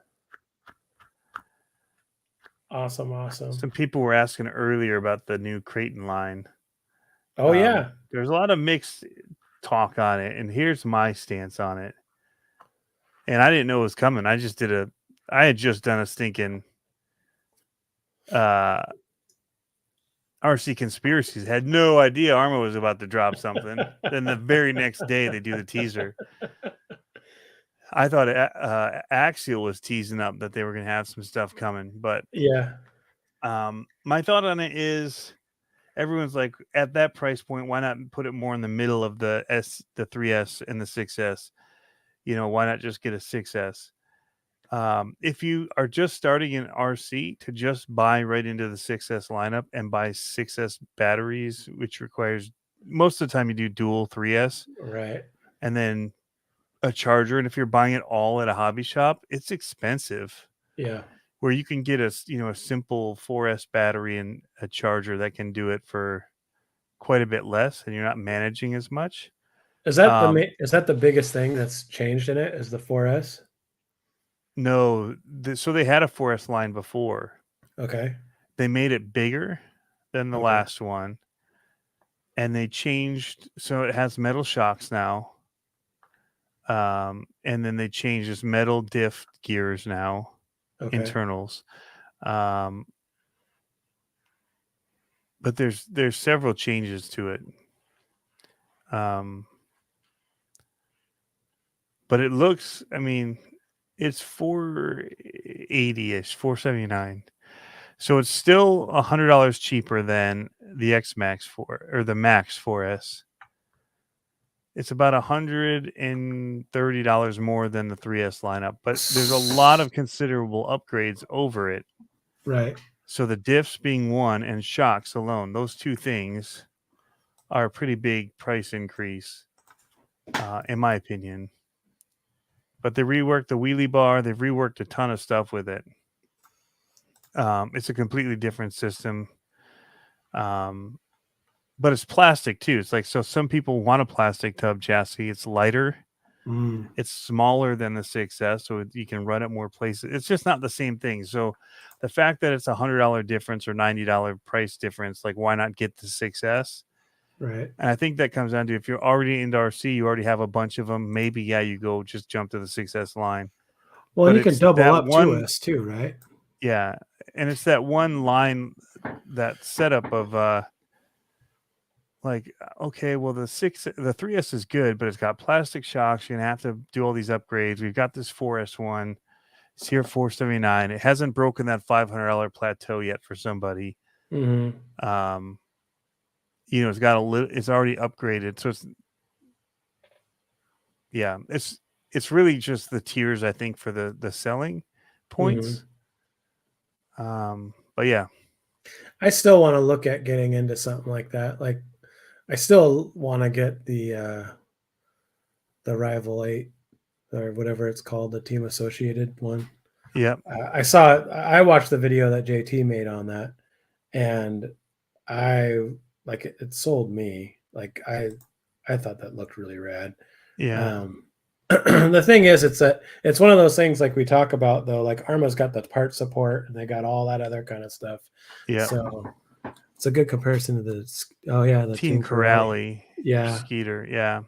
Awesome. Some people were asking earlier about the new Creighton line. Oh, yeah. There's a lot of mixed talk on it, and here's my stance on it. And I didn't know it was coming. I had just done a stinking RC Conspiracies. Had no idea Arma was about to drop something. Then the very next day they do the teaser. I thought Axial was teasing up that they were going to have some stuff coming, but my thought on it is everyone's like at that price point, why not put it more in the middle of the 3S and the 6S? You know, why not just get a 6S? If you are just starting in RC, to just buy right into the 6S lineup and buy 6S batteries, which requires most of the time you do dual 3S, right? And then a charger. And if you're buying it all at a hobby shop, it's expensive. Yeah. Where you can get a simple 4S battery and a charger that can do it for quite a bit less, and you're not managing as much. Is that the biggest thing that's changed in it? Is the 4S? No, so they had a 4S line before. Okay. They made it bigger than the last one, and they changed so it has metal shocks now. And then they changed this metal diff gears now, internals. But there's several changes to it. But it looks, I mean, it's $480-ish, $479. So it's still $100 cheaper than the X Max or the Max 4S. It's about $130 more than the 3S lineup, but there's a lot of considerable upgrades over it. Right. So the diffs being one and shocks alone, those two things are a pretty big price increase, in my opinion. But they reworked the wheelie bar. They've reworked a ton of stuff with it. It's a completely different system. But it's plastic too. It's like, so some people want a plastic tub chassis. It's lighter. It's smaller than the 6S, so you can run it more places. It's just not the same thing. So the fact that it's $100 difference or $90 price difference, like, why not get the 6S? Right. And I think that comes down to, if you're already into RC, you already have a bunch of them. Maybe, yeah, you go just jump to the 6S line. Well, But and you can it's double that up one, 2S too, right? yeah, and it's that one line, that setup of like, okay, well, the 3S is good, but it's got plastic shocks. You're gonna have to do all these upgrades. We've got this 4S one. It's here $479. It hasn't broken that $500 plateau yet for somebody. Mm-hmm. It's got it's already upgraded, so it's really just the tiers, I think, for the selling points. But yeah, I still want to look at getting into something like that. Like, I still want to get the Rival 8 or whatever it's called, the team associated one. yeah, I saw it. I watched the video that JT made on that, and it sold me. Like, I thought that looked really rad. yeah. The thing is, it's one of those things, like we talk about, though. Like, Arma's got the part support, and they got all that other kind of stuff. Yeah. So it's a good comparison to the Team Corrali, yeah, Skeeter, yeah.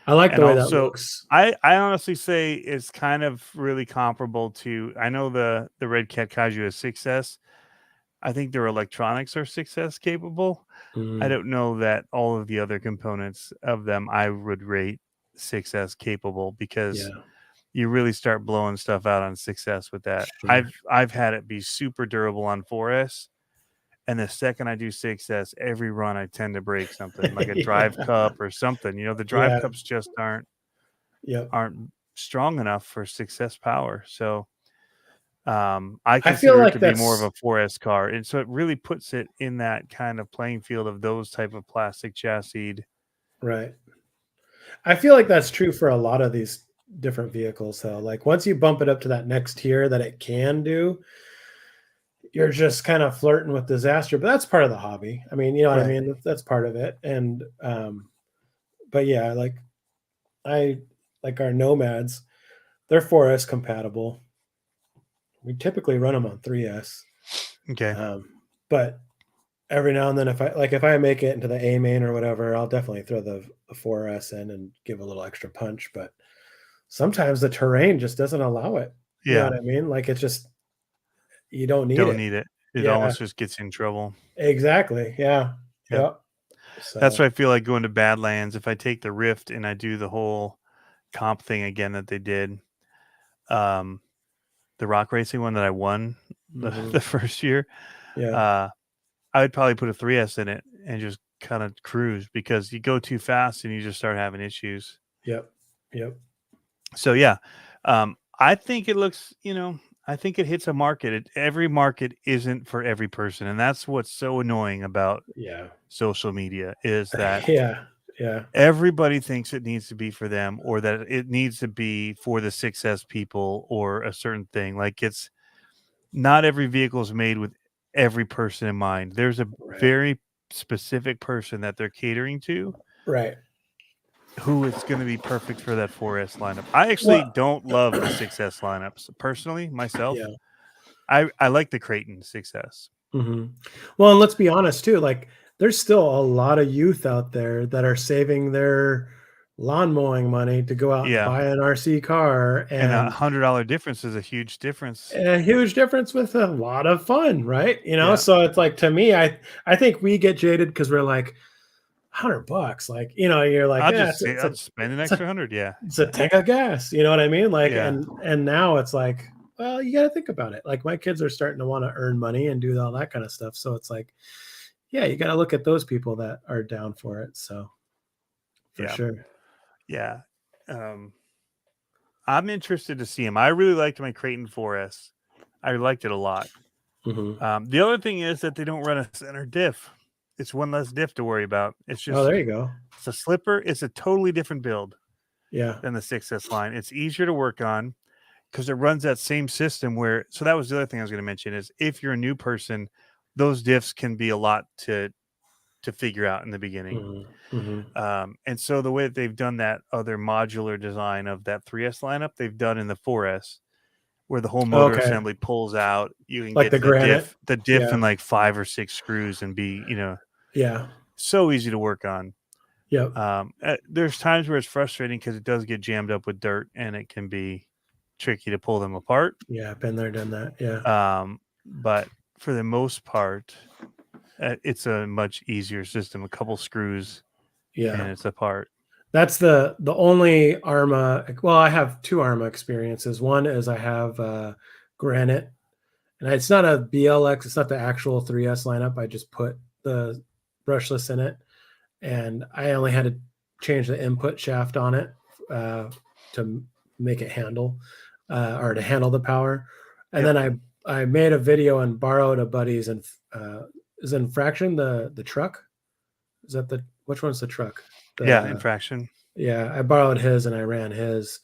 I like the way also, that looks. I honestly say it's kind of really comparable to, I know the Red Cat Kaiju is 6S. I think their electronics are 6S capable. I don't know that all of the other components of them I would rate 6S capable, because you really start blowing stuff out on 6S with that. Sure. I've had it be super durable on 4S, and the second I do 6S, every run I tend to break something, like a drive cup or something. The drive cups just aren't strong enough for 6S power. So I consider feel it like to be more of a 4S car, and so it really puts it in that kind of playing field of those type of plastic chassis. Right. I feel like that's true for a lot of these different vehicles, though. Like, once you bump it up to that next tier that it can do, you're just kind of flirting with disaster. But that's part of the hobby. I mean, you know what I mean? That's part of it. And but yeah, like, I like our Nomads, they're 4S compatible. We typically run them on 3S. Okay. But every now and then, if I make it into the A main or whatever, I'll definitely throw the 4S in and give a little extra punch. But sometimes the terrain just doesn't allow it. You know what I mean? Like, it's just, you don't need it. It almost just gets in trouble. Exactly. Yeah. Yep. So that's why I feel like going to Badlands, if I take the Rift and I do the whole comp thing again that they did, the rock racing one that I won the first year, I would probably put a 3S in it and just kind of cruise, because you go too fast and you just start having issues. Yep. So yeah, I think it looks, I think it hits a market. Every market isn't for every person, and that's what's so annoying about social media, is that everybody thinks it needs to be for them, or that it needs to be for the 6S people or a certain thing. Like, it's not every vehicle is made with every person in mind. There's a very specific person that they're catering to, right, who is going to be perfect for that 4S lineup. I actually don't love the 6S lineups personally myself. I like the Creighton 6S. Well, and let's be honest too, like, there's still a lot of youth out there that are saving their lawn mowing money to go out and buy an RC car, and $100 difference is a huge difference. A huge difference with a lot of fun, right? So it's like, to me, I think we get jaded because we're like, $100, like, you're like, I'll just spend an extra $100. It's a tank of gas. You know what I mean? Like, and now it's like, well, you got to think about it. Like my kids are starting to want to earn money and do all that kind of stuff. So it's like, yeah, you got to look at those people that are down for it. So for sure. Yeah. I'm interested to see him. I really liked my Creighton 4S. I liked it a lot. The other thing is that they don't run a center diff. It's one less diff to worry about. It's just, there you go. It's a slipper. It's a totally different build than the 6S line. It's easier to work on because it runs that same system where, so that was the other thing I was going to mention is if you're a new person, those diffs can be a lot to figure out in the beginning. And so the way that they've done that other modular design of that 3S lineup, they've done in the 4S, where the whole motor assembly pulls out. You can like get the diff in like 5 or 6 screws and be, so easy to work on. There's times where it's frustrating because it does get jammed up with dirt and it can be tricky to pull them apart. Yeah, been there, done that. Yeah. But for the most part, it's a much easier system. A couple screws, and it's apart. That's the only Arma. Well, I have 2 Arma experiences. One is I have Granite, and it's not a BLX. It's not the actual 3S lineup. I just put the brushless in it, and I only had to change the input shaft on it to make it handle or to handle the power. And then I made a video and borrowed a buddy's and is Infraction the truck? Is that which one's the truck? Infraction. Yeah, I borrowed his and I ran his,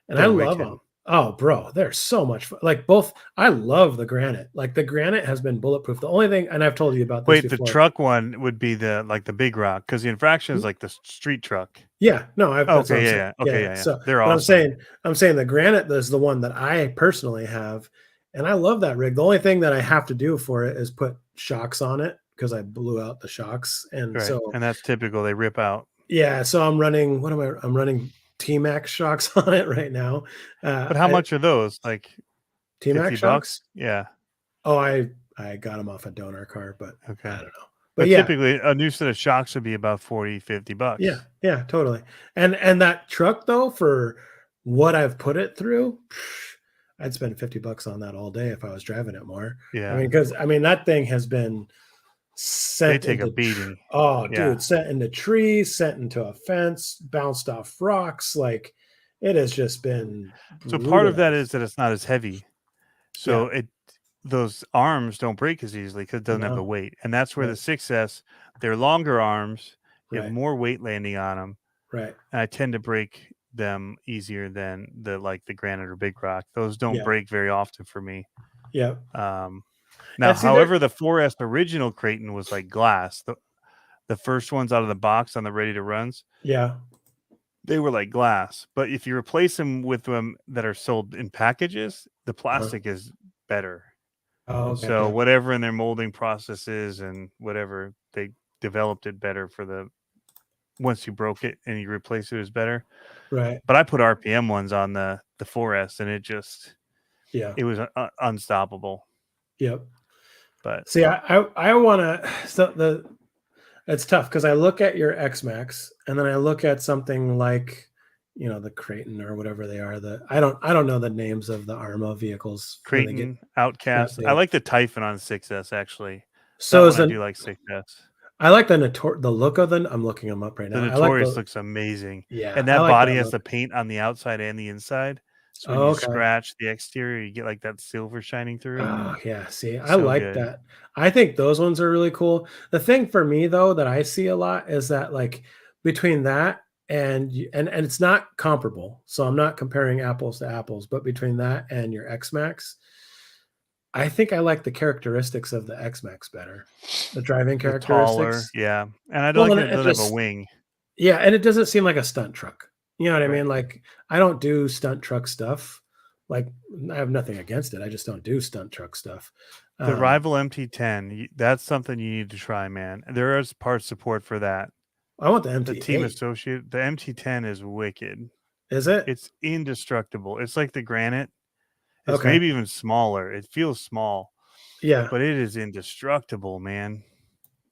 and I love them. Oh, bro, they're so much fun. Like both, I love the Granite. Like the Granite has been bulletproof. The only thing, and I've told you about this before. The truck one would be the big rock because the Infraction is like the street truck. Yeah, no, okay. So they're awesome. I'm saying the Granite is the one that I personally have, and I love that rig. The only thing that I have to do for it is put shocks on it because I blew out the shocks, and and that's typical. They rip out. Yeah, so I'm running. I'm running T-Max shocks on it right now. But how much are those? Like T-Max shocks? Yeah. Oh, I got them off a donor car, but I don't know. But typically a new set of shocks would be about $40-$50. Yeah, totally. And that truck though, for what I've put it through, I'd spend $50 on that all day if I was driving it more. Yeah. Because that thing has been sent. They take a beating. Oh, dude, sent into trees, sent into a fence, bounced off rocks. Like it has just been. So part of that is that it's not as heavy. So those arms don't break as easily because it doesn't have the weight. And that's where the 6S, they're longer arms, you have more weight landing on them. Right. And I tend to break them easier than the Granite or Big Rock. Those don't break very often for me. Yeah. Now, however, the 4S original Creighton was like glass. The first ones out of the box on the ready to runs. Yeah. They were like glass. But if you replace them with them that are sold in packages, the plastic is better. Oh, okay. So whatever in their molding processes and whatever, they developed it better for once you broke it and you replace it was better. Right. But I put RPM ones on the 4S and it just, it was unstoppable. Yep. But see, I want to, it's tough because I look at your X-Max and then I look at something like, the Creighton or whatever they are. I don't know the names of the Arma vehicles. Creighton, Outcast. I like the Typhon on 6S actually. So I do like 6S. I like the look of them. I'm looking them up right now. The Notorious looks amazing. Yeah, and that body has the paint on the outside and the inside. So when you scratch the exterior, you get like that silver shining through. Oh yeah, see, I like that. I think those ones are really cool. The thing for me though that I see a lot is that like between that and it's not comparable. So I'm not comparing apples to apples, but between that and your X-Max, I think I like the characteristics of the X-Max better. The driving characteristics. Taller, and I don't like it doesn't have a wing. Yeah, and it doesn't seem like a stunt truck. You know what I mean? Like I don't do stunt truck stuff. Like I have nothing against it. I just don't do stunt truck stuff. The Rival MT10, that's something you need to try, man. There is part support for that. I want the MT8. The Team Associate. The MT10 is wicked. Is it? It's indestructible. It's like the Granite. It's maybe even smaller. It feels small. Yeah. But it is indestructible, man.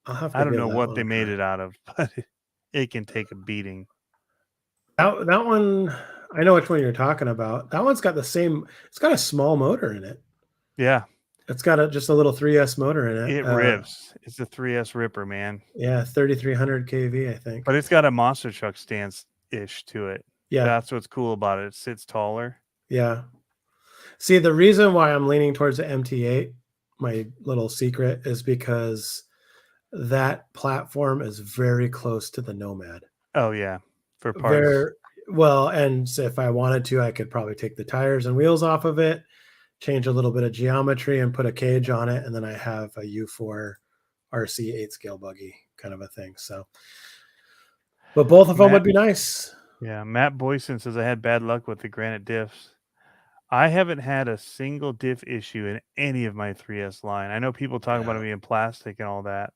I don't know what they made it out of, but it can take a beating. That one, I know which one you're talking about. That one's got the same. It's got a small motor in it. Yeah, It's got just a little 3S motor in it. it rips. It's a 3S ripper, man. Yeah, 3300 kV, I think. But it's got a monster truck stance ish to it. Yeah, That's what's cool about it. It sits taller. yeah. See, the reason why I'm leaning towards the MT8, my little secret, is because that platform is very close to the Nomad. Oh yeah, for parts. Very well, and so if I wanted to, I could probably take the tires and wheels off of it, change a little bit of geometry, and put a cage on it, and then I have a U4 RC 8-scale buggy kind of a thing. So, but both of them would be nice. Yeah, Matt Boyson says I had bad luck with the granite diffs. I haven't had a single diff issue in any of my 3S line. I know people talk about it being plastic and all that.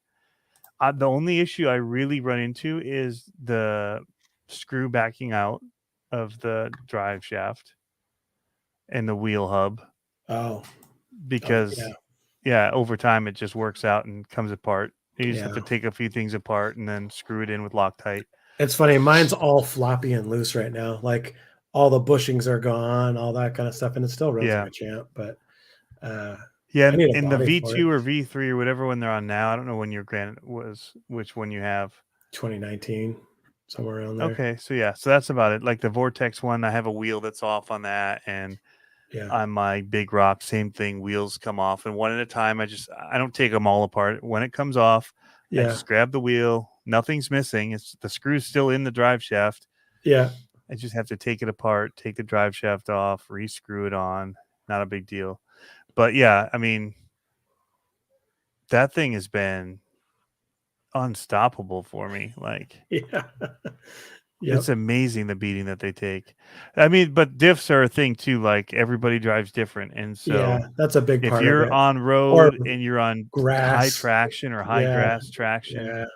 The only issue I really run into is the screw backing out of the drive shaft and the wheel hub. Oh, because over time it just works out and comes apart. You just have to take a few things apart and then screw it in with Loctite. It's funny. Mine's all floppy and loose right now. Like all the bushings are gone, all that kind of stuff, and it still runs like a champ. But in the V2 or V3 or whatever one they're on now, I don't know when your Granite was, which one you have. 2019, somewhere around there. Okay, so that's about it. Like the Vortex one, I have a wheel that's off on that, and on my Big Rock, same thing. Wheels come off, and one at a time. I don't take them all apart. When it comes off, I just grab the wheel. Nothing's missing. It's the screw's still in the drive shaft. Yeah. I just have to take it apart, take the drive shaft off, re-screw it on. Not a big deal. But yeah, I mean, that thing has been unstoppable for me. Like, it's amazing the beating that they take. I mean, but diffs are a thing too. Like everybody drives different, and so that's a big part. If you're on road and you're on high traction or high grass traction,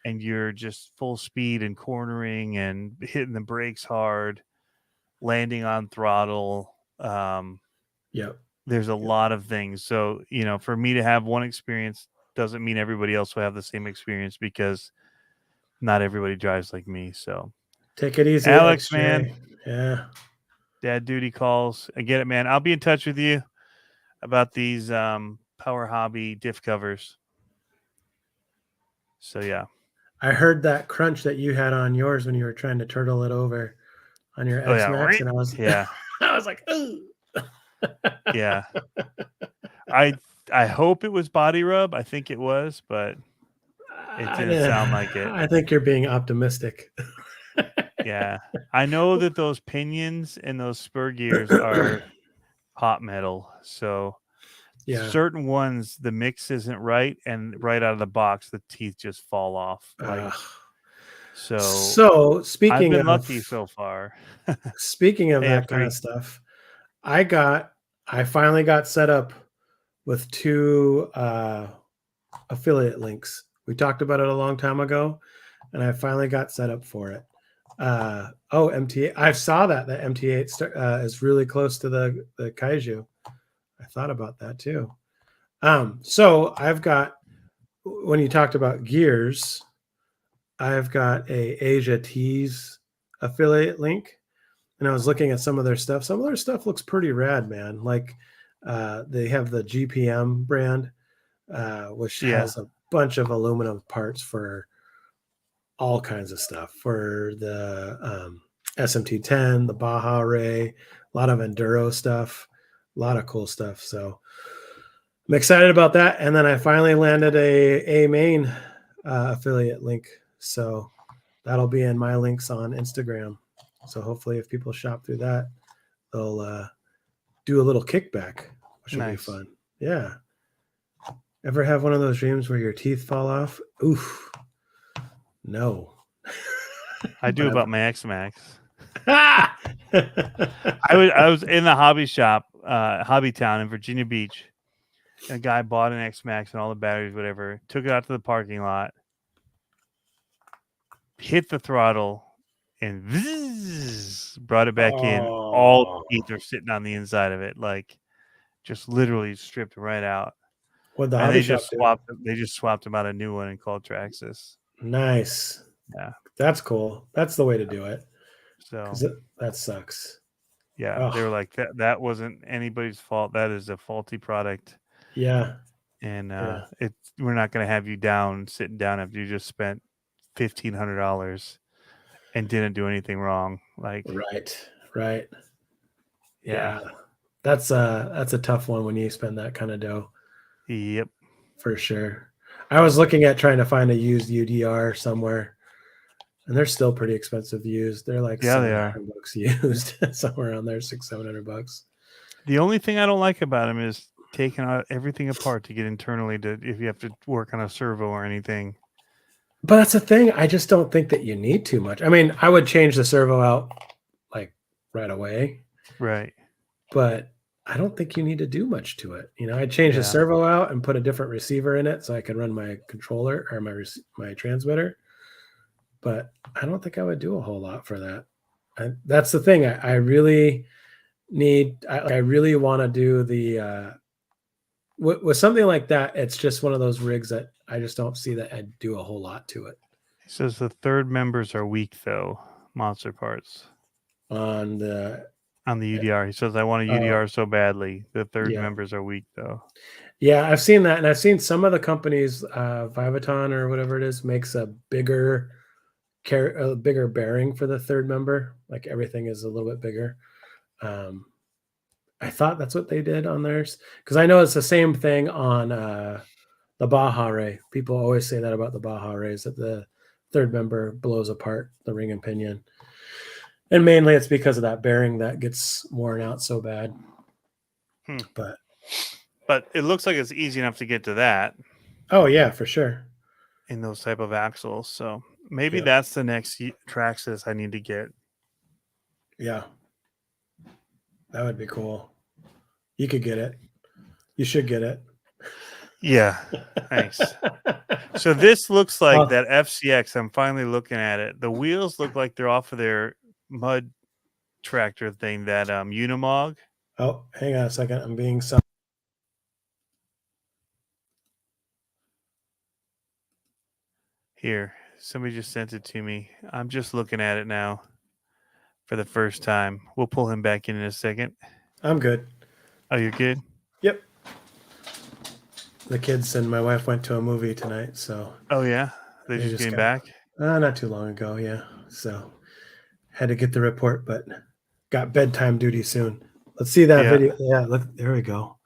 and you're just full speed and cornering and hitting the brakes hard, landing on throttle, there's a lot of things. So for me to have one experience doesn't mean everybody else will have the same experience, because not everybody drives like me. So take it easy, Alex, XJ. man. Yeah. Dad duty calls. I get it, man. I'll be in touch with you about these Power Hobby diff covers. So yeah. I heard that crunch that you had on yours when you were trying to turtle it over on your X-Max, and I was I was like, ooh. Yeah. I hope it was body rub. I think it was, but it didn't sound like it. I think you're being optimistic. Yeah. I know that those pinions and those spur gears are hot metal. So certain ones, the mix isn't right, and right out of the box, the teeth just fall off. Like, so speaking I've been of lucky so far. Speaking of that kind of stuff, I finally got set up with 2 affiliate links. We talked about it a long time ago, and I finally got set up for it. MT8. I saw that MT8 is really close to the Kaiju. I thought about that too. So I've got, when you talked about gears, I've got a Asia Tees affiliate link, and I was looking at some of their stuff. Some of their stuff looks pretty rad, man. Like they have the GPM brand, which has a bunch of aluminum parts for all kinds of stuff, for the SMT10, the Baja Ray, a lot of enduro stuff, a lot of cool stuff. So I'm excited about that. And then I finally landed a main affiliate link. So that'll be in my links on Instagram. So hopefully if people shop through that, they'll do a little kickback, which will be fun. Yeah. Ever have one of those dreams where your teeth fall off? Oof. No. I do about my X-Max. I was in the hobby shop, Hobby Town in Virginia Beach. And a guy bought an X-Max and all the batteries, whatever, took it out to the parking lot, hit the throttle, and brought it back in. All the teeth are sitting on the inside of it, like just literally stripped right out. What the hobby shop They just swapped him out a new one and called Traxxas. Nice. Yeah, that's cool. That's the way to do it. So that sucks. yeah, they were like that wasn't anybody's fault. That is a faulty product. Yeah. And we're not going to have you sitting down after you just spent $1,500 and didn't do anything wrong. Like, right. yeah. That's a tough one when you spend that kind of dough. Yep. For sure. I was looking at trying to find a used UDR somewhere, and they're still pretty expensive used. They're like Yeah, they are. $700 used, somewhere around there, $600-700. The only thing I don't like about them is taking out everything apart to get internally to if you have to work on a servo or anything. But that's the thing. I just don't think that you need too much. I mean, I would change the servo out like right away. Right. But I don't think you need to do much to it. I'd change the servo out and put a different receiver in it so I could run my controller or my transmitter. But I don't think I would do a whole lot for that. That's the thing. I really need. I really want to do the with something like that. It's just one of those rigs that I just don't see that I'd do a whole lot to it. It says the third members are weak though. Monster parts On the UDR. He says I want a UDR so badly. The third members are weak though. Yeah, I've seen that, and I've seen some of the companies, Vivaton or whatever it is, makes a bigger bearing for the third member. Like everything is a little bit bigger. I thought that's what they did on theirs, because I know it's the same thing on the Baja Ray. People always say that about the Baja Rays, that the third member blows apart the ring and pinion, and mainly it's because of that bearing that gets worn out so bad. But it looks like it's easy enough to get to that. Oh yeah, for sure. In those type of axles, so maybe that's the next Traxxas I need to get. Yeah, that would be cool. You could get it. You should get it. Yeah, thanks. So this looks like that FCX. I'm finally looking at it. The wheels look like they're off of their mud tractor thing, that Unimog. Oh, hang on a second. I'm being some. Here, somebody just sent it to me. I'm just looking at it now for the first time. We'll pull him back in a second. I'm good. Oh, you're good? Yep. The kids and my wife went to a movie tonight, so. Oh yeah, they just came back. Not too long ago, yeah. So had to get the report, but got bedtime duty soon. Let's see that video. Yeah, look, there we go.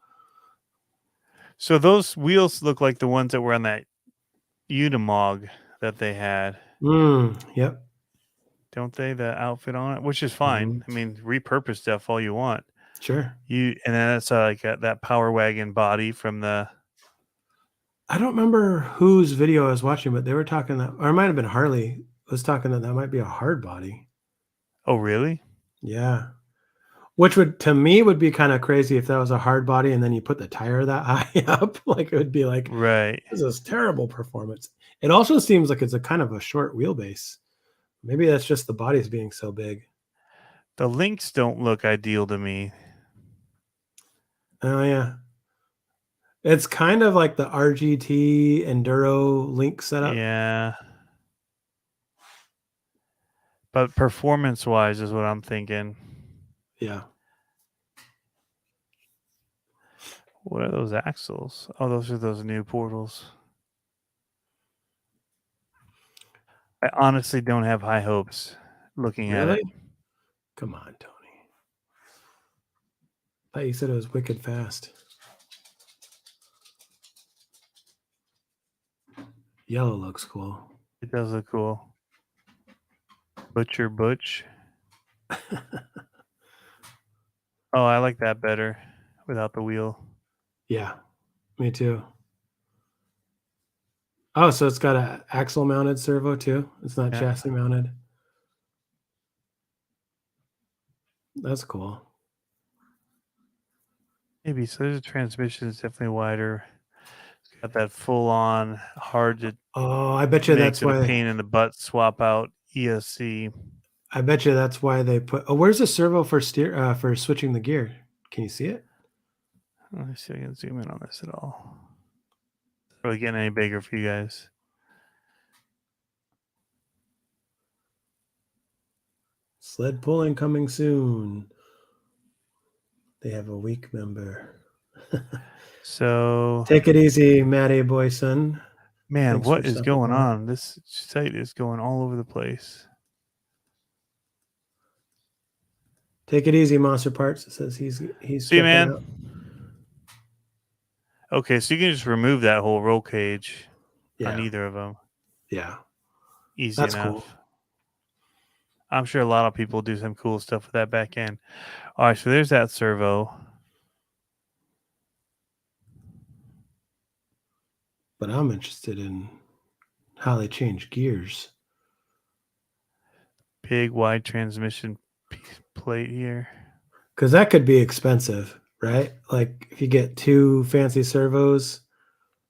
So those wheels look like the ones that were on that Unimog that they had. Yep. Don't they? The outfit on it, which is fine. I mean, repurpose stuff all you want. Sure. And then it's like that Power Wagon body from the. I don't remember whose video I was watching, but they were talking that, or it might have been Harley was talking that might be a hard body. Oh, really? Yeah. Which would, to me, would be kind of crazy if that was a hard body and then you put the tire that high up. Like, it would be like, right, this is terrible performance. It also seems like it's a kind of a short wheelbase. Maybe that's just the bodies being so big. The links don't look ideal to me. Oh, yeah. It's kind of like the RGT Enduro link setup. Yeah. But performance-wise is what I'm thinking. Yeah. What are those axles? Oh, those are those new portals. I honestly don't have high hopes looking at it. Come on, Tony. I thought you said it was wicked fast. Yellow looks cool. It does look cool. Butcher Butch. Oh, I like that better without the wheel. Yeah, me too. Oh, so it's got an axle mounted servo too. It's not chassis mounted. That's cool. Maybe. So there's a transmission that's definitely wider. It's got that full on hard to. Oh, I bet you that's why. A pain in the butt swap out ESC. I bet you that's why they put. Oh, where's the servo for for switching the gear? Can you see it? Let me see if I can zoom in on this at all. Are we getting any bigger for you guys? Sled pulling coming soon. They have a weak member. So Take it easy, Matty Boyson. man, Thanks what for is stopping going by. on? This site is going all over the place. Take it easy, Monster Parts. It says he's See, checking man. out. Okay, so you can just remove that whole roll cage on Yeah, either of them. yeah, Easy that's enough. cool. I'm sure a lot of people do some cool stuff with that back end. All right, so there's that servo. But I'm interested in how they change gears. Big wide transmission plate here. Because that could be expensive, right? Like if you get 2 fancy servos.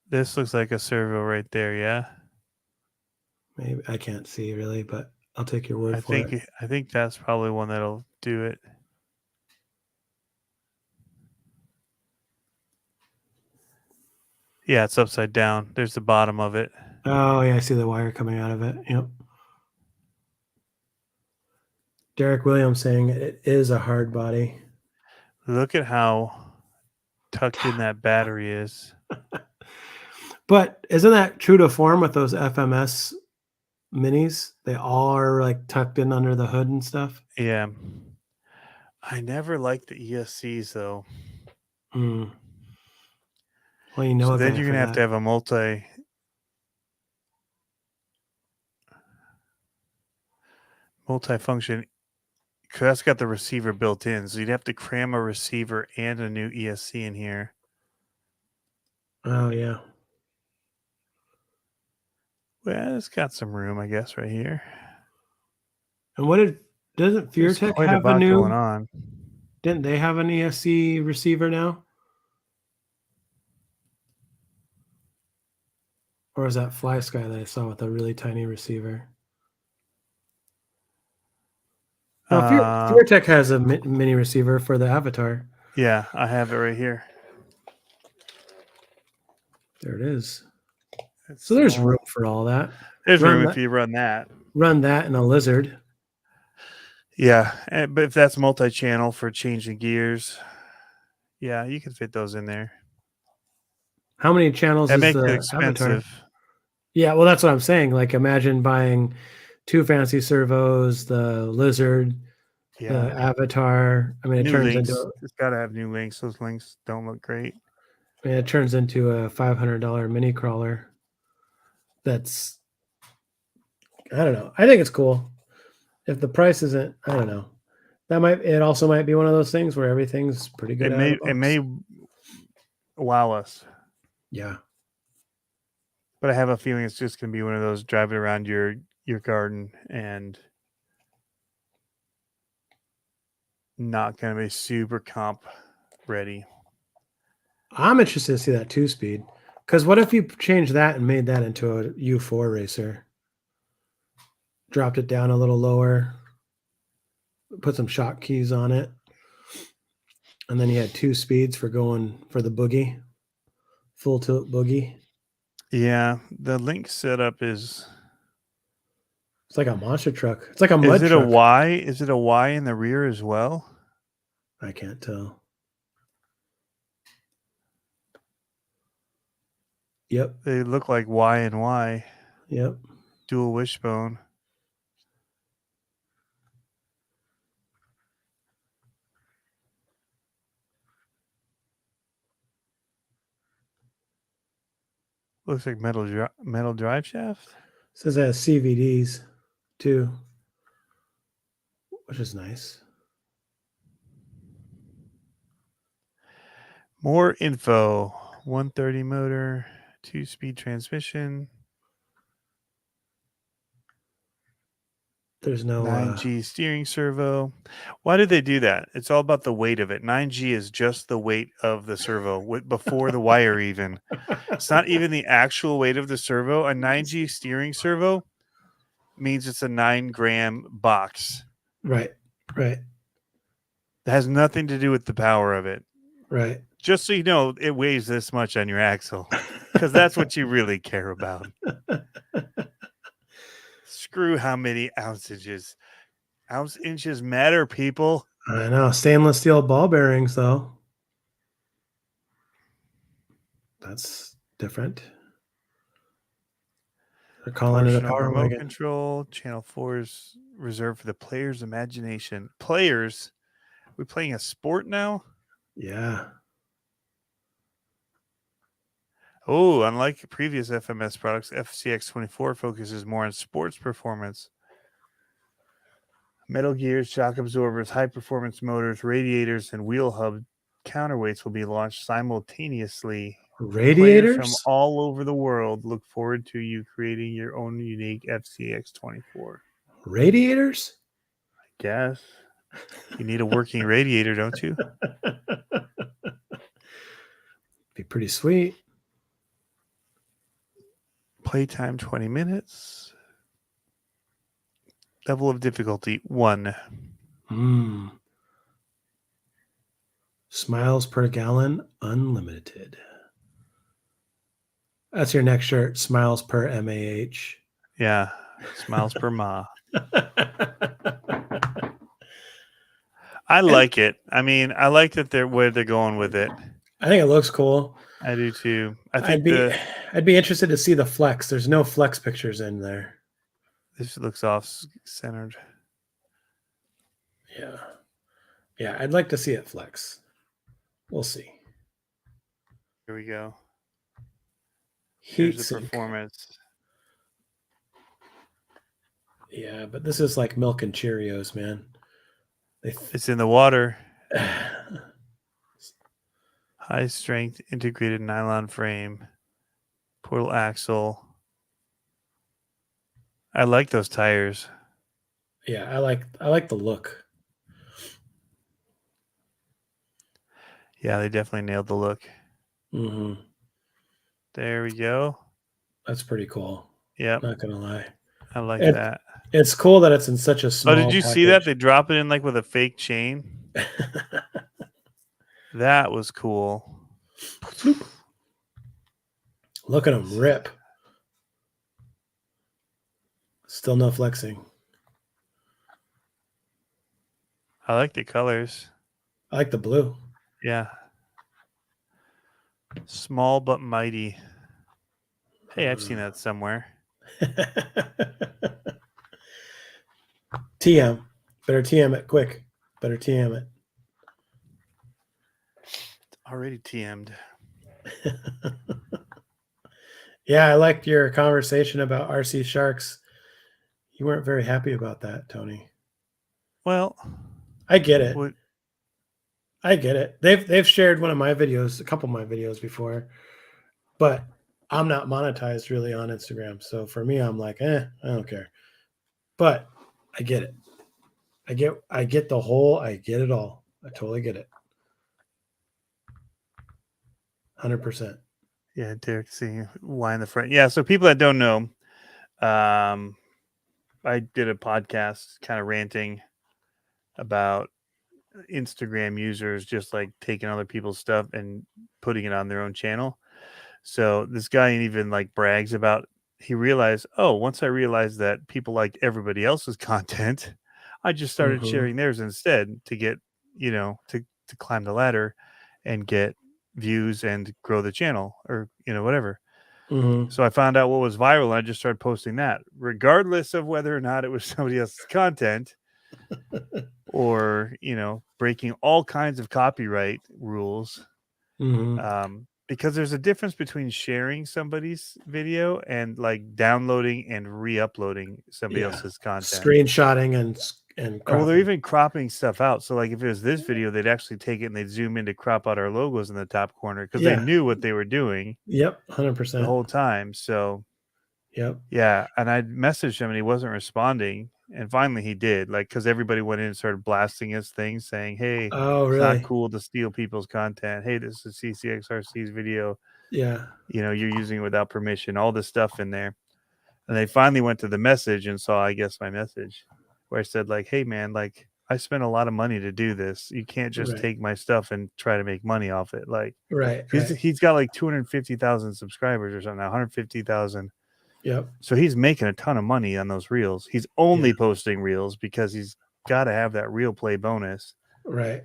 This looks like a servo right there, yeah. Maybe I can't see really, but I'll take your word for it. I think that's probably one that'll do it. Yeah, it's upside down. There's the bottom of it. Oh yeah, I see the wire coming out of it. Yep. Derek Williams saying it is a hard body. Look at how tucked in that battery is. But isn't that true to form with those FMS minis? They all are like tucked in under the hood and stuff. Yeah. I never liked the ESCs though. Mm. Well, you know So a then guy you're for gonna have that. to have a multi-function, because that's got the receiver built in. So you'd have to cram a receiver and a new ESC in here. Oh yeah. Well, it's got some room, I guess, right here. And doesn't There's FearTech quite a have a lot going new? on. Didn't they have an ESC receiver now? Or is that Fly Sky that I saw with a really tiny receiver? No, FearTech has a mini receiver for the Avatar. Yeah, I have it right here. There it is. It's So there's small. room for all that. There's room if you run that. Run that in a Lizard. Yeah, but if that's multi-channel for changing gears, yeah, you can fit those in there. How many channels That is makes it the Avatar? expensive. Yeah, well, that's what I'm saying. Like, imagine buying 2 fancy servos, the Lizard, the Yeah, Avatar. I mean, it new turns links. into It's got to have new links. Those links don't look great. it turns into a $500 mini crawler. That's, I don't know. I think it's cool. If the price isn't, I don't know. It also might be one of those things where everything's pretty good out of the box. It may wow us. Yeah. But I have a feeling it's just going to be one of those driving around your garden and not going to be super comp ready. I'm interested to see that 2-speed. Because what if you changed that and made that into a U4 racer? Dropped it down a little lower, put some shock keys on it, and then you had 2 speeds for going for the boogie, full tilt boogie. Yeah, the link setup is. It's like a monster truck. It's like a mud truck. truck. Is it a Y in the rear as well? I can't tell. Yep. They look like Y and Y. Yep. Dual wishbone. Looks like metal drive shaft. Says it has CVDs too, which is nice. More info. 130 motor, 2-speed transmission. There's no 9G steering servo. Why did they do that? It's all about the weight of it. 9G is just the weight of the servo before the wire even. It's not even the actual weight of the servo. A 9G steering servo means it's a 9-gram box. Right. It has nothing to do with the power of it. Right. Just so you know, it weighs this much on your axle because that's what you really care about. Screw how many ounces Ounce inches matter, people. I know. Stainless steel ball bearings, though. That's different. They're calling it a Portion of power remote wagon. control. Channel 4 is reserved for the player's imagination. Players? We playing a sport now? Yeah. Oh, unlike previous FMS products, FCX24 focuses more on sports performance. Metal gears, shock absorbers, high performance motors, radiators, and wheel hub counterweights will be launched simultaneously. Players from Radiators? all over the world look forward to you creating your own unique FCX24. Radiators? I guess. You need a working radiator, don't you? Be pretty sweet. Playtime 20 minutes. Level of difficulty 1. Smiles per gallon, unlimited. That's your next shirt. Smiles per MAH. Yeah. Smiles per ma. I like it. I mean, I like that where they're going with it. I think it looks cool. I do too. I think I'd be interested to see the flex. There's no flex pictures in there. This looks off-centered. Yeah. Yeah, I'd like to see it flex. We'll see. Here we go. Heat Here's the sink. performance. Yeah, but this is like milk and Cheerios, man. It's in the water. High strength integrated nylon frame. Portal axle. I like those tires. Yeah, I like the look. Yeah, they definitely nailed the look. Mm-hmm. There we go. That's pretty cool. Yeah, Not gonna lie. I like that. It's cool that it's in such a small. Oh, did you see that? They drop it in like with a fake chain. That was cool. Look at them rip. Still no flexing. I like the colors. I like the blue. Yeah. Small but mighty. Hey, I've seen that somewhere. TM. Better TM it quick. Better TM it. It's already TM'd. Yeah, I liked your conversation about RC Sharks. You weren't very happy about that, Tony. Well, I get it. I get it. They've shared one of my videos, a couple of my videos before, but I'm not monetized really on Instagram. So for me, I'm like, I don't care. But I get it. I get the whole, I get it all. I totally get it. 100%. Yeah, Derek, see why in the front. Yeah, so people that don't know, I did a podcast kind of ranting about Instagram users just like taking other people's stuff and putting it on their own channel. So this guy even like brags about he realized, once I realized that people liked everybody else's content, I just started sharing theirs instead to get, to climb the ladder and get views and grow the channel or, whatever. So I found out what was viral and I just started posting that regardless of whether or not it was somebody else's content or, breaking all kinds of copyright rules. Because there's a difference between sharing somebody's video and like downloading and re-uploading somebody else's content. Screenshotting and cropping. Well, they're even cropping stuff out. So like if it was this video, they'd actually take it and they'd zoom in to crop out our logos in the top corner because they knew what they were doing. Yep, 100%. The whole time. So yeah. And I messaged him and he wasn't responding. And finally he did, like, because everybody went in and started blasting his thing saying, hey, it's not cool to steal people's content. Hey, this is CCXRC's video. Yeah. You're using it without permission, all this stuff in there. And they finally went to the message and saw, I guess, my message where I said, like, hey, man, like, I spent a lot of money to do this. You can't just take my stuff and try to make money off it. Like, he's got like 250,000 subscribers or something, 150,000. Yep. So he's making a ton of money on those reels. He's only posting reels because he's got to have that real play bonus. Right.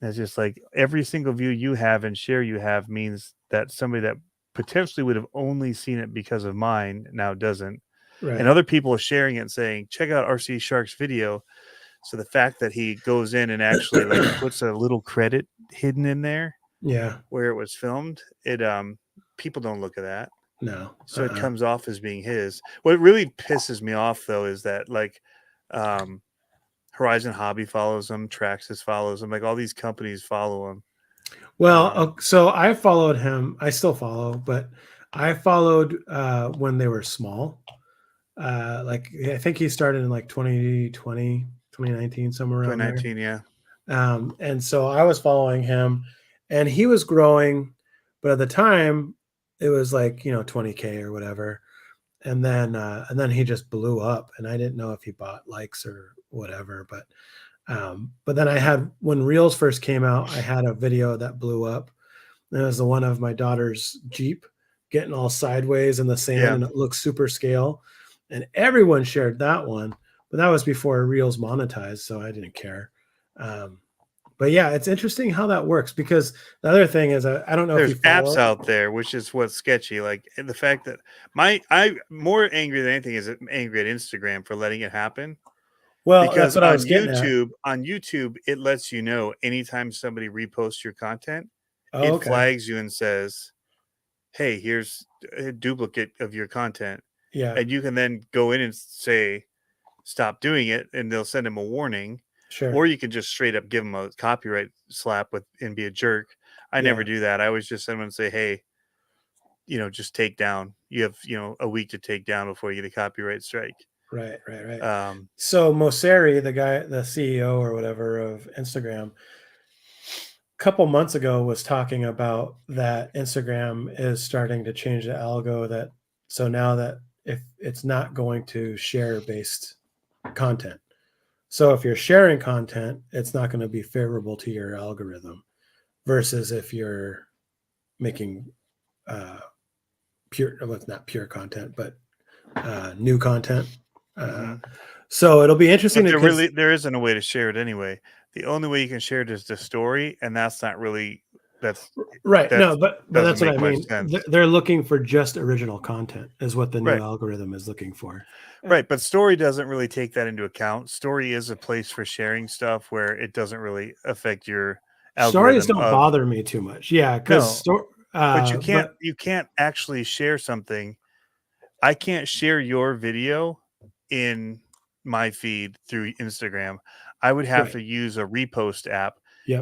It's just like every single view you have and share you have means that somebody that potentially would have only seen it because of mine now doesn't. Right. And other people are sharing it and saying, check out RC Shark's video. So the fact that he goes in and actually like puts a little credit hidden in there, Yeah. where it was filmed, it people don't look at that. No. So it comes off as being his. What really pisses me off though is that like Horizon Hobby follows him, Traxxas follows him, like all these companies follow him. Well, so I followed him. I still follow, but I followed when they were small. Like I think he started in like 2020, 2019, somewhere around there. 2019, yeah. And so I was following him, and he was growing, but at the time it was like 20K or whatever, and then he just blew up, and I didn't know if he bought likes or whatever, but then I had, when Reels first came out, I had a video that blew up. And it was the one of my daughter's Jeep getting all sideways in the sand, and it looks super scale, and everyone shared that one, but that was before Reels monetized, so I didn't care. But yeah, it's interesting how that works, because the other thing is I don't know There's if you follow apps out there, which is what's sketchy. Like the fact that I'm more angry than anything is angry at Instagram for letting it happen. Well, Because that's what I was getting at. on YouTube, it lets you know anytime somebody reposts your content, Oh, it okay. flags you and says, hey, here's a duplicate of your content. Yeah. And you can then go in and say, stop doing it, and they'll send them a warning. Sure. Or you can just straight up give them a copyright slap and be a jerk. I never do that. I always just send them and say, hey, just take down. You have, a week to take down before you get a copyright strike. Right. So Mosseri, the guy, the CEO or whatever of Instagram, a couple months ago was talking about that Instagram is starting to change the algo, that so now that if it's not going to share based content. So if you're sharing content, it's not going to be favorable to your algorithm, versus if you're making pure, well, it's not pure content, but new content. So it'll be interesting. But there isn't a way to share it anyway. The only way you can share it is the story, and that's not really right. No, but that's what I mean. Sense. They're looking for just original content, is what the new algorithm is looking for. Right, but story doesn't really take that into account. Story is a place for sharing stuff where it doesn't really affect your algorithm. Stories don't bother me too much. Yeah, because but you can't actually share something. I can't share your video in my feed through Instagram. I would have to use a repost app,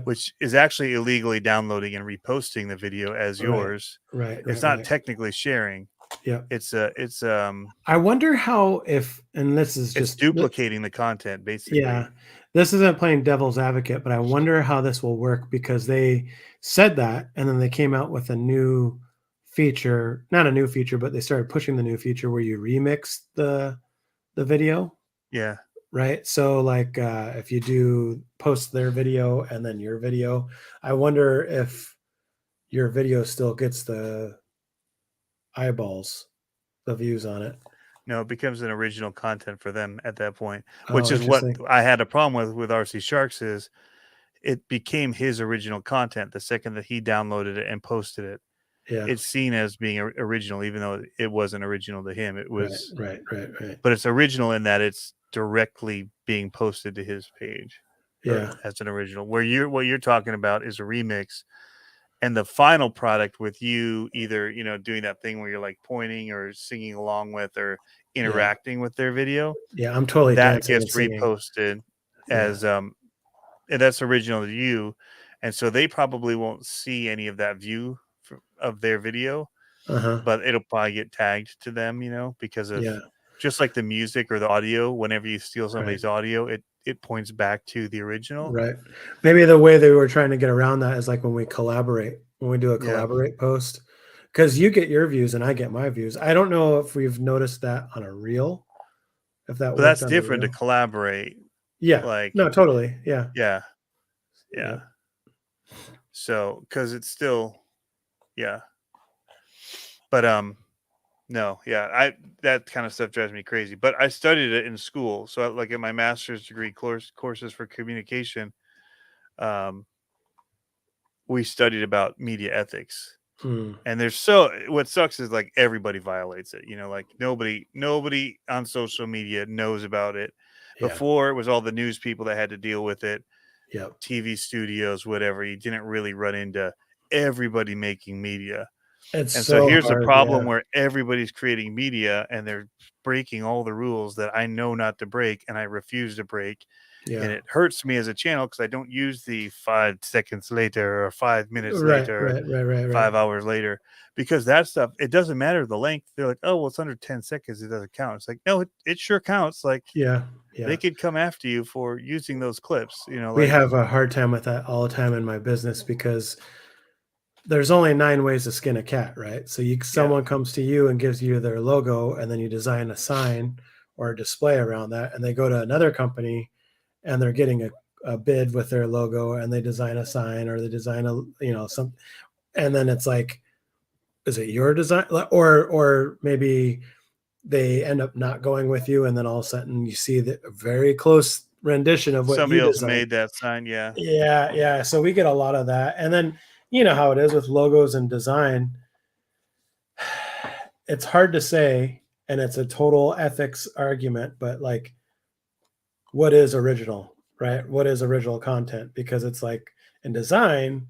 which is actually illegally downloading and reposting the video as yours. Right. It's not technically sharing. Yeah. It's I wonder how, and this is just duplicating the content, basically. Yeah. This isn't playing devil's advocate, but I wonder how this will work, because they said that, and then they came out with a new feature, not a new feature, but they started pushing the new feature where you remix the video. Yeah. Right. So like if you do post their video and then your video, I wonder if your video still gets the eyeballs, the views on it. No, it becomes an original content for them at that point, which is what I had a problem with RC Sharks, is it became his original content the second that he downloaded it and posted it. Yeah. It's seen as being original, even though it wasn't original to him. It was right. But it's original in that it's directly being posted to his page. Yeah. As an original. What you're talking about is a remix. And the final product with you either, doing that thing where you're like pointing or singing along with or interacting with their video. Yeah, I'm totally that dancing gets and reposted as and that's original to you. And so they probably won't see any of that view of their video, but it'll probably get tagged to them, because of just like the music or the audio. Whenever you steal somebody's audio, it points back to the original. Right. Maybe the way they were trying to get around that is like when we do a collaborate post, because you get your views and I get my views. I don't know if we've noticed that on a reel. If that, but that's different to collaborate. Yeah. Like no, totally. Yeah. Yeah. So, because it's still, but No, yeah, that kind of stuff drives me crazy. But I studied it in school, so like in my master's degree courses for communication, um, we studied about media ethics. Hmm. And what sucks is like everybody violates it. Like nobody on social media knows about it. Yeah. Before it was all the news people that had to deal with it, Yep. TV studios, whatever. You didn't really run into everybody making media. It's And so so here's the hard. problem Yeah. where everybody's creating media and they're breaking all the rules that I know not to break and I refuse to break. And Yeah. it hurts me as a channel because I don't use the 5 seconds later or 5 minutes Right. later, Right. Right. Right. Right. 5 hours later, because that stuff, it doesn't matter the length. They're like, oh, well, it's under 10 seconds. It doesn't count. It's like, no, it sure counts. Like Yeah. they Yeah. could come after you for using those clips, We like, have a hard time with that all the time in my business because there's only 9 ways to skin a cat, right? So yeah, someone comes to you and gives you their logo, and then you design a sign or a display around that, and they go to another company and they're getting a bid with their logo, and they design a sign or they design some, and then it's like, is it your design? Or maybe they end up not going with you, and then all of a sudden you see the very close rendition of what somebody you else designed. made that sign. Yeah. Yeah, yeah. So we get a lot of that. And then you know how it is with logos and design. It's hard to say, and it's a total ethics argument, but like, what is original, right? What is original content? Because it's like in design,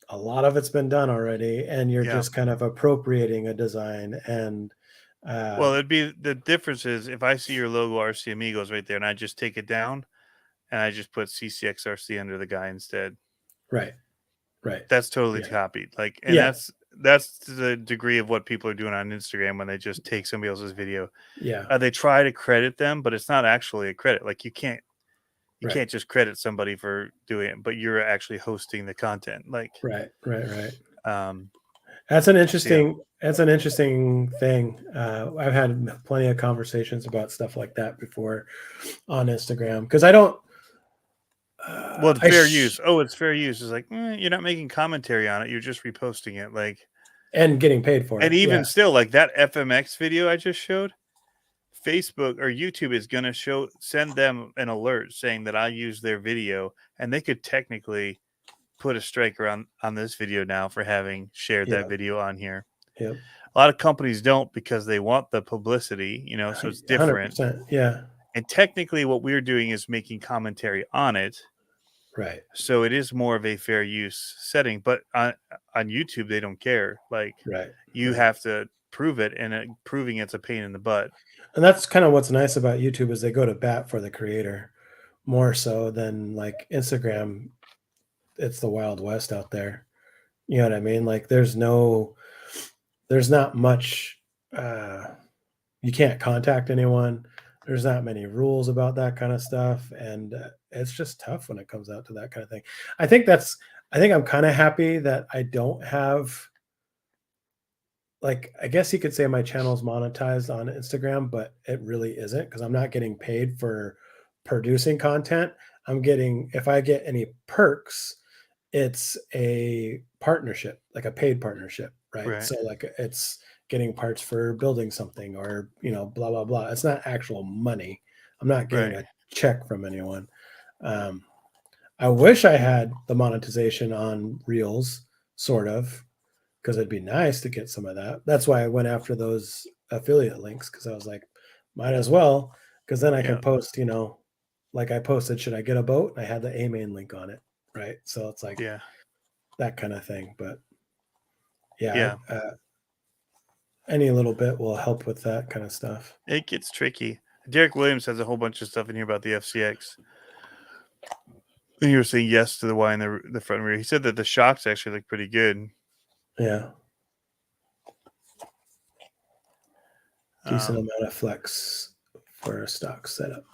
a lot of it's been done already, and you're Yeah. just kind of appropriating a design. And Well, it'd be the difference is if I see your logo RC Amigos right there and I just take it down and I just put CCXRC under the guy instead. right, right. That's totally Yeah, copied. Like, and yeah, that's the degree of what people are doing on Instagram when they just take somebody else's video. yeah. They try to credit them, but it's not actually a credit. Like you Right, can't just credit somebody for doing it, but you're actually hosting the content. Like, right, right, right. um, That's an so yeah. interesting. That's an interesting thing. I've had plenty of conversations about stuff like that before on Instagram because I don't. Well, I fair use. Oh, it's fair use. It's like you're not making commentary on it. You're just reposting it. Like, and getting paid for and it. Yeah, even still, like that FMX video I just showed, Facebook or YouTube is going to send them an alert saying that I used their video, and they could technically put a striker on this video now for having shared yeah, that video on here. yeah. A lot of companies don't because they want the publicity, so it's different. 100%. Yeah, And technically, what we're doing is making commentary on it, right, so it is more of a fair use setting. But on YouTube, they don't care. Like right, you right. have to prove it, and proving it's a pain in the butt. And that's kind of what's nice about YouTube is they go to bat for the creator more so than like Instagram. It's the Wild West out there. You know what I mean? Like there's not much. You can't contact anyone. There's not many rules about that kind of stuff, and it's just tough when it comes out to that kind of thing. I think that's. I think I'm kind of happy that I don't have. Like, I guess you could say my channel's monetized on Instagram, but it really isn't because I'm not getting paid for producing content. I'm getting if I get any perks, it's a partnership, like a paid partnership, right? Right. So like it's getting parts for building something or, blah, blah, blah. It's not actual money. I'm not getting Right. a check from anyone. Um, I wish I had the monetization on Reels, sort of, because it'd be nice to get some of that. That's why I went after those affiliate links because I was like, might as well, because then I can Yeah. post, like I posted, should I get a boat? And I had the A main link on it, right? So it's like Yeah. that kind of thing. But yeah, Yeah. any little bit will help with that kind of stuff. It gets tricky. Derek Williams has a whole bunch of stuff in here about the FCX. And you were saying yes to the Y in the front and rear. He said that the shocks actually look pretty good. Yeah. Decent Um, amount of flex for a stock setup.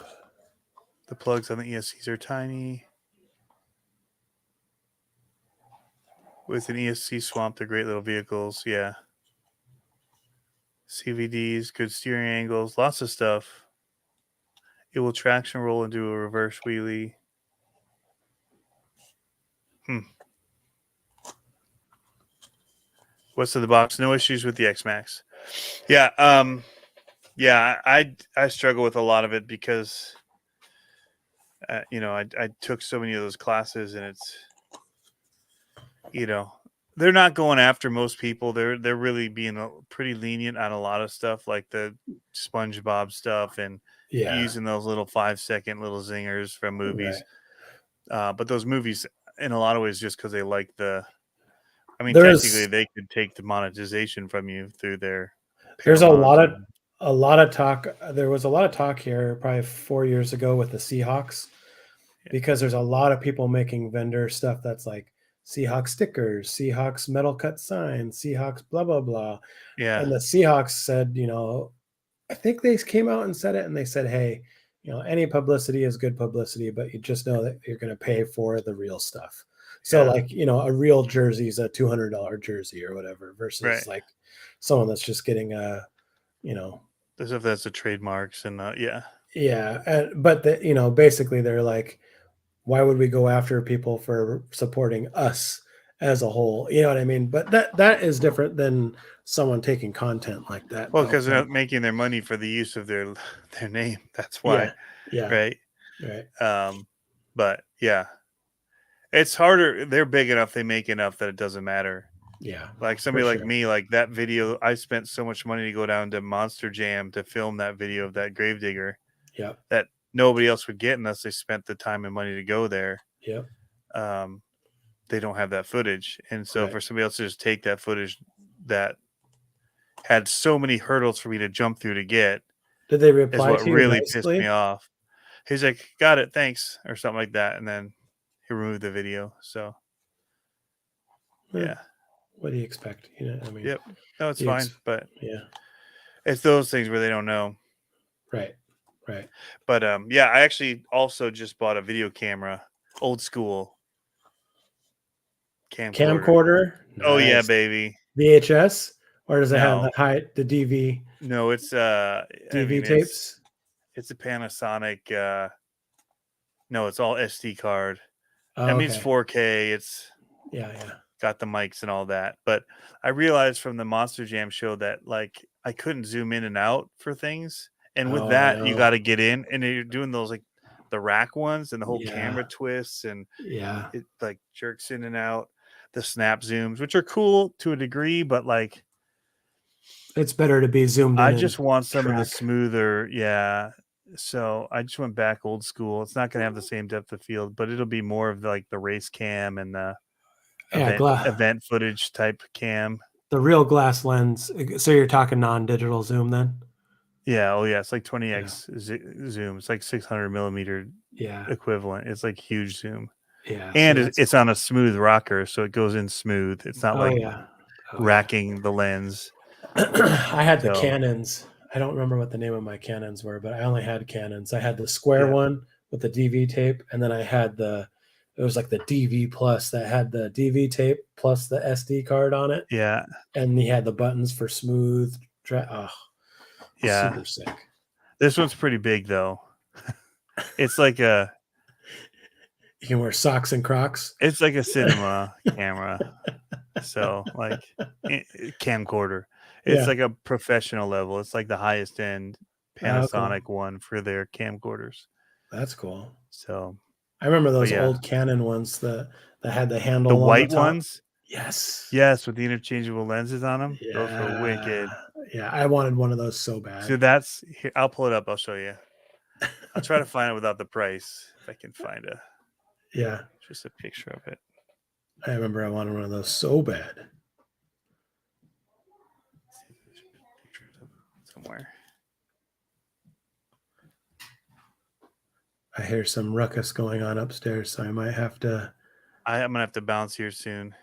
the plugs on the ESCs are tiny. With an ESC swamp, they're great little vehicles. Yeah. CVDs, good steering angles, lots of stuff. It will traction roll and do a reverse wheelie. What's in the box? No issues with the X-Max. Yeah. Yeah. I struggle with a lot of it because, I took so many of those classes, and it's, they're not going after most people. They're really being pretty lenient on a lot of stuff, like the SpongeBob stuff and using those little 5-second little zingers from movies. Right. But those movies, in a lot of ways, just because they like technically There's they could take the monetization from you through their there's a Paramount. lot of talk. There was a lot of talk here probably 4 years ago with the Seahawks, because there's a lot of people making vendor stuff that's like Seahawks stickers, Seahawks metal cut signs, Seahawks blah blah blah. Yeah. And the Seahawks said, I think they came out and said it, and they said, hey, any publicity is good publicity, but you just know that you're going to pay for the real stuff. So like, a real jersey is a $200 jersey or whatever versus like someone that's just getting a, as if that's the trademarks and yeah. But basically they're like, why would we go after people for supporting us as a whole? You know what I mean? But that is different than someone taking content like that. Well, because they're not making their money for the use of their name. That's why. Yeah. Right. But yeah, it's harder. They're big enough. They make enough that it doesn't matter. Yeah. Like somebody like me, like that video, I spent so much money to go down to Monster Jam to film that video of that gravedigger. Yeah. That nobody else would get unless they spent the time and money to go there. Yeah. They don't have that footage. And so for somebody else to just take that footage that had so many hurdles for me to jump through to get, did they reply is what to you really nicely? pissed me off. He's like, got it, thanks, or something like that. And then he removed the video. So yeah. What do you expect? I mean, yep. No, it's fine. But yeah, it's those things where they don't know. Right. But yeah, I actually also just bought a video camera, old school camcorder. Nice. Oh yeah, baby. VHS, or does it have the DV? No, it's DV tapes. It's a Panasonic. No, it's all SD card. Oh, I mean, it's 4K. It's got the mics and all that. But I realized from the Monster Jam show that like I couldn't zoom in and out for things. And with that, you got to get in, and you're doing those like the rack ones, and the whole camera twists, and it like jerks in and out. The snap zooms, which are cool to a degree, but like it's better to be zoomed in. I just want some of the smoother, So I just went back old school. It's not going to have the same depth of field, but it'll be more of like the race cam and the event footage type cam. The real glass lens. So you're talking non-digital zoom then? Yeah. Oh yeah. It's like 20x zoom. It's like 600 millimeter equivalent. It's like huge zoom. Yeah. And it's on a smooth rocker, so it goes in smooth. It's not racking the lens. I had the Canons. I don't remember what the name of my Canons were, but I only had Canons. I had the square one with the DV tape, and then I had it was like the DV Plus that had the DV tape plus the SD card on it. Yeah. And he had the buttons for smooth. Super sick. This one's pretty big, though. It's like you can wear socks and Crocs. It's like a cinema camera. So, like, camcorder. It's like a professional level. It's like the highest end Panasonic one for their camcorders. That's cool. So, I remember those old Canon ones that had the handle. The white ones? Yes. Yes, with the interchangeable lenses on them. Yeah. Those were wicked. Yeah, I wanted one of those so bad. So here, I'll pull it up. I'll show you. I'll try to find it without the price if I can find just a picture of it. I remember I wanted one of those so bad. Somewhere. I hear some ruckus going on upstairs, so I might have to. I'm gonna have to bounce here soon.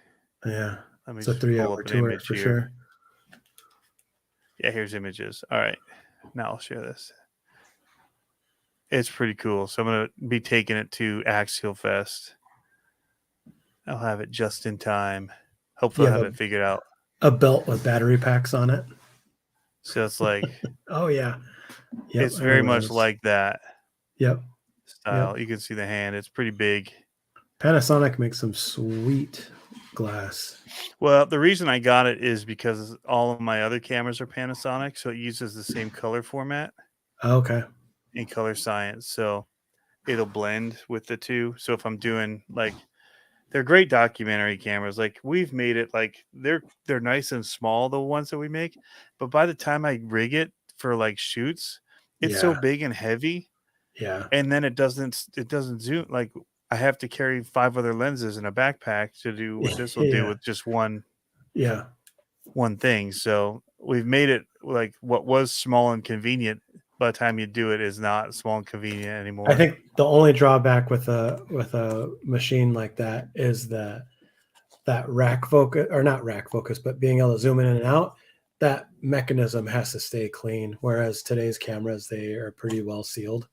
Yeah, let me it's a 3-hour tour for sure. Yeah, here's images. All right, now I'll share this. It's pretty cool. So I'm gonna be taking it to Axial Fest. I'll have it just in time. Hopefully, I'll have it figured out. A belt with battery packs on it. So it's like, oh yeah, it's very much like that. Yep. Style. Yep. You can see the hand. It's pretty big. Panasonic makes some sweet glass. Well, the reason I got it is because all of my other cameras are Panasonic, so it uses the same color format Okay. in color science. So it'll blend with the two. So if I'm doing like they're great documentary cameras. Like we've made it like they're nice and small, the ones that we make, but by the time I rig it for like shoots, it's so Yeah. big and heavy, Yeah. and then it doesn't zoom. Like I have to carry 5 other lenses in a backpack to do what this will do Yeah. with just one Yeah. thing. So we've made it like what was small and convenient by the time you do it is not small and convenient I anymore. think the only drawback with a machine like that is that rack focus, or not rack focus, but being able to zoom in and out. That mechanism has to stay clean. Whereas today's cameras, they are pretty well sealed.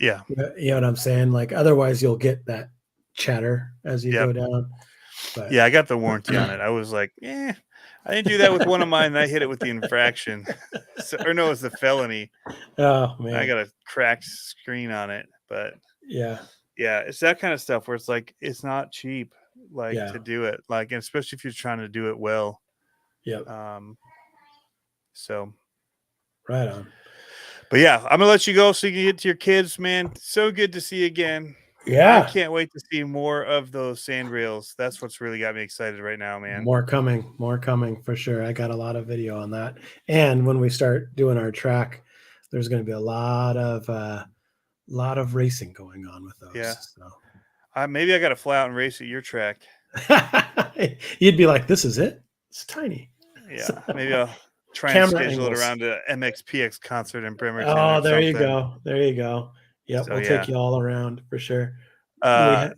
Yeah. You know what I'm saying? Like otherwise, you'll get that chatter as you Yep. go down. But Yeah, I got the warranty on it. I was like, I didn't do that with one of mine. And I hit it with the infraction. So, or no, it's the felony. oh I man, got a cracked screen on it. But yeah, yeah, it's that kind of stuff where it's like, it's not cheap, like yeah, to do it. Like, and especially if you're trying to do it well. yep, So, right on. but yeah, I'm going to let you go so you can get to your kids, man. So good to see you again. I Yeah, can't wait to see more of those sand rails. That's what's really got me excited right now, man. more coming for sure. I got a lot of video on that, and when we start doing our track, there's going to be a lot of racing going on with Yeah. those. So Maybe I got to fly out and race at your track. you'd be like, "This is it. It's tiny." Yeah. Maybe I'll try and Camera schedule it angles. around a MXPX concert in Bremerton or Oh, there you something. go. There you go. Yep, So we'll take yeah. you all around for sure. We Uh ha-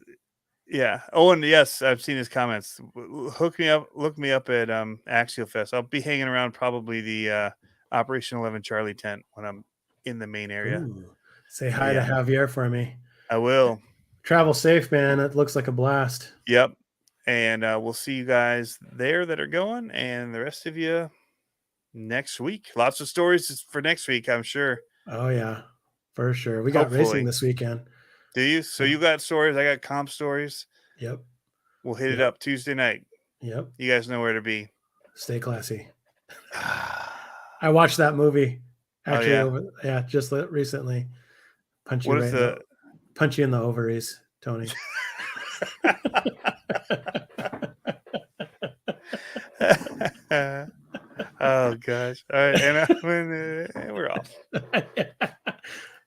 yeah. Oh, and yes, I've seen his comments. Hook me up, look me up at Axial Fest. I'll be hanging around probably the Operation 11 Charlie tent when I'm in the main area. Ooh, say So hi to yeah, Javier for me. I will. Travel safe, man. It looks like a blast. Yep. And we'll see you guys there that are going, and the rest of you next week. Lots of stories for next week, I'm sure. Oh yeah, for sure. We got racing Hopefully. this weekend. Do you? So So you got stories, I got comp stories. yep, We'll hit it yep, up Tuesday night. yep. You guys know where to be. Stay classy. I watched that movie Oh actually yeah. over just recently. Punch you What is right in the the punch you in the ovaries, Tony. oh gosh. All right, and we're off.